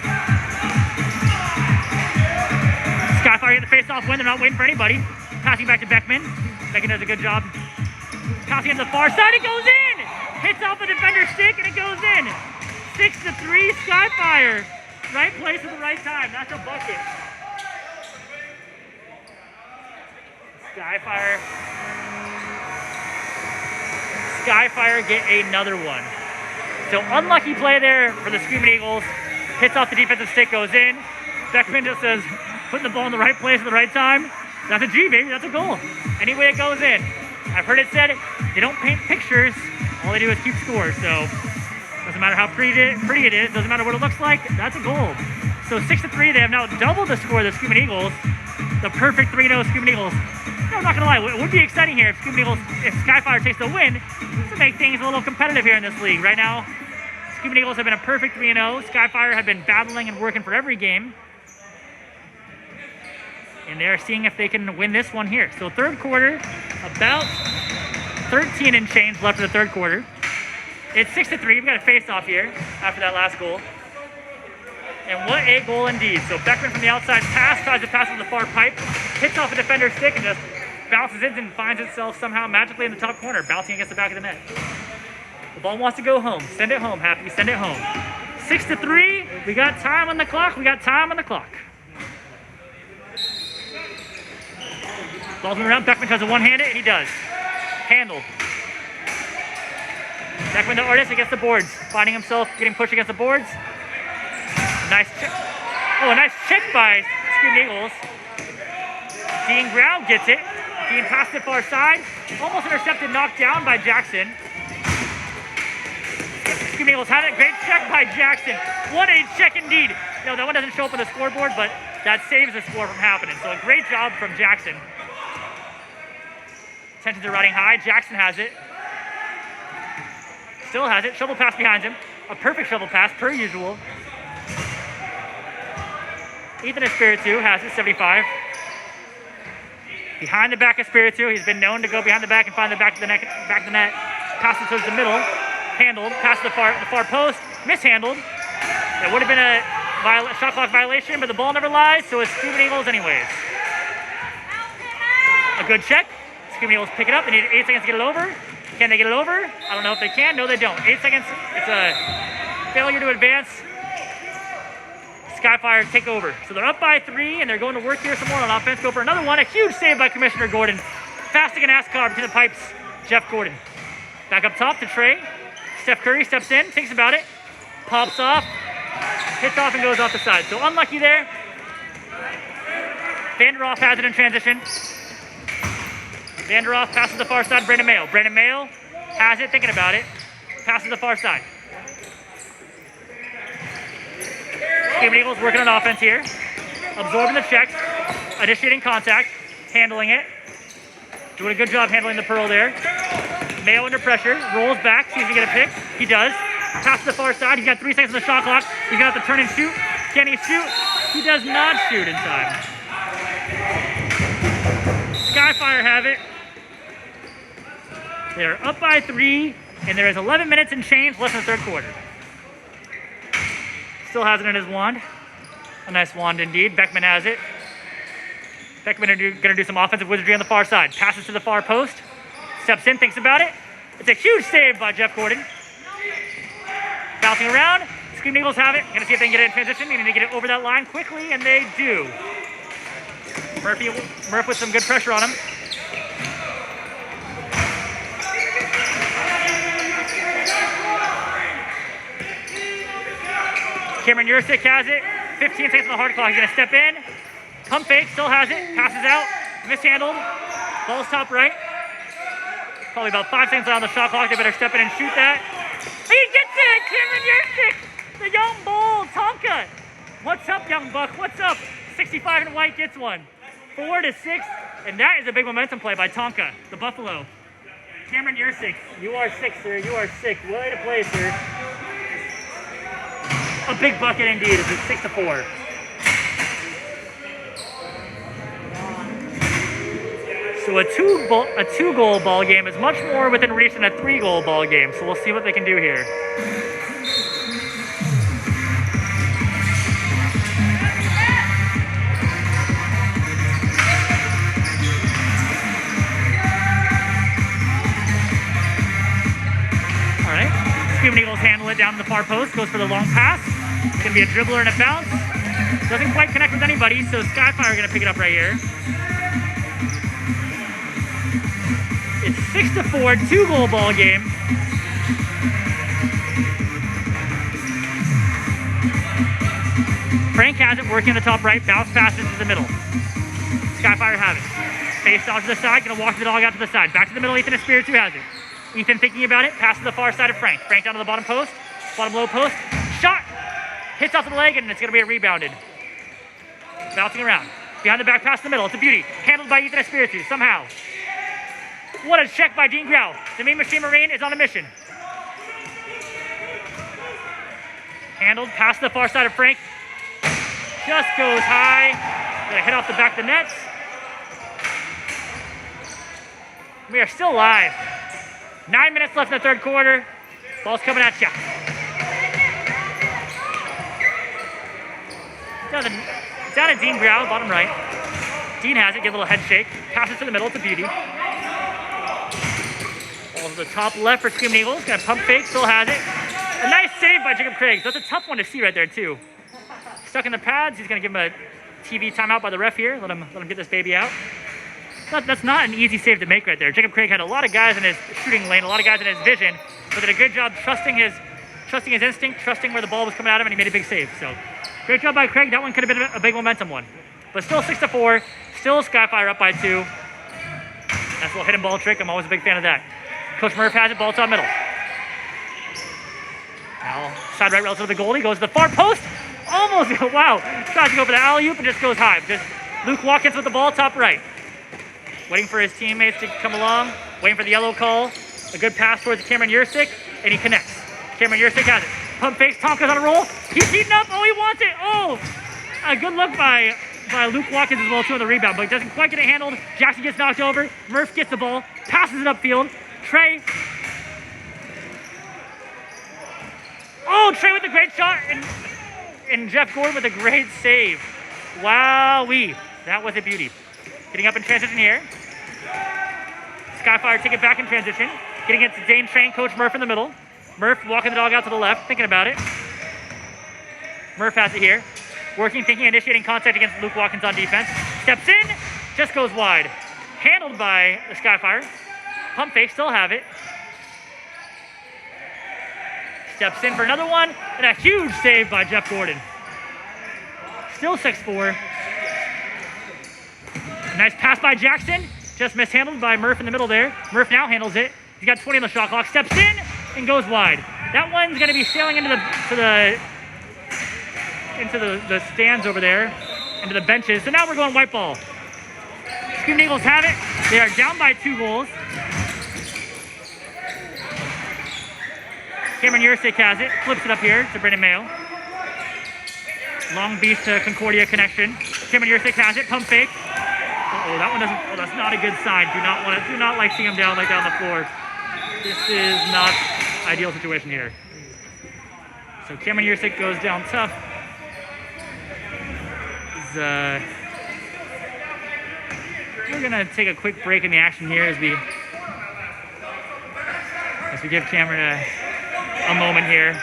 Skyfire get the face-off win. They're not waiting for anybody. Passing back to Beckman. Beckman does a good job. Passing to the far side. It goes in! Hits off the defender's stick and it goes in. 6-3 Skyfire. Right place at the right time. That's a bucket. Skyfire get another one. So unlucky play there for the Screamin' Eagles. Hits off the defensive stick, goes in. Beckman just says, putting the ball in the right place at the right time. That's a G, baby. That's a goal. Any way it goes in. I've heard it said, they don't paint pictures. All they do is keep score. So doesn't matter how pretty it is. Doesn't matter what it looks like. That's a goal. So 6-3. They have now doubled the score of the Screamin' Eagles. The perfect 3-0 Screamin' Eagles. No, I'm not going to lie. It would be exciting here if Skyfire takes the win to make things a little competitive here in this league. Right now, Screamin' Eagles have been a perfect 3-0. Skyfire have been battling and working for every game. And they're seeing if they can win this one here. So third quarter, about 13 and change left in the third quarter. It's 6-3. We've got a face-off here after that last goal. And what a goal indeed. So Beckman from the outside pass, tries to pass to the far pipe, hits off a defender's stick and just bounces in and finds itself somehow magically in the top corner, bouncing against the back of the net. The ball wants to go home. Send it home, Happy. Send it home. 6-3. We got time on the clock. We got time on the clock. Ball's moving around. Beckman tries to one-hand it, and he does. Handled. Beckman to Artis against the boards. Finding himself getting pushed against the boards. Nice check. Oh, a nice check by Screamin Eagles. Dean Grau gets it. Dean passed it far side. Almost intercepted, knocked down by Jackson. Screamin Eagles had it. Great check by Jackson. What a check indeed. No, that one doesn't show up on the scoreboard, but that saves the score from happening. So a great job from Jackson. Tensions are riding high. Jackson has it. Still has it. Shovel pass behind him. A perfect shovel pass, per usual. Ethan Espiritu has it, 75. Behind the back of Espiritu. He's been known to go behind the back and find the back of the net. Passes towards the middle. Handled. Pass to the far post. Mishandled. It would have been a shot clock violation, but the ball never lies, so it's Screamin Eagles anyways. A good check. Screamin Eagles pick it up. They need 8 seconds to get it over. Can they get it over? I don't know if they can. No, they don't. 8 seconds. It's a failure to advance. Skyfire take over. So they're up by 3, and they're going to work here some more on offense. Go for another one. A huge save by Commissioner Gordon. Fasting and NASCAR between the pipes. Jeff Gordon. Back up top to Trey. Steph Curry steps in, thinks about it. Pops off. Hits off and goes off the side. So unlucky there. Vanderoff has it in transition. Vanderoff passes the far side. Brandon Mayo. Brandon Mayo has it, thinking about it. Passes the far side. Screamin Eagles working on offense here. Absorbing the check. Initiating contact. Handling it. Doing a good job handling the pearl there. Mayo under pressure. Rolls back. Sees if he can get a pick. He does. Passes the far side. He's got 3 seconds on the shot clock. He's going to have to turn and shoot. Can he shoot? He does not shoot in time. Skyfire have it. They're up by 3, and there is 11 minutes and change left in the third quarter. Still has it in his wand. A nice wand indeed. Beckman has it. Beckman going to do some offensive wizardry on the far side. Passes to the far post. Steps in, thinks about it. It's a huge save by Jeff Gordon. Bouncing around. Screamin Eagles have it. Going to see if they can get it in transition. They need to get it over that line quickly, and they do. Murph with some good pressure on him. Cameron Yursick has it. 15 seconds on the hard clock. He's going to step in. Pump fake. Still has it. Passes out. Mishandled. Ball's top right. Probably about 5 seconds on the shot clock. They better step in and shoot that. He gets it! Cameron Yursick! The young bull, Tonka. What's up, young buck? What's up? 65 in white gets one. 4-6. And that is a big momentum play by Tonka, the Buffalo. Cameron Yursick, you are sick, sir. You are sick. Way to play, sir. A big bucket indeed. It's 6-4. So a two-goal ball game is much more within reach than a 3-goal ball game. So we'll see what they can do here. All right. Screamin Eagles handle it down to the far post. Goes for the long pass. It's going to be a dribbler and a bounce. Doesn't quite connect with anybody, so Skyfire are going to pick it up right here. It's 6-4, 2-goal ball game. Frank has it, working on the top right, bounce passes to the middle. Skyfire have it. Face off to the side, gonna walk the dog out to the side. Back to the middle, Ethan Espiritu has it. Ethan thinking about it, pass to the far side of Frank. Frank down to the bottom post, bottom low post. Shot! Hits off the leg, and it's gonna be rebounded. Bouncing around. Behind the back pass in the middle, it's a beauty. Handled by Ethan Espiritu, somehow. What a check by Dean Grau. The Mean Machine Marine is on a mission. Handled, pass to the far side of Frank. Just goes high. Gonna hit off the back of the nets. We are still live. 9 minutes left in the third quarter. Ball's coming at you. Down to Dean Grau, bottom right. Dean has it, give a little head shake. Passes to the middle, it's a beauty. Ball to the top left for Screamin' Eagles. Gonna pump fake, still has it. A nice save by Jacob Craig. That's a tough one to see right there too. Stuck in the pads, he's gonna give him a TV timeout by the ref here. Let him get this baby out. That's not an easy save to make right there. Jacob Craig had a lot of guys in his shooting lane, a lot of guys in his vision, but did a good job trusting his instinct, trusting where the ball was coming at him, and he made a big save. So great job by Craig. That one could have been a big momentum one. But still 6-4, still Skyfire up by 2. That's a little hidden ball trick. I'm always a big fan of that. Coach Murph has it, ball top middle. Now, side right relative to the goalie, goes to the far post. Almost, wow. Tries to go for the alley-oop and just goes high. Just Luke Watkins with the ball top right. Waiting for his teammates to come along. Waiting for the yellow call. A good pass towards Cameron Yursick, and he connects. Cameron Yursick has it. Pump fakes, Tompkins on a roll. He's heating up. Oh, he wants it. Oh, a good look by Luke Watkins as well, too, on the rebound, but he doesn't quite get it handled. Jackson gets knocked over. Murph gets the ball, passes it upfield. Trey. Oh, Trey with a great shot, and Jeff Gordon with a great save. Wowee. That was a beauty. Getting up in transition here. Skyfire take it back in transition. Getting it to Dane Train, Coach Murph in the middle. Murph walking the dog out to the left, thinking about it. Murph has it here. Working, thinking, initiating contact against Luke Watkins on defense. Steps in, just goes wide. Handled by the Skyfire. Pump fake, still have it. Steps in for another one, and a huge save by Jeff Gordon. Still 6-4. Nice pass by Jackson. Just mishandled by Murph in the middle there. Murph now handles it. He's got 20 on the shot clock. Steps in and goes wide. That one's going to be sailing into the stands over there, into the benches. So now we're going white ball. Screamin' Eagles have it. They are down by 2 goals. Cameron Yursick has it. Flips it up here to Brendan Mayo. Long Beach to Concordia connection. Cameron Yursick has it. Pump fake. Oh, that one doesn't. Oh, that's not a good sign. Do not like seeing him down like that on the floor. This is not ideal situation here. So Cameron Yursick goes down tough. We're gonna take a quick break in the action here as we give Cameron a moment here.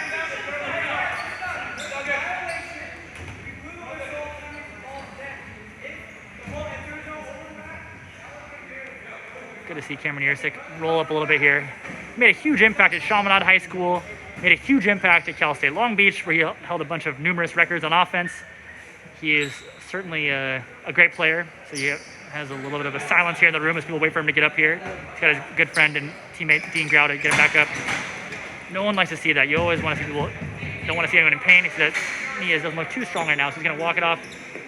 Good to see Cameron Yursick roll up a little bit here. Made a huge impact at Chaminade High School. Made a huge impact at Cal State Long Beach, where he held a bunch of numerous records on offense. He is certainly a great player, so he has a little bit of a silence here in the room as people wait for him to get up here. He's got his good friend and teammate Dean Grau to get him back up. No one likes to see that. You always want to see people, don't want to see anyone in pain. He said that knee doesn't look too strong right now, so he's going to walk it off.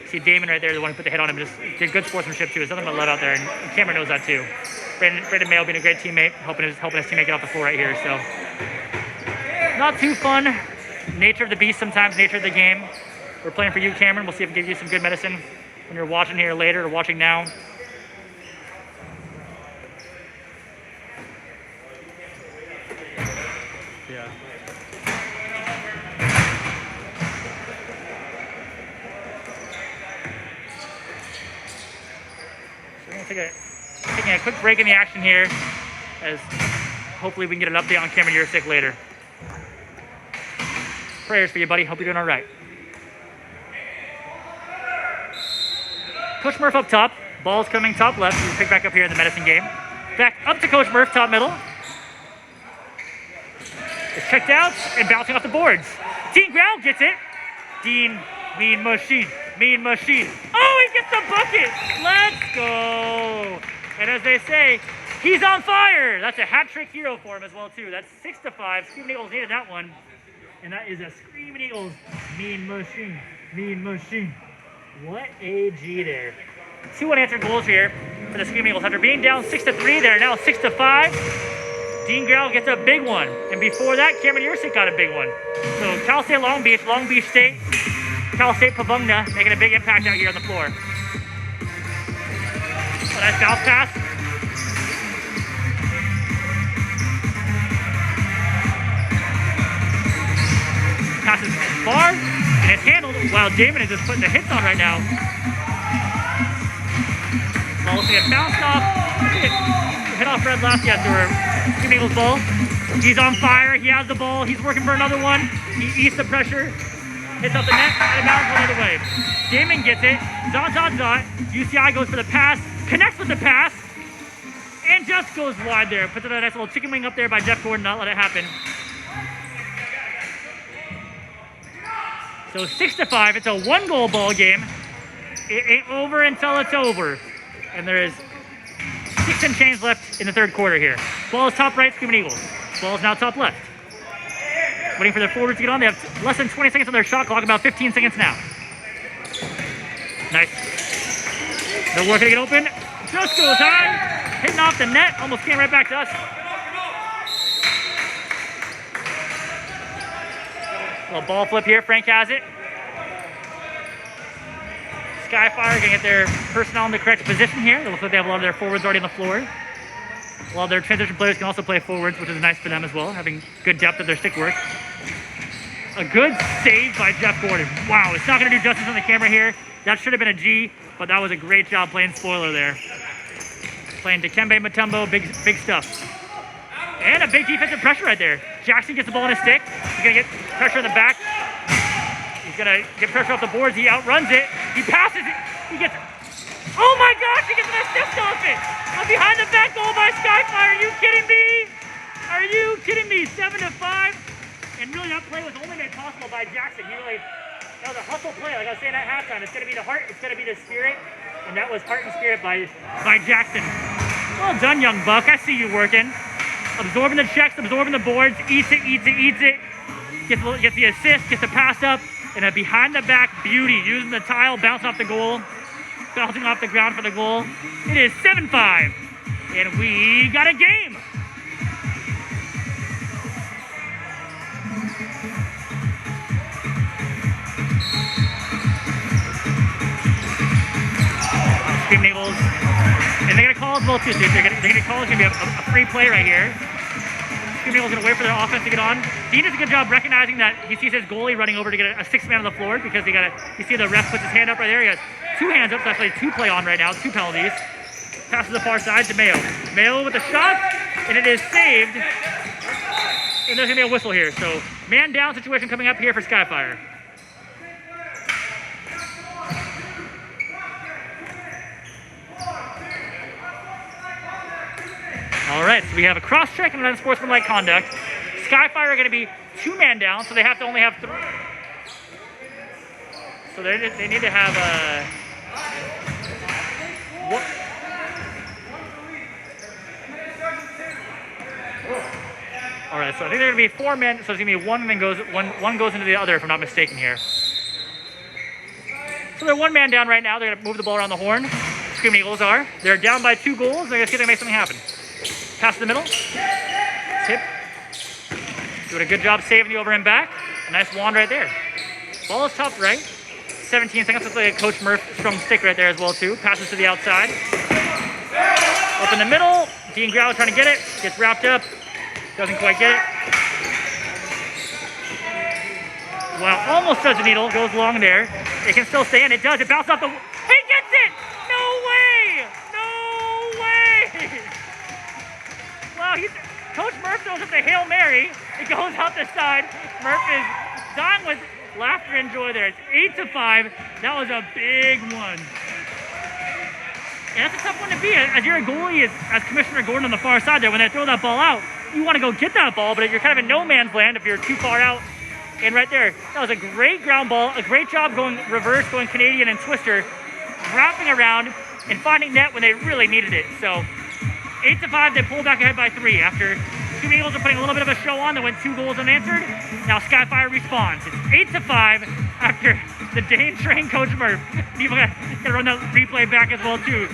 See Damon right there, the one who put the hit on him, just did good sportsmanship too. There's nothing but love out there, and Cameron knows that too. Brendan Mayo being a great teammate, helping his teammate get off the floor right here. So not too fun. Nature of the beast sometimes, nature of the game. We're playing for you, Cameron. We'll see if we can give you some good medicine when you're watching here later or watching now. Yeah. So we're gonna taking a quick break in the action here, as hopefully we can get an update on Cameron Yursick later. Prayers for you, buddy. Hope you're doing all right. Coach Murph up top. Ball's coming top left. We'll pick back up here in the medicine game. Back up to Coach Murph, top middle. It's checked out and bouncing off the boards. Dean Grau gets it. Dean, mean machine. Oh, he gets the bucket. Let's go. And as they say, he's on fire. That's a hat trick hero for him as well too. That's 6-5. Screamin' Eagles needed that one. And that is a Screamin' Eagles mean machine. What a G there. 2 unanswered goals here for the Screamin' Eagles. After being down 6-3, they're now 6-5. Dean Grau gets a big one. And before that, Cameron Yursick got a big one. So Cal State Long Beach State Cal State Pavungna making a big impact out here on the floor. A nice bounce pass. Passes far, and it's handled. Wow, Damon is just putting the hits on right now. Ball's gonna get bounced off. Hit off Red last, yeah, to her Screamin Eagles ball. He's on fire, he has the ball, he's working for another one. He eats the pressure, hits up the net, and bounces the other way. Damon gets it, dot, dot, dot. UCI goes for the pass, connects with the pass, and just goes wide there. Puts it a nice little chicken wing up there by Jeff Gordon, not let it happen. So 6-5, it's a 1-goal ball game. It ain't over until it's over. And there is 6 and change left in the third quarter here. Ball is top right, Screamin Eagles. Ball is now top left. Waiting for their forwards to get on. They have less than 20 seconds on their shot clock, about 15 seconds now. Nice. They're working to get open. Just goes high. Hitting off the net. Almost came right back to us. Little ball flip here. Frank has it. Skyfire gonna get their personnel in the correct position here. It looks like they have a lot of their forwards already on the floor. A lot of their transition players can also play forwards, which is nice for them as well, having good depth of their stick work. A good save by Jeff Gordon. Wow, it's not gonna do justice on the camera here. That should have been a G, but that was a great job playing spoiler there. Playing Dikembe Mutombo, big stuff. And a big defensive pressure right there. Jackson gets the ball in his stick. He's gonna get pressure in the back. He's gonna get pressure off the boards. He outruns it. He passes it. He gets. Oh my gosh! He gets a nice step off it. A behind the back goal by Skyfire. Are you kidding me? Are you kidding me? 7-5. And really, that play was only made possible by Jackson. That was a hustle play. Like I was saying at halftime, it's gonna be the heart. It's gonna be the spirit. And that was heart and spirit by Jackson. Well done, young buck. I see you working. Absorbing the checks, absorbing the boards. Eats it. Gets the assist. Gets the pass up. And a behind the back beauty, using the tile, bouncing off the goal, bouncing off the ground for the goal. It is 7-5, and we got a game. Screamin Eagles, and they're gonna call as well too. So they're gonna call. It's gonna be a free play right here. Screamin Eagles gonna wait for their offense to get on. Dean does a good job recognizing that he sees his goalie running over to get a 6-man on the floor because you see the ref puts his hand up right there. He has 2 hands up, so actually 2 play on right now, 2 penalties. Pass to the far side to Mayo. Mayo with a shot, and it is saved. And there's gonna be a whistle here. So man down situation coming up here for Skyfire. All right, so we have a cross-check and unsportsmanlike conduct. Skyfire are going to be 2-man down, so they have to only have 3. So they need to have a. All right, so I think they're going to be 4 men. So it's going to be one goes into the other, if I'm not mistaken here. So they're 1-man down right now. They're going to move the ball around the horn. Screamin Eagles are. They're down by 2 goals. They're going to see if they can make something happen. Pass to the middle. Tip. Doing a good job saving the over and back. A nice wand right there. Ball is top right. 17 seconds. Looks like a Coach Murph strong stick right there as well too. Passes to the outside. Up in the middle. Dean Grau trying to get it. Gets wrapped up. Doesn't quite get it. Wow, almost does the needle. Goes long there. It can still stay in. It does. It bounces off the. He gets it! No way! No way! Wow, Coach Murph throws up the Hail Mary. It goes out the side. Murph is dying with laughter and joy there. It's 8-5. That was a big one. And that's a tough one to be. As you're a goalie, as Commissioner Gordon on the far side there, when they throw that ball out, you want to go get that ball, but you're kind of in no man's land if you're too far out. And right there, that was a great ground ball. A great job going reverse, going Canadian and twister, wrapping around and finding net when they really needed it. So 8-5, they pull back ahead by 3 after Screamin Eagles are putting a little bit of a show on. They went 2 goals unanswered. Now Skyfire responds. It's 8-5 after the Dane train Coach Murph. People gotta run that replay back as well too.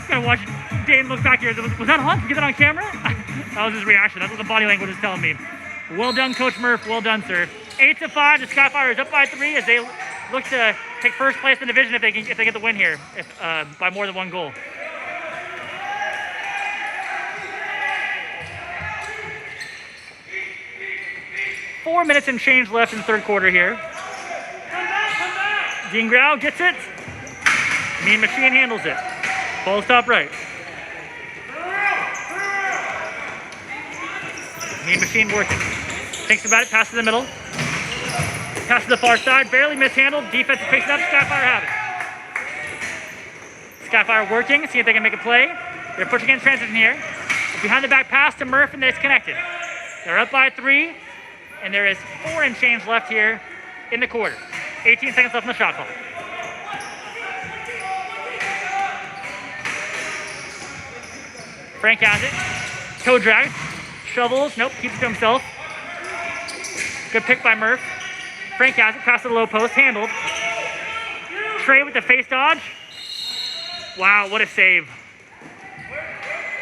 Gotta watch Dane look back here. Was that on? Did you get that on camera? That was his reaction. That's what the body language is telling me. Well done, Coach Murph. Well done, sir. 8-5. The Skyfire is up by 3 as they look to take first place in the division if they get the win here, by more than 1 goal. Four minutes and change left in the third quarter here. Dean Grau gets it. Mean Machine handles it. Ball's top right. Mean Machine working. Thinks about it, pass to the middle. Pass to the far side, barely mishandled. Defense picks it up, Skyfire have it. Skyfire working, see if they can make a play. They're pushing in transition here. Behind the back pass to Murph, and it's connected. They're up by 3, and there is 4 and change left here in the quarter. 18 seconds left in the shot clock. Frank has it. Toe drag. Shovels. Nope, keeps it to himself. Good pick by Murph. Frank has it. Pass to the low post. Handled. Trey with the face dodge. Wow, what a save.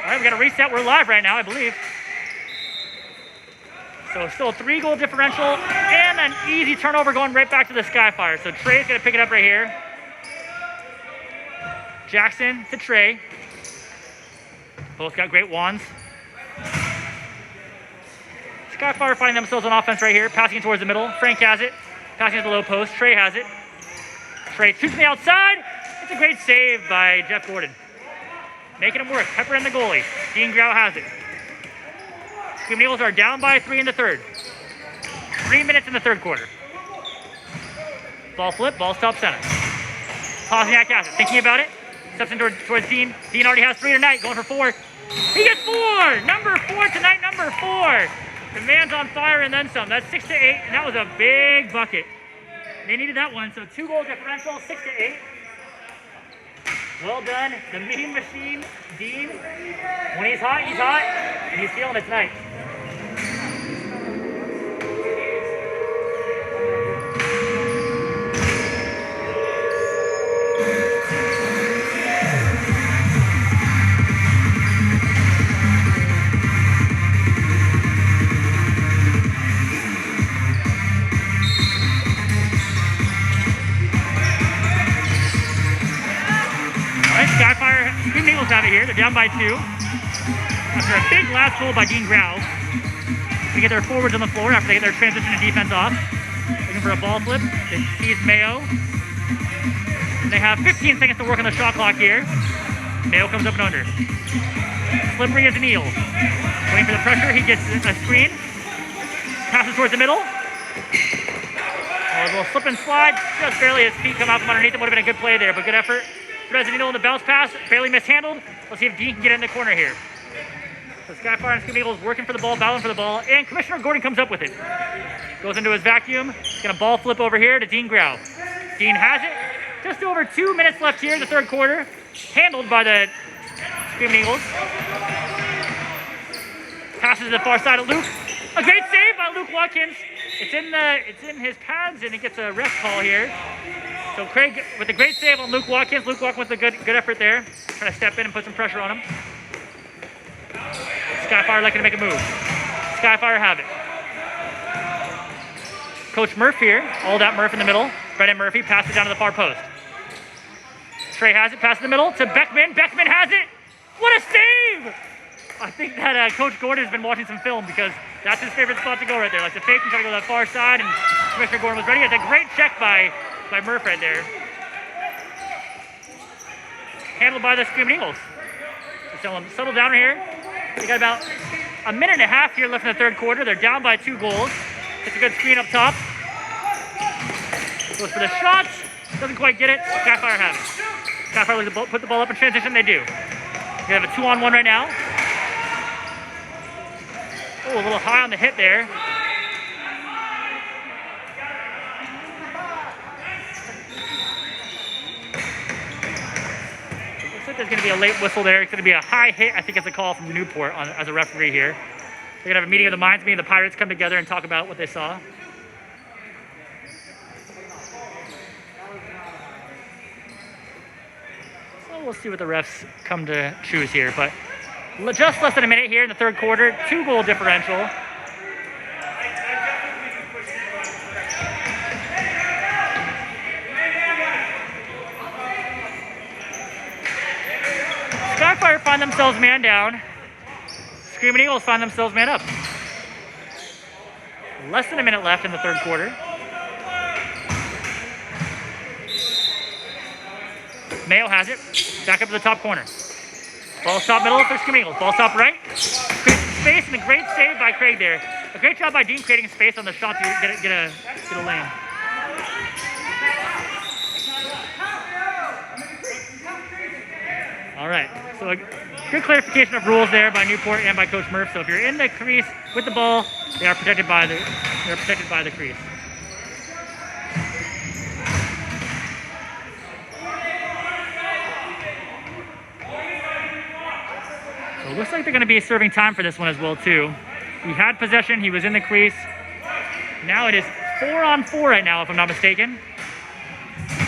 All right, we got to reset. We're live right now, I believe. So still a 3-goal differential and an easy turnover going right back to the Skyfire. So Trey's going to pick it up right here. Jackson to Trey. Both got great wands. Skyfire finding themselves on offense right here. Passing it towards the middle. Frank has it. Passing it to the low post. Trey has it. Trey shoots from the outside. It's a great save by Jeff Gordon. Making him work. Pepper in the goalie. Dean Grau has it. Screamin' Eagles are down by 3 in the third. 3 minutes in the third quarter. Ball flip, ball stop center. Pozniak has it. Thinking about it. Steps in towards Dean. Dean already has 3 tonight. Going for 4. He gets 4! Number 4 tonight, number 4. The man's on fire and then some. That's 6-8, and that was a big bucket. They needed that one, so 2-goal differential, 6-8. Well done. The Mean Machine, Dean. When he's hot, and he's feeling it tonight. Skyfire, Screamin' Eagles have it here. They're down by 2. After a big last goal by Dean Grau. They get their forwards on the floor after they get their transition to defense off. Looking for a ball flip. They sees Mayo. And they have 15 seconds to work on the shot clock here. Mayo comes up and under. Slippery as an eel. Waiting for the pressure. He gets a screen. Passes towards the middle. A little slip and slide. Just barely his feet come out from underneath him. Would have been a good play there, but good effort. Resident Evil in the bounce pass, barely mishandled. Let's see if Dean can get in the corner here. So Skyfire and Screamin' Eagles working for the ball, battling for the ball, and Commissioner Gordon comes up with it. Goes into his vacuum. He's gonna ball flip over here to Dean Grau. Dean has it. Just over 2 minutes left here in the third quarter. Handled by the Screamin' Eagles. Passes to the far side of Luke. A great save by Luke Watkins. It's in his pads, and he gets a ref call here. So Craig with a great save on Luke Watkins. Luke Watkins with a good effort there. Trying to step in and put some pressure on him. Skyfire looking to make a move. Skyfire have it. Coach Murph here. All that Murph in the middle. Brendan Murphy passes down to the far post. Trey has it. Pass in the middle to Beckman. Beckman has it. What a save! I think that Coach Gordon has been watching some film because that's his favorite spot to go right there. Like the fake and try to go to that far side, and Commissioner Gordon was ready. It's a great check by Murph right there. Handled by the Screamin' Eagles. Settle down here. They got about a minute and a half here left in the third quarter. They're down by 2 goals. It's a good screen up top. Goes for the shots. Doesn't quite get it. Skyfire has it. Skyfire looks to put the ball up in transition. They do. They have a 2-on-1 right now. Oh, a little high on the hit there. Looks like there's going to be a late whistle there. It's going to be a high hit. I think it's a call from Newport as a referee here. They're going to have a meeting of the minds. Me and the Pirates come together and talk about what they saw. So we'll see what the refs come to choose here. But just less than a minute here in the third quarter. 2-goal differential. Skyfire find themselves man down. Screamin' Eagles find themselves man up. Less than a minute left in the third quarter. Mayo has it. Back up to the top corner. Ball stop middle for Screamin' Eagles. Ball stop right. Creates some space and a great save by Craig there. A great job by Dean creating space on the shot to get a lane. All right, so a good clarification of rules there by Newport and by Coach Murph. So if you're in the crease with the ball, they are protected by the crease. So it looks like they're going to be serving time for this one as well too. He had possession, he was in the crease. Now it is 4-on-4 right now, if I'm not mistaken.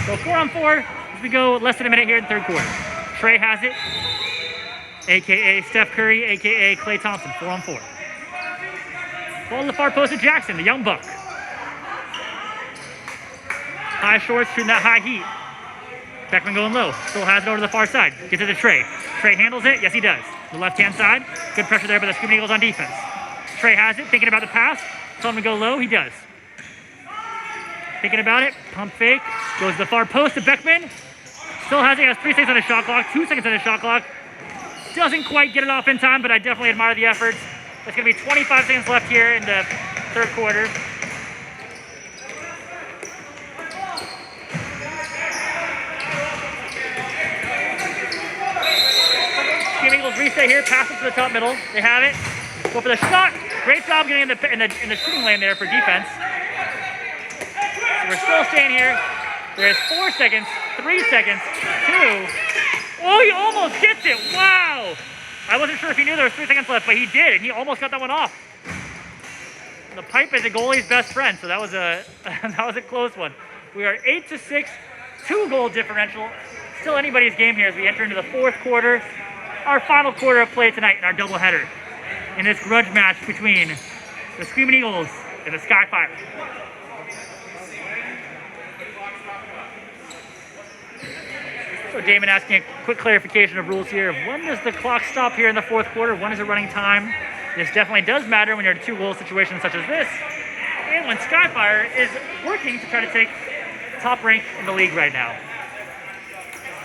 So 4-on-4 as we go less than a minute here in the third quarter. Trey has it, a.k.a. Steph Curry, a.k.a. Klay Thompson, 4-on-4. Ball to the far post of Jackson, the young buck. High shorts, shooting that high heat. Beckman going low, still has it over to the far side. Gets it to Trey. Trey handles it, yes he does. The left-hand side, good pressure there by the Screamin' Eagles on defense. Trey has it, thinking about the pass. Tell him to go low, he does. Thinking about it, pump fake, goes to the far post to Beckman. Still has it, has 3 seconds on his shot clock, 2 seconds on his shot clock. Doesn't quite get it off in time, but I definitely admire the efforts. There's going to be 25 seconds left here in the third quarter. Screamin' Eagles reset here, pass it to the top middle. They have it. Go for the shot. Great job getting in the shooting lane there for defense. So we're still staying here. There's 4 seconds, 3 seconds, 2. Oh, he almost gets it. Wow. I wasn't sure if he knew there was 3 seconds left, but he did, and he almost got that one off. The pipe is a goalie's best friend, so that was a close one. We are 8-6, 2-goal differential. Still anybody's game here as we enter into the fourth quarter. Our final quarter of play tonight in our doubleheader in this grudge match between the Screamin' Eagles and the Skyfire. So Damon asking a quick clarification of rules here. When does the clock stop here in the fourth quarter? When is it running time? This definitely does matter when you're in a 2-goal situation such as this. And when Skyfire is working to try to take top rank in the league right now.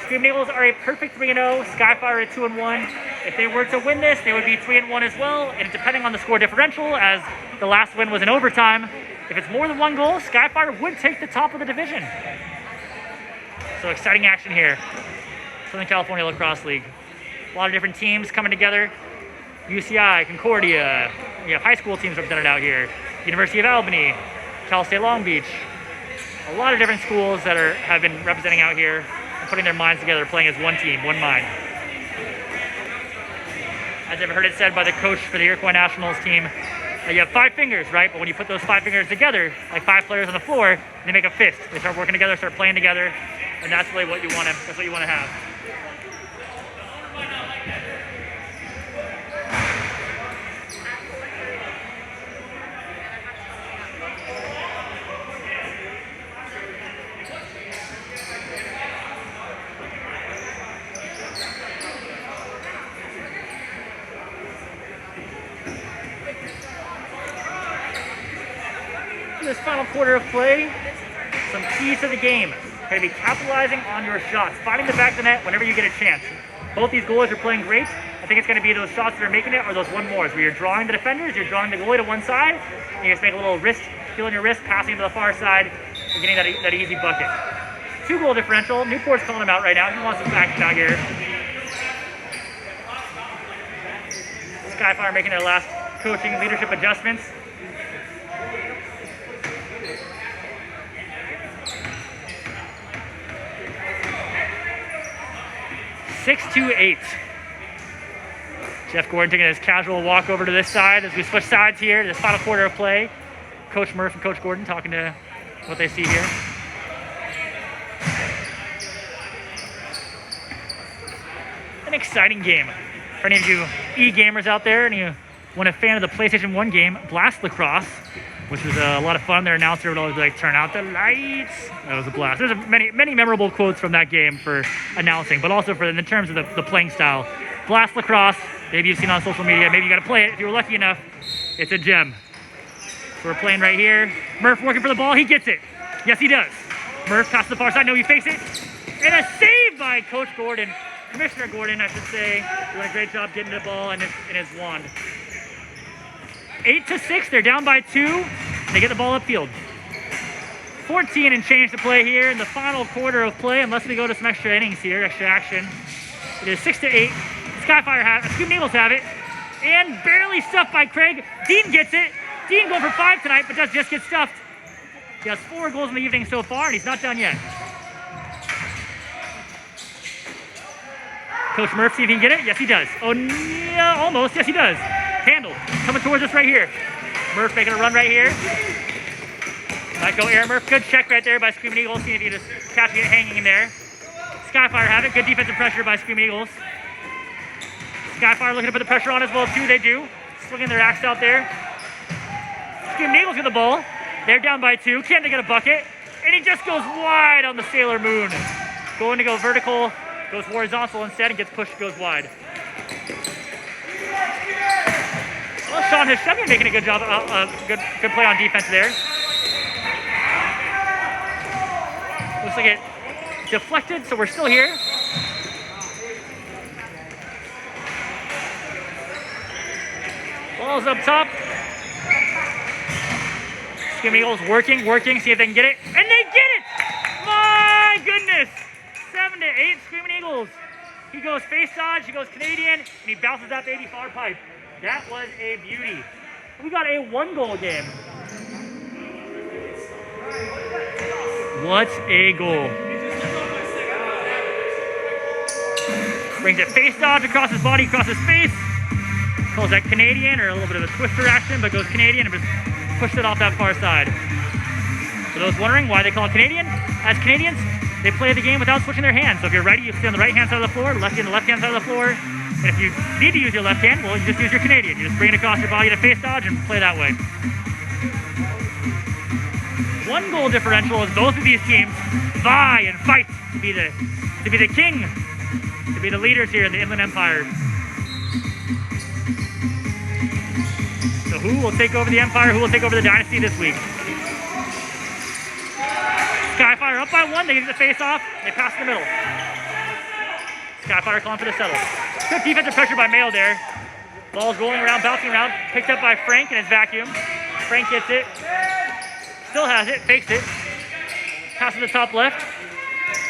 Screamin' Eagles are a perfect 3-0. Skyfire at 2-1. If they were to win this, they would be 3-1 as well. And depending on the score differential, as the last win was in overtime, if it's more than 1 goal, Skyfire would take the top of the division. So exciting action here. Southern California Lacrosse League. A lot of different teams coming together. UCI, Concordia. We have high school teams represented out here. University of Albany, Cal State Long Beach. A lot of different schools that have been representing out here and putting their minds together, playing as one team, one mind. As I've heard it said by the coach for the Iroquois Nationals team, you have 5 fingers, right? But when you put those 5 fingers together, like 5 players on the floor, they make a fist. They start working together, start playing together, and that's really what you want to. That's what you want to have. This final quarter of play, some keys to the game. Going to be capitalizing on your shots, finding the back of the net whenever you get a chance. Both these goalies are playing great. I think it's going to be those shots that are making it or those one-mores where you're drawing the defenders, you're drawing the goalie to one side, and you just make a little wrist, feeling your wrist, passing to the far side, and getting that easy bucket. 2-goal differential. Newport's calling him out right now. He wants some action out here. Skyfire making their last coaching leadership adjustments. Six to 8. Jeff Gordon taking his casual walk over to this side as we switch sides here to this final quarter of play. Coach Murph and Coach Gordon talking to what they see here. An exciting game. For any of you e-gamers out there and you want a fan of the PlayStation 1 game, Blast Lacrosse, which was a lot of fun. Their announcer would always be like, turn out the lights. That was a blast. There's many memorable quotes from that game for announcing, but also in terms of the playing style. Blast Lacrosse. Maybe you've seen it on social media. Maybe you got to play it if you were lucky enough. It's a gem. So we're playing right here. Murph working for the ball. He gets it. Yes, he does. Murph passes the far side. No, he fakes it. And a save by Coach Gordon. Commissioner Gordon, I should say. Doing a great job getting the ball in his wand. 8-6. They're down by 2. They get the ball upfield. 14 and change to play here in the final quarter of play, unless we go to some extra innings here, extra action. It is 6-8. Skyfire have it. Screamin Eagles have it. And barely stuffed by Craig. Dean gets it. Dean going for 5 tonight, but does just get stuffed. He has 4 goals in the evening so far, and he's not done yet. Coach Murph, see if he can get it. Yes, he does. Oh, yeah, almost. Yes, he does. Handle. Coming towards us right here. Murph making a run right here. Might go Aaron Murph. Good check right there by Screamin Eagles. See if he just catching it hanging in there. Skyfire have it. Good defensive pressure by Screamin Eagles. Skyfire looking to put the pressure on as well, too. They do. Swinging their axe out there. Screamin Eagles get the ball. They're down by 2. Can they get a bucket? And he just goes wide on the Sailor Moon. Going to go vertical. Goes horizontal instead and gets pushed, goes wide. Well, Sean Hashemi making a good job, good play on defense there. Looks like it deflected, so we're still here. Ball's up top. Screamin Eagles working, see if they can get it. And they get it! My goodness! 7-8, Screamin Eagles. He goes face dodge, he goes Canadian, and he bounces that baby far pipe. That was a beauty. We got a 1-goal game. What a goal. Brings it face dodge across his body, across his face. Calls that Canadian, or a little bit of a twister action, but goes Canadian and just pushed it off that far side. For those wondering why they call it Canadian, as Canadians, they play the game without switching their hands. So if you're righty, you stay on the right-hand side of the floor, lefty on the left-hand side of the floor. And if you need to use your left hand, well, you just use your Canadian. You just bring it across your body to face dodge and play that way. 1-goal differential as both of these teams vie and fight to be the king, to be the leaders here in the Inland Empire. So who will take over the Empire? Who will take over the Dynasty this week? Skyfire up by 1. They get the face off. They pass in the middle. Skyfire calling for the settle. Good defensive pressure by Mayo there. Ball's rolling around, bouncing around. Picked up by Frank in his vacuum. Frank gets it. Still has it. Fakes it. Pass to the top left.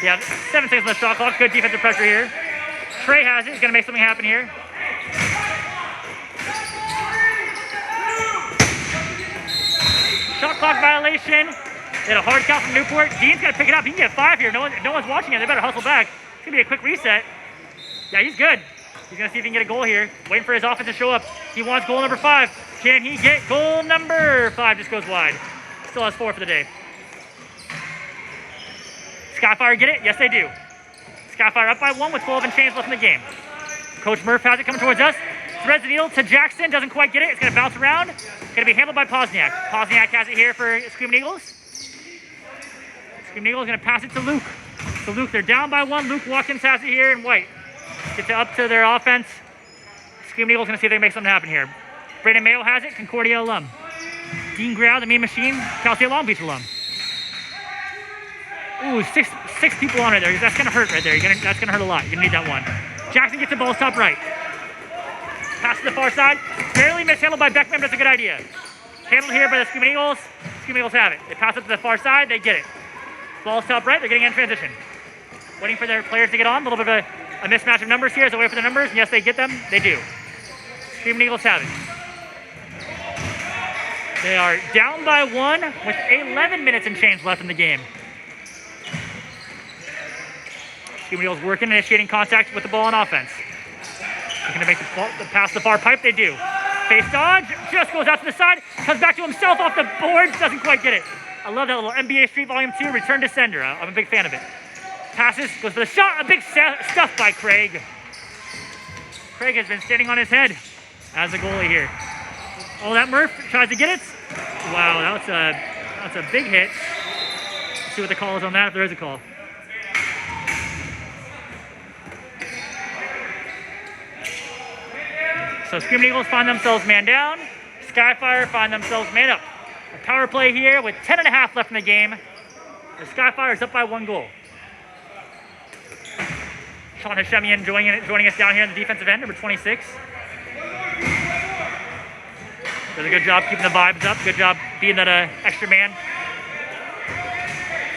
Yeah, 7 seconds on the shot clock. Good defensive pressure here. Trey has it. He's going to make something happen here. Shot clock violation. They had a hard count from Newport. Dean's got to pick it up. He can get 5 here. No one's watching it. They better hustle back. It's going to be a quick reset. Yeah, he's good. He's going to see if he can get a goal here. Waiting for his offense to show up. He wants goal number 5. Can he get goal number 5? Just goes wide. Still has 4 for the day. Skyfire get it? Yes, they do. Skyfire up by 1 with 12 and change left in the game. Coach Murph has it coming towards us. Threads the needle to Jackson. Doesn't quite get it. It's going to bounce around. It's going to be handled by Pozniak. Pozniak has it here for Screamin Eagles. Screamin Eagles going to pass it to Luke. So Luke, they're down by 1. Luke Watkins has it here in white. Gets it up to their offense. Screamin Eagles going to see if they can make something happen here. Brandon Mayo has it. Concordia alum. Dean Grau, the Mean Machine. Cal State Long Beach alum. Ooh, six people on right there. That's going to hurt right there. That's going to hurt a lot. You're going to need that one. Jackson gets the ball top right. Pass to the far side. Barely mishandled by Beckman. That's a good idea. Handled here by the Screamin Eagles. Screamin Eagles have it. They pass it to the far side. They get it. Ball's top right. They're getting in transition. Waiting for their players to get on. A little bit of a mismatch of numbers here as they wait for the numbers. And yes, they get them. They do. Screamin Eagles have it. They are down by 1 with 11 minutes and change left in the game. Screamin Eagles working, initiating contact with the ball on offense. They're going to make the pass the far pipe. They do. Face dodge. Just goes out to the side. Comes back to himself off the boards. Doesn't quite get it. I love that little NBA Street Volume 2 return to sender. I'm a big fan of it. Passes. Goes for the shot. A big stuff by Craig. Craig has been standing on his head as a goalie here. Oh, that Murph tries to get it. Wow, that's a big hit. Let's see what the call is on that, if there is a call. So Screamin' Eagles find themselves man down. Skyfire find themselves man up. A power play here with 10.5 left in the game. The Skyfire is up by 1 goal. Sean Hashemian joining us down here in the defensive end, number 26. Does a good job keeping the vibes up. Good job being that extra man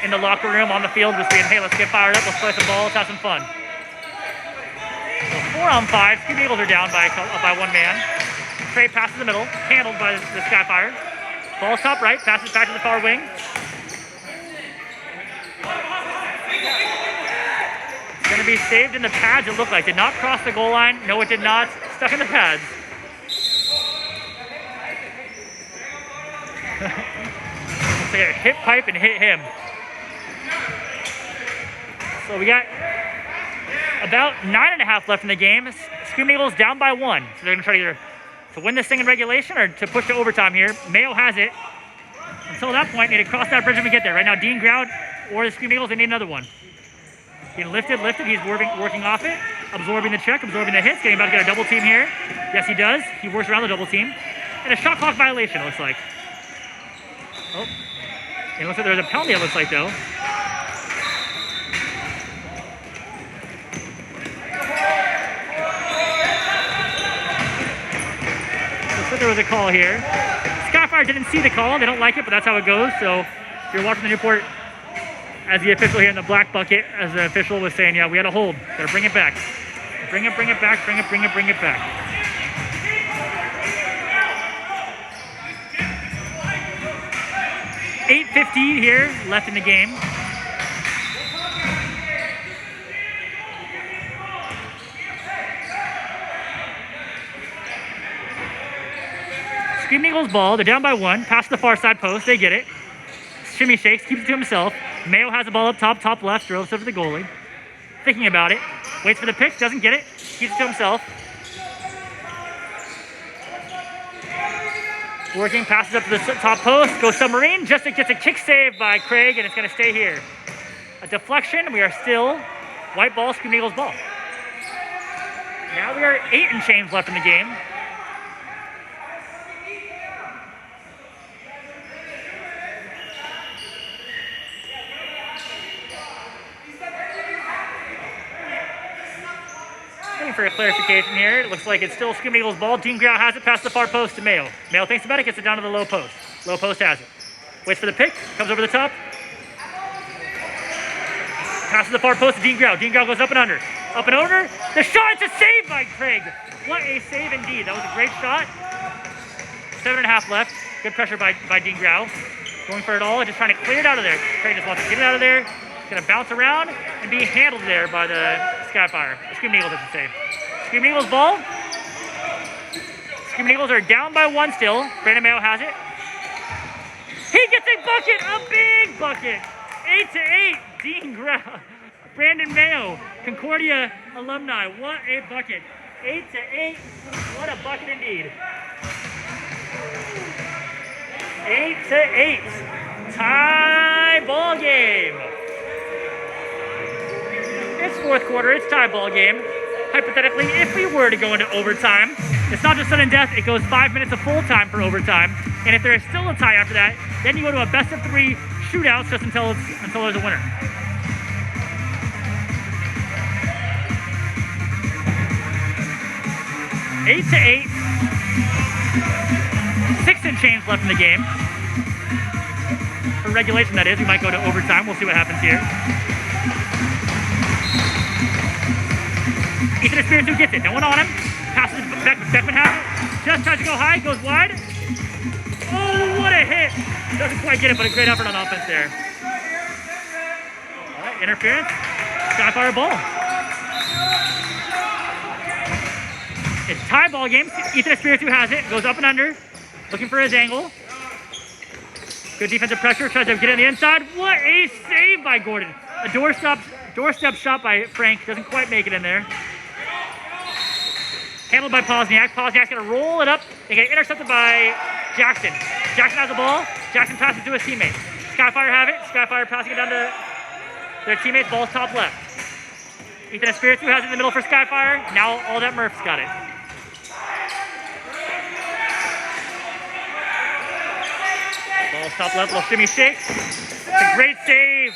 in the locker room, on the field, just being, hey, let's get fired up, let's play some ball, let's have some fun. So 4-on-5, Screamin' Eagles are down by 1 man. Trey passes the middle, handled by the Skyfire. Ball's top right, passes back to the far wing. It's going to be saved in the pads, it looked like. Did not cross the goal line. No, it did not. Stuck in the pads. Looks like a hit pipe and hit him. So we got about 9.5 left in the game. Screamin' Eagles down by 1. So they're going to try to either to win this thing in regulation or to push to overtime here. Mayo has it. Until that point, need to cross that bridge when we get there. Right now, Dean Groud or the Screamin' Eagles, they need another one. Getting lifted. He's working off it, absorbing the check, absorbing the hits, getting about to get a double team here. Yes, he does. He works around the double team. And a shot clock violation, it looks like. Oh. It looks like there's a penalty, it looks like, though. Looks like there was a call here. Skyfire didn't see the call. They don't like it, but that's how it goes. So if you're watching the Newport, as the official here in the black bucket, as the official was saying, yeah, we had a hold. Gotta bring it back. Bring it back, bring it back. .8:15 here left in the game. Screamin' Eagles ball. They're down by 1. Pass to the far side post. They get it. Shimmy shakes, keeps it to himself. Mayo has the ball up top left, throws it to the goalie. Thinking about it. Waits for the pitch, doesn't get it. Keeps it to himself. Working, passes up to the top post. Goes submarine, just gets a kick save by Craig, and it's going to stay here. A deflection. We are still white ball, Screamin' Eagles ball. Now we are 8 and change left in the game. For a clarification here, it looks like it's still Screamin' Eagles ball. Dean Grout has it past the far post to Mayo. Mayo thinks about it, gets it down to the low post. Low post has it. Waits for the pick, comes over the top. Passes the far post to Dean Grout. Dean Grout goes up and under. Up and over. The shot, it's a save by Craig. What a save indeed. That was a great shot. 7.5 left. Good pressure by Dean Grout. Going for it all, just trying to clear it out of there. Craig just wants to get it out of there. It's going to bounce around and be handled there by the Skyfire. The Screamin' Eagles, I should say. Screamin' Eagles ball. Screamin' Eagles are down by 1 still. Brandon Mayo has it. He gets a bucket, a big bucket. 8-8, Dean Grout. Brandon Mayo, Concordia alumni. What a bucket. 8-8, what a bucket indeed. 8-8, tie ball game. It's fourth quarter, it's tie ball game. Hypothetically, if we were to go into overtime, it's not just sudden death, it goes 5 minutes of full time for overtime. And if there is still a tie after that, then you go to a best of 3 shootouts just until there's a winner. Eight to 8. 6 and change left in the game. For regulation, that is. We might go to overtime. We'll see what happens here. Ethan Espiritu gets it. No one on him. Passes it. Beckman has it. Just tries to go high. Goes wide. Oh, what a hit. Doesn't quite get it, but a great effort on offense there. All right, interference. Skyfire ball. It's tie ball game. Ethan Espiritu has it. Goes up and under. Looking for his angle. Good defensive pressure. Tries to get it on the inside. What a save by Gordon. A doorstep shot by Frank. Doesn't quite make it in there. Handled by Pozniak. Pozniak's going to roll it up. They get intercepted by Jackson. Jackson has the ball. Jackson passes to his teammate. Skyfire have it. Skyfire passing it down to their teammates. Ball's top left. Ethan Espiritu has it in the middle for Skyfire. Now all that Murph's got it. top left, little shimmy shake. It's a great save.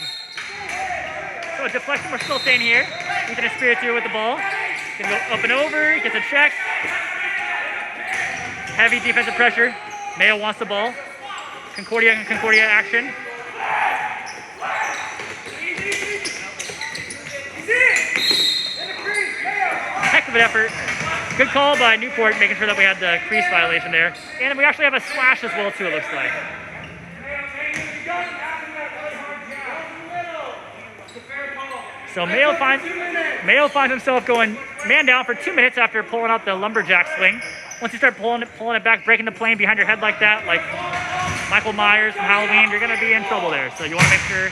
So deflection, we're still staying here. Ethan Espiritu here with the ball. Gonna go up and over, gets a check. Heavy defensive pressure. Mayo wants the ball. Concordia action. Heck of an effort. Good call by Newport, making sure that we had the crease violation there. And we actually have a slash as well too, it looks like. So Mayo finds himself going man down for 2 minutes after pulling out the lumberjack swing. Once you start pulling it back, breaking the plane behind your head like that, like Michael Myers from Halloween, you're gonna be in trouble there. So you wanna make sure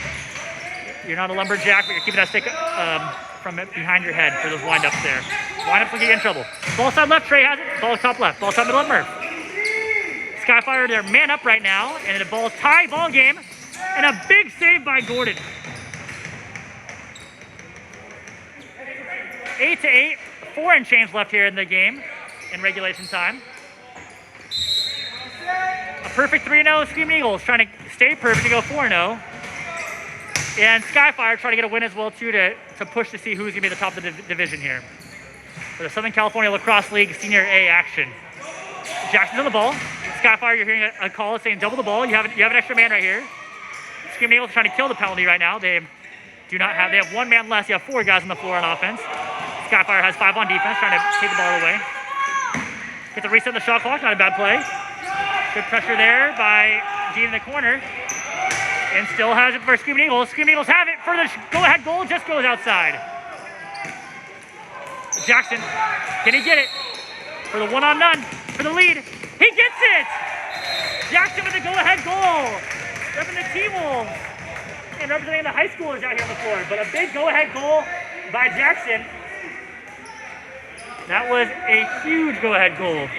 you're not a lumberjack, but you're keeping that stick from behind your head for those windups there. Windups will get you in trouble. Ball side left, Trey has it. Ball top left. Ball side middle left, Murph. Skyfire, they're man up right now, and the ball tie ball game, and a big save by Gordon. 8-8, 4 and change left here in the game in regulation time. A perfect 3-0 Screamin' Eagles trying to stay perfect to go 4-0. And Skyfire trying to get a win as well too to push to see who's gonna be the top of the division here. For the Southern California Lacrosse League Senior A action. Jackson's on the ball. Skyfire, you're hearing a call saying double the ball. You have an extra man right here. Screamin' Eagles trying to kill the penalty right now. They have 1 man less. You have 4 guys on the floor on offense. Skyfire has 5 on defense, trying to take the ball away. Get the reset of the shot clock, not a bad play. Good pressure there by Dean in the corner. And still has it for Screamin' Eagles. Screamin' Eagles have it for the go-ahead goal, just goes outside. Jackson, can he get it? For the one-on-none, for the lead. He gets it! Jackson with the go-ahead goal. Repping the T-Wolves. And representing the high schoolers out here on the floor. But a big go-ahead goal by Jackson. That was a huge go-ahead goal.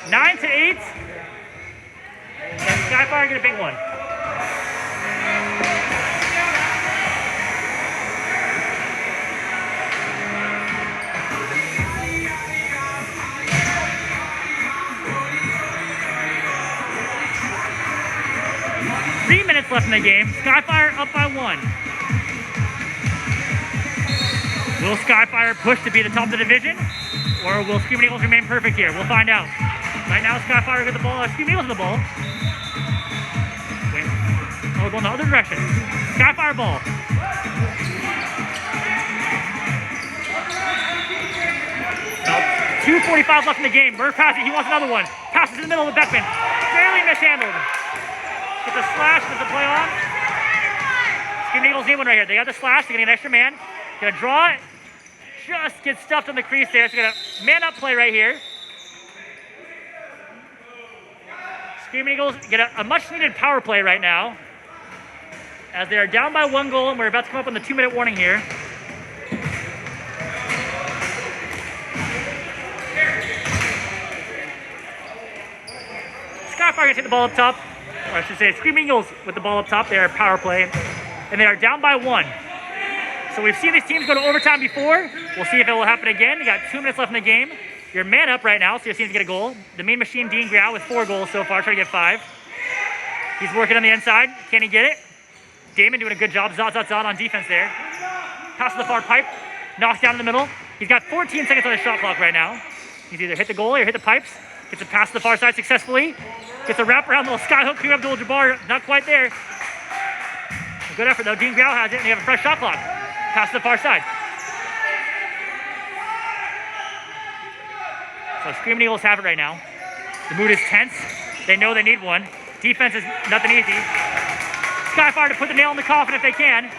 9-8. And Skyfire get a big one. Left in the game. Skyfire up by 1. Will Skyfire push to be the top of the division? Or will Screamin' Eagles remain perfect here? We'll find out. Right now, Skyfire got the ball. Screamin' Eagles with the ball. Wait. Oh, going the other direction. Skyfire ball. About 2:45 left in the game. Murph passes. He wants another one. Passes in the middle of Beckman. Barely mishandled. Get the slash, does the play on? Screamin' Eagles need one right here. They got the slash, they're getting an extra man. Gonna draw it. Just gets stuffed on the crease there. So got a man up play right here. Screamin' Eagles get a much needed power play right now. As they are down by 1 goal and we're about to come up on the 2-minute warning here. Skyfire gonna take the ball up top. Or I should say, Screamin' Eagles with the ball up top. They are power play, and they are down by 1. So we've seen these teams go to overtime before. We'll see if it will happen again. You got 2 minutes left in the game. You're man up right now, so your teams get a goal. The main machine, Dean Grau, with 4 goals so far, trying to get 5. He's working on the inside. Can he get it? Damon doing a good job. Zot on defense there. Pass to the far pipe. Knocks down in the middle. He's got 14 seconds on his shot clock right now. He's either hit the goalie or hit the pipes. Gets a pass to the far side successfully. Gets a wraparound little skyhook to Abdul Jabbar. Not quite there. Good effort though. Dean Grau has it and they have a fresh shot clock. Pass to the far side. So Screamin' Eagles have it right now. The mood is tense. They know they need one. Defense is nothing easy. Skyfire to put the nail in the coffin if they can. Ooh,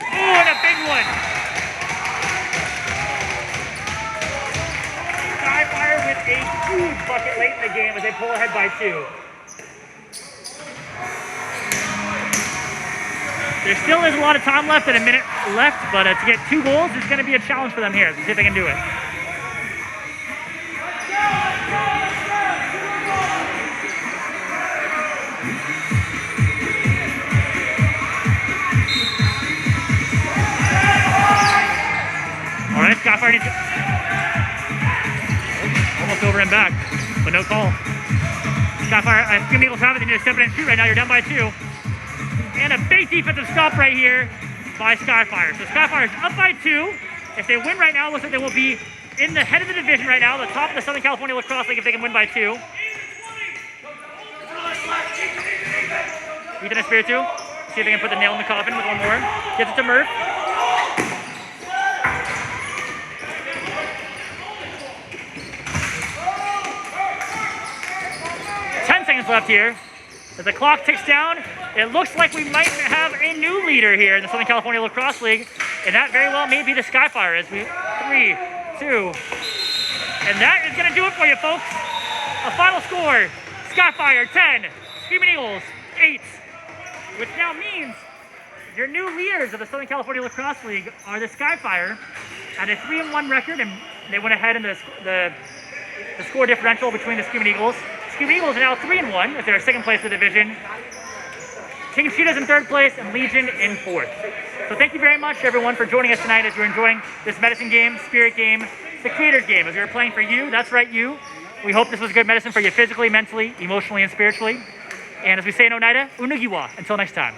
and a big one. Skyfire with a huge bucket late in the game as they pull ahead by 2. There still is a lot of time left and a minute left, but to get 2 goals, it's going to be a challenge for them here. Let's see if they can do it. All right, Skyfire needs to... Almost over and back, but no call. Skyfire, Screamin Eagles have it. They need to step in and shoot right now. You're down by 2. And a big defensive stop right here by Skyfire. So Skyfire is up by 2. If they win right now, it looks like they will be in the head of the division right now, the top of the Southern California Lacrosse League if they can win by 2. Ethan Espiritu. See if they can put the nail in the coffin with one more. Gets it to Murph. 10 seconds left here. As the clock ticks down, it looks like we might have a new leader here in the Southern California Lacrosse League, and that very well may be the Skyfire as we 3, 2, and that is going to do it for you, folks. A final score: Skyfire 10, Screamin Eagles 8, which now means your new leaders of the Southern California Lacrosse League are the Skyfire at a 3-1 record, and they went ahead in the score differential between the Screamin Eagles. Screamin Eagles are now 3-1 as they're second place in the division. King Cheetahs in third place and Legion in fourth. So thank you very much, everyone, for joining us tonight as you're enjoying this medicine game, spirit game, the creators game, as we were playing for you. That's right, you. We hope this was good medicine for you physically, mentally, emotionally, and spiritually. And as we say in Oneida, unugiwa. Until next time.